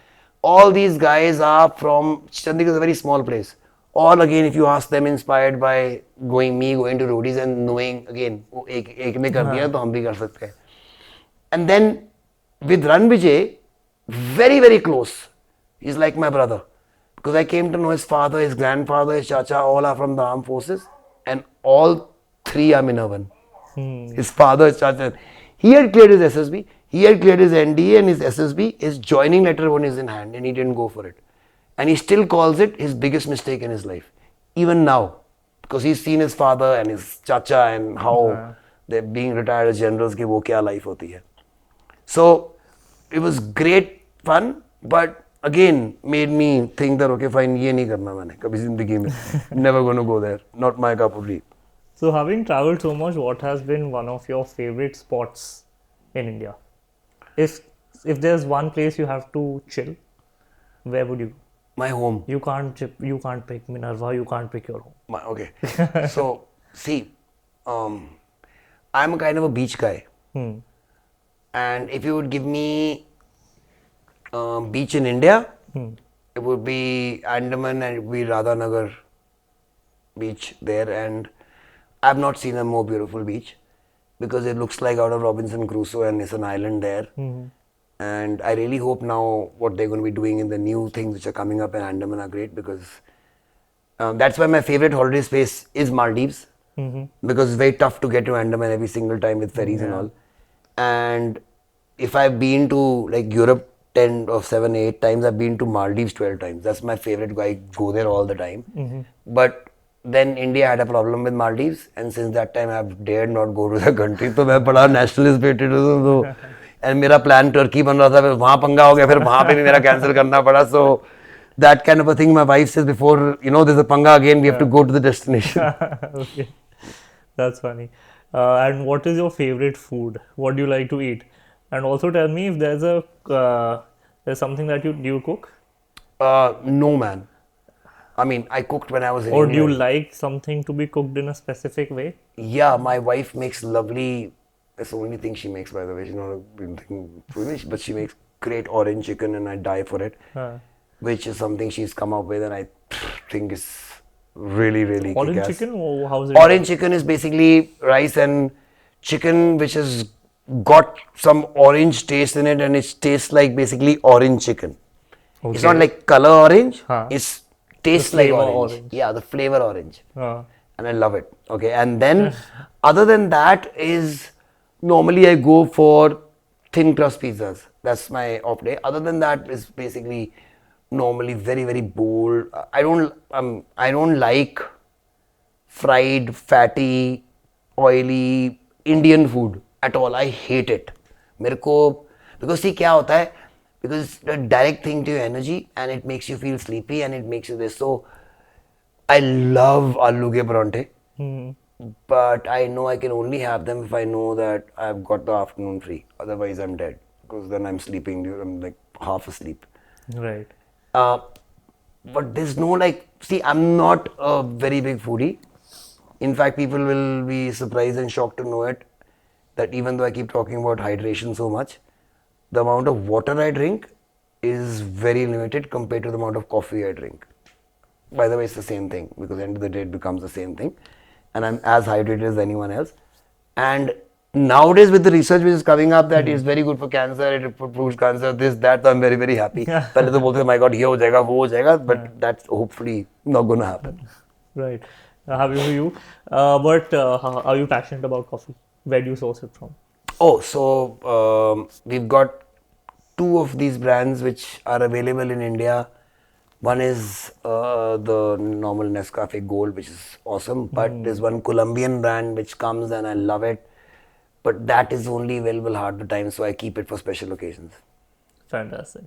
All these guys are from, Chandigarh is a very small place. All again, if you ask them, inspired by going to Roadies and knowing again, एक ने कर दिया तो हम भी कर सकते हैं. And then with Ranvijay, very, very close. He's like my brother. Because I came to know his father, his grandfather, his chacha, all are from the armed forces. And all three are Minervan. His father, his chacha. He had cleared his SSB, he had cleared his NDA and his SSB, his joining letter one is in hand and he didn't go for it. And he still calls it his biggest mistake in his life. Even now. Because he's seen his father and his chacha and how they're being retired as generals, ki wo kya life hoti hai. So, it was great fun, but again made me think that okay fine, ये नहीं करना मैंने कभी जिंदगी में. Never gonna go there. Not my cup of tea. So, having traveled so much, what has been one of your favorite spots in India? If there's one place you have to chill, where would you go? My home. You can't pick Minerva, you can't pick your home. Okay. So, see, I'm a kind of a beach guy. And if you would give me beach in India, it would be Andaman and it would be Radhanagar beach there. And I've not seen a more beautiful beach because it looks like out of Robinson Crusoe and it's an island there. And I really hope now what they're going to be doing in the new things which are coming up in Andaman are great because that's why my favorite holiday space is Maldives because it's very tough to get to Andaman every single time with ferries and all. And if I've been to like Europe 10 or 7, 8 times, I've been to Maldives 12 times. That's my favorite. I go there all the time. But then India had a problem with Maldives and since that time I've dared not go to the country. So मैं बड़ा nationalist patriotism तो and मेरा plan Turkey बन रहा था फिर वहाँ पंगा हो गया फिर वहाँ पे भी मेरा cancel करना पड़ा. So that kind of a thing my wife says before there's a panga again we have to go to the destination. Okay, that's funny. And what is your favorite food? What do you like to eat? And also tell me if there's something that you cook. No man. I mean, I cooked when I was in Or India. do you like something to be cooked in a specific way? Yeah, my wife makes lovely. That's the only thing she makes, by the way. She's not a good thing, but she makes great orange chicken, and I die for it. Which is something she's come up with, and I think is really, really Orange kick-ass. chicken? Or how is it? Orange chicken is basically rice and chicken, which has got some orange taste in it, and it tastes like basically orange chicken. Okay. It's not like color orange. It's tastes like flavor orange. Yeah, the flavor orange. And I love it. Okay, and then other than that is normally I go for thin crust pizzas. That's my off day. Other than that is basically normally very, very bold. I don't like fried, fatty, oily Indian food at all. I hate it. Because see क्या होता है? Because it's a direct thing to your energy and it makes you feel sleepy and it makes you this. So I love aloo ke parathe, but I know I can only have them if I know that I've got the afternoon free. Otherwise I'm dead because then I'm sleeping. I'm like half asleep. Right. But there's no see, I'm not a very big foodie. In fact, people will be surprised and shocked to know it that even though I keep talking about hydration so much, the amount of water I drink is very limited compared to the amount of coffee I drink. By the way, it's the same thing because at the end of the day it becomes the same thing and I'm as hydrated as anyone else. And nowadays with the research which is coming up that it's very good for cancer, it improves cancer, this, that, so I'm very, very happy. पहले तो बोलते थे, my God, ये हो जाएगा, वो हो जाएगा, but that's hopefully not going to happen. Right. Happy for you. But how are you passionate about coffee? Where do you source it from? Oh, so we've got 2 of these brands which are available in India. One is the normal Nescafe Gold, which is awesome, but there's one Colombian brand which comes and I love it, but that is only available half the time, so I keep it for special occasions. Fantastic.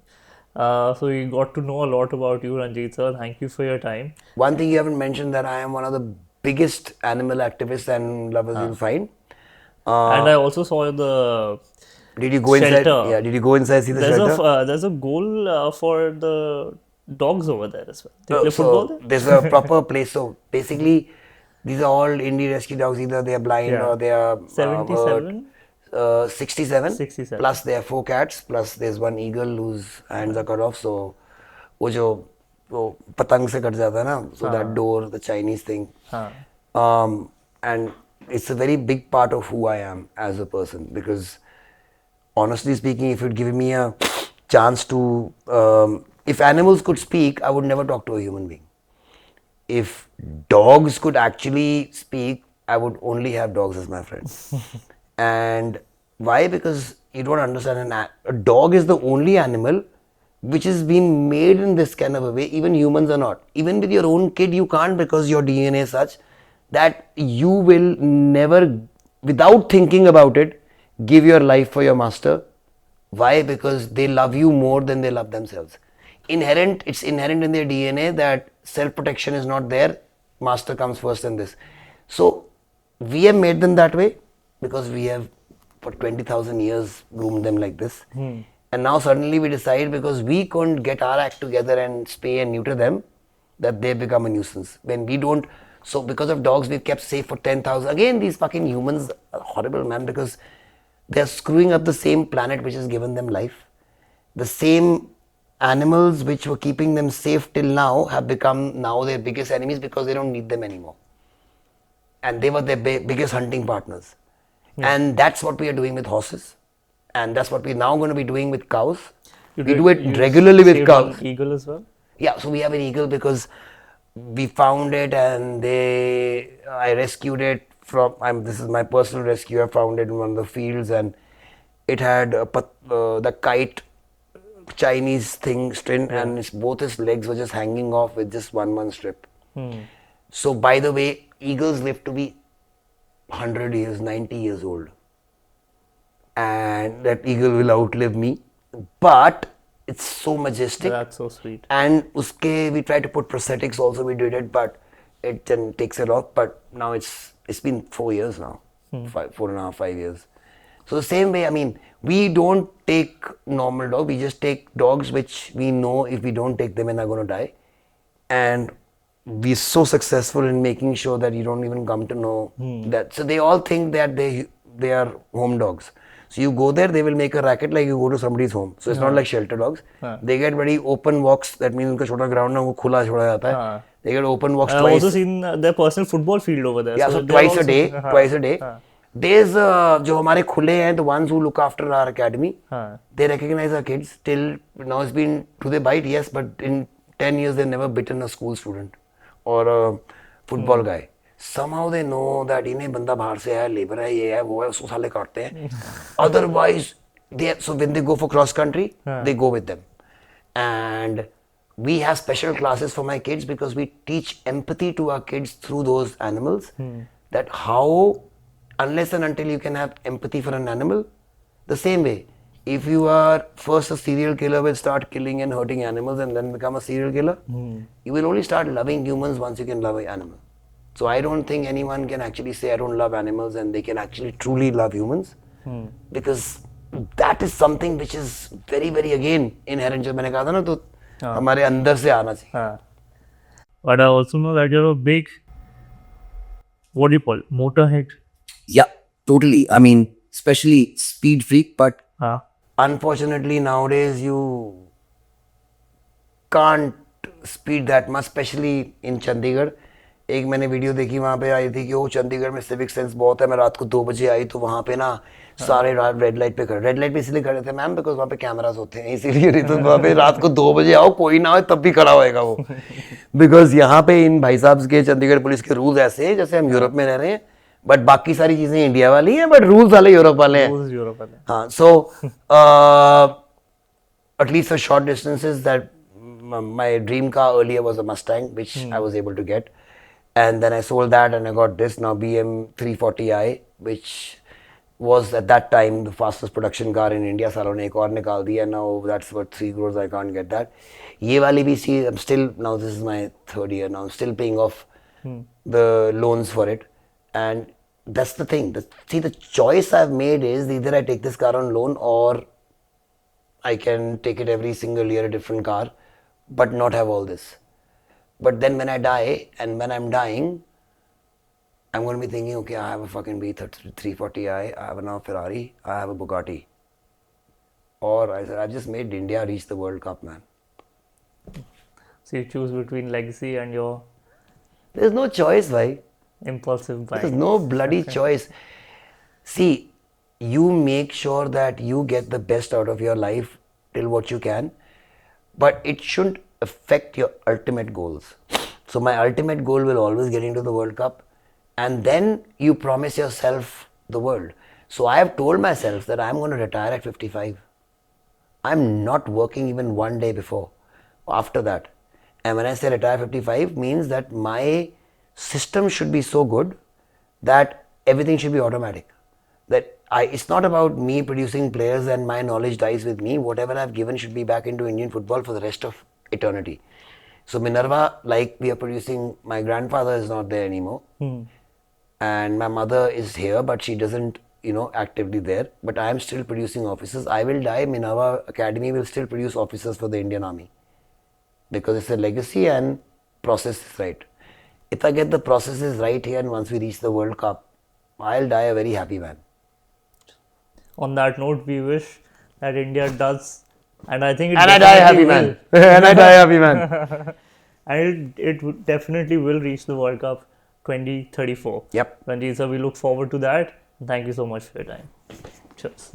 So we got to know a lot about you, Ranjit sir. Thank you for your time. One thing you haven't mentioned, that I am one of the biggest animal activists and lovers you'll find. And I also saw the Did you go inside? shelter. Yeah, did you go inside, see the there's shelter? there's a goal for the dogs over there as well. They play So football there? there's a proper place. So basically, these are all indie rescue dogs. Either they are blind Yeah. or they are 77? 67. 67. Plus there are 4 cats. Plus there's one eagle whose hands are cut off. So वो जो वो पतंग से cut जाता है ना. So that door, the Chinese thing. And it's a very big part of who I am as a person, because honestly speaking, if you'd given me a chance to, if animals could speak, I would never talk to a human being. If dogs could actually speak, I would only have dogs as my friends. And why? Because you don't understand, a dog is the only animal which has been made in this kind of a way. Even humans are not. Even with your own kid, you can't, because your DNA is such that you will never, without thinking about it, give your life for your master. Why? Because they love you more than they love themselves. It's inherent in their DNA that self-protection is not there. Master comes first in this. So we have made them that way because we have for 20,000 years groomed them like this. And now suddenly we decide, because we couldn't get our act together and spay and neuter them, that they become a nuisance. When we don't, so because of dogs we've kept safe for 10,000. Again, these fucking humans are horrible, man, because they're screwing up the same planet which has given them life. The same animals which were keeping them safe till now have become now their biggest enemies, because they don't need them anymore. And they were their biggest hunting partners. And that's what we are doing with horses. And that's what we're now going to be doing with cows. We do it regularly with saved cows. one eagle as well? Yeah, so we have an eagle because we found it and I rescued it from, this is my personal rescue. I found it in one of the fields and it had the kite Chinese thing string, and both his legs were just hanging off with just one strip. So by the way, eagles live to be 100 years, 90 years old. And that eagle will outlive me. But it's so majestic. That's so sweet. And we tried to put prosthetics also, we did it, but it then takes it off. But now it's been 4 years now, 4.5, 5 years. So the same way, I mean, we don't take normal dogs, we just take dogs which we know if we don't take them and are going to die. And we're so successful in making sure that you don't even come to know that. So they all think that they are home dogs. So you go there, they will make a racket like you go to somebody's home. So it's not like shelter dogs. They get very open walks. That means उनका छोटा ground ना वो खुला छोड़ा जाता है. They get open walks I've twice. also seen their personal football field over there. Yeah, so they're twice a day. There's जो हमारे खुले हैं, the ones who look after our academy, they recognize our kids. Till now it's been, do they bite? Yes, but in 10 years they've never bitten a school student or a football guy. Somehow they know that इन्हें बंदा बाहर से है, labour है, ये है, वो है, उसको साले काटते हैं. Otherwise, so when they go for cross country, they go with them. And we have special classes for my kids because we teach empathy to our kids through those animals. That how, unless and until you can have empathy for an animal, the same way, if you are first a serial killer, will start killing and hurting animals and then become a serial killer, you will only start loving humans once you can love an animal. So I don't think anyone can actually say I don't love animals and they can actually truly love humans, because that is something which is very, very again inherent. जो मैंने कहा था ना, तो हमारे अंदर से आना चाहिए. But I also know that you're a big, what do you call it, motorhead? Yeah, totally. I mean, especially speed freak, but unfortunately nowadays you can't speed that much, especially in Chandigarh. एक मैंने video देखी वहाँ पे आई थी कि वो चंडीगढ़ में civic sense बहुत है, मैं रात को 2 बजे आई तो वहाँ पे ना सारे रेड लाइट पे खड़े, रेड लाइट पे इसलिए खड़े थे मैम बिकॉज वहाँ पे कैमरास होते हैं इसीलिए, नहीं तो वहाँ पे रात को 2 बजे आओ कोई ना हो तब भी खड़ा होएगा वो, बिकॉज यहाँ पे इन भाई साहब के चंडीगढ़ पुलिस के रूल्स ऐसे हैं जैसे हम यूरोप में रह रहे हैं, बट बाकी सारी चीजें इंडिया वाली हैं बट रूल्स वाले यूरोप वाले हैं। Rules Europe वाले। हाँ, so at least for short distances that my dream car earlier was a Mustang, which I was able to get, and then I sold that and I got this now BM 340i, which was at that time the fastest production car in India. सालों ने एक और निकाल दिया, now that's worth 3 crores. I can't get that. ये वाली भी see, I'm still, now this is my 3rd year now, I'm still paying off the loans for it, and that's the thing. See, the choice I've made is either I take this car on loan or I can take it every single year a different car, but not have all this. But then when I die and when I'm dying, I'm going to be thinking, okay, I have a fucking B340i, I have a now Ferrari, I have a Bugatti. Or I said, I've just made India reach the World Cup, man. So you choose between legacy and your There's no choice, bhai. impulsive There's buying. no bloody choice. See, you make sure that you get the best out of your life till what you can, but it shouldn't affect your ultimate goals. So my ultimate goal will always get into the World Cup, and then you promise yourself the world. So I have told myself that I'm going to retire at 55. I'm not working even one day before, after that. And when I say retire 55 means that my system should be so good that everything should be automatic. That it's not about me producing players and my knowledge dies with me. Whatever I've given should be back into Indian football for the rest of eternity. So Minerva, like we are producing, my grandfather is not there anymore. And my mother is here, but she doesn't, actively there. But I am still producing officers. I will die, Minerva Academy will still produce officers for the Indian Army. Because it's a legacy and process is right. If I get the processes right here and once we reach the World Cup, I'll die a very happy man. On that note, we wish that India does, and I think it And I die happy definitely man. And I die happy man. and it definitely will reach the World Cup 2034. Yep. Ranjit sir, we look forward to that. Thank you so much for your time. Cheers.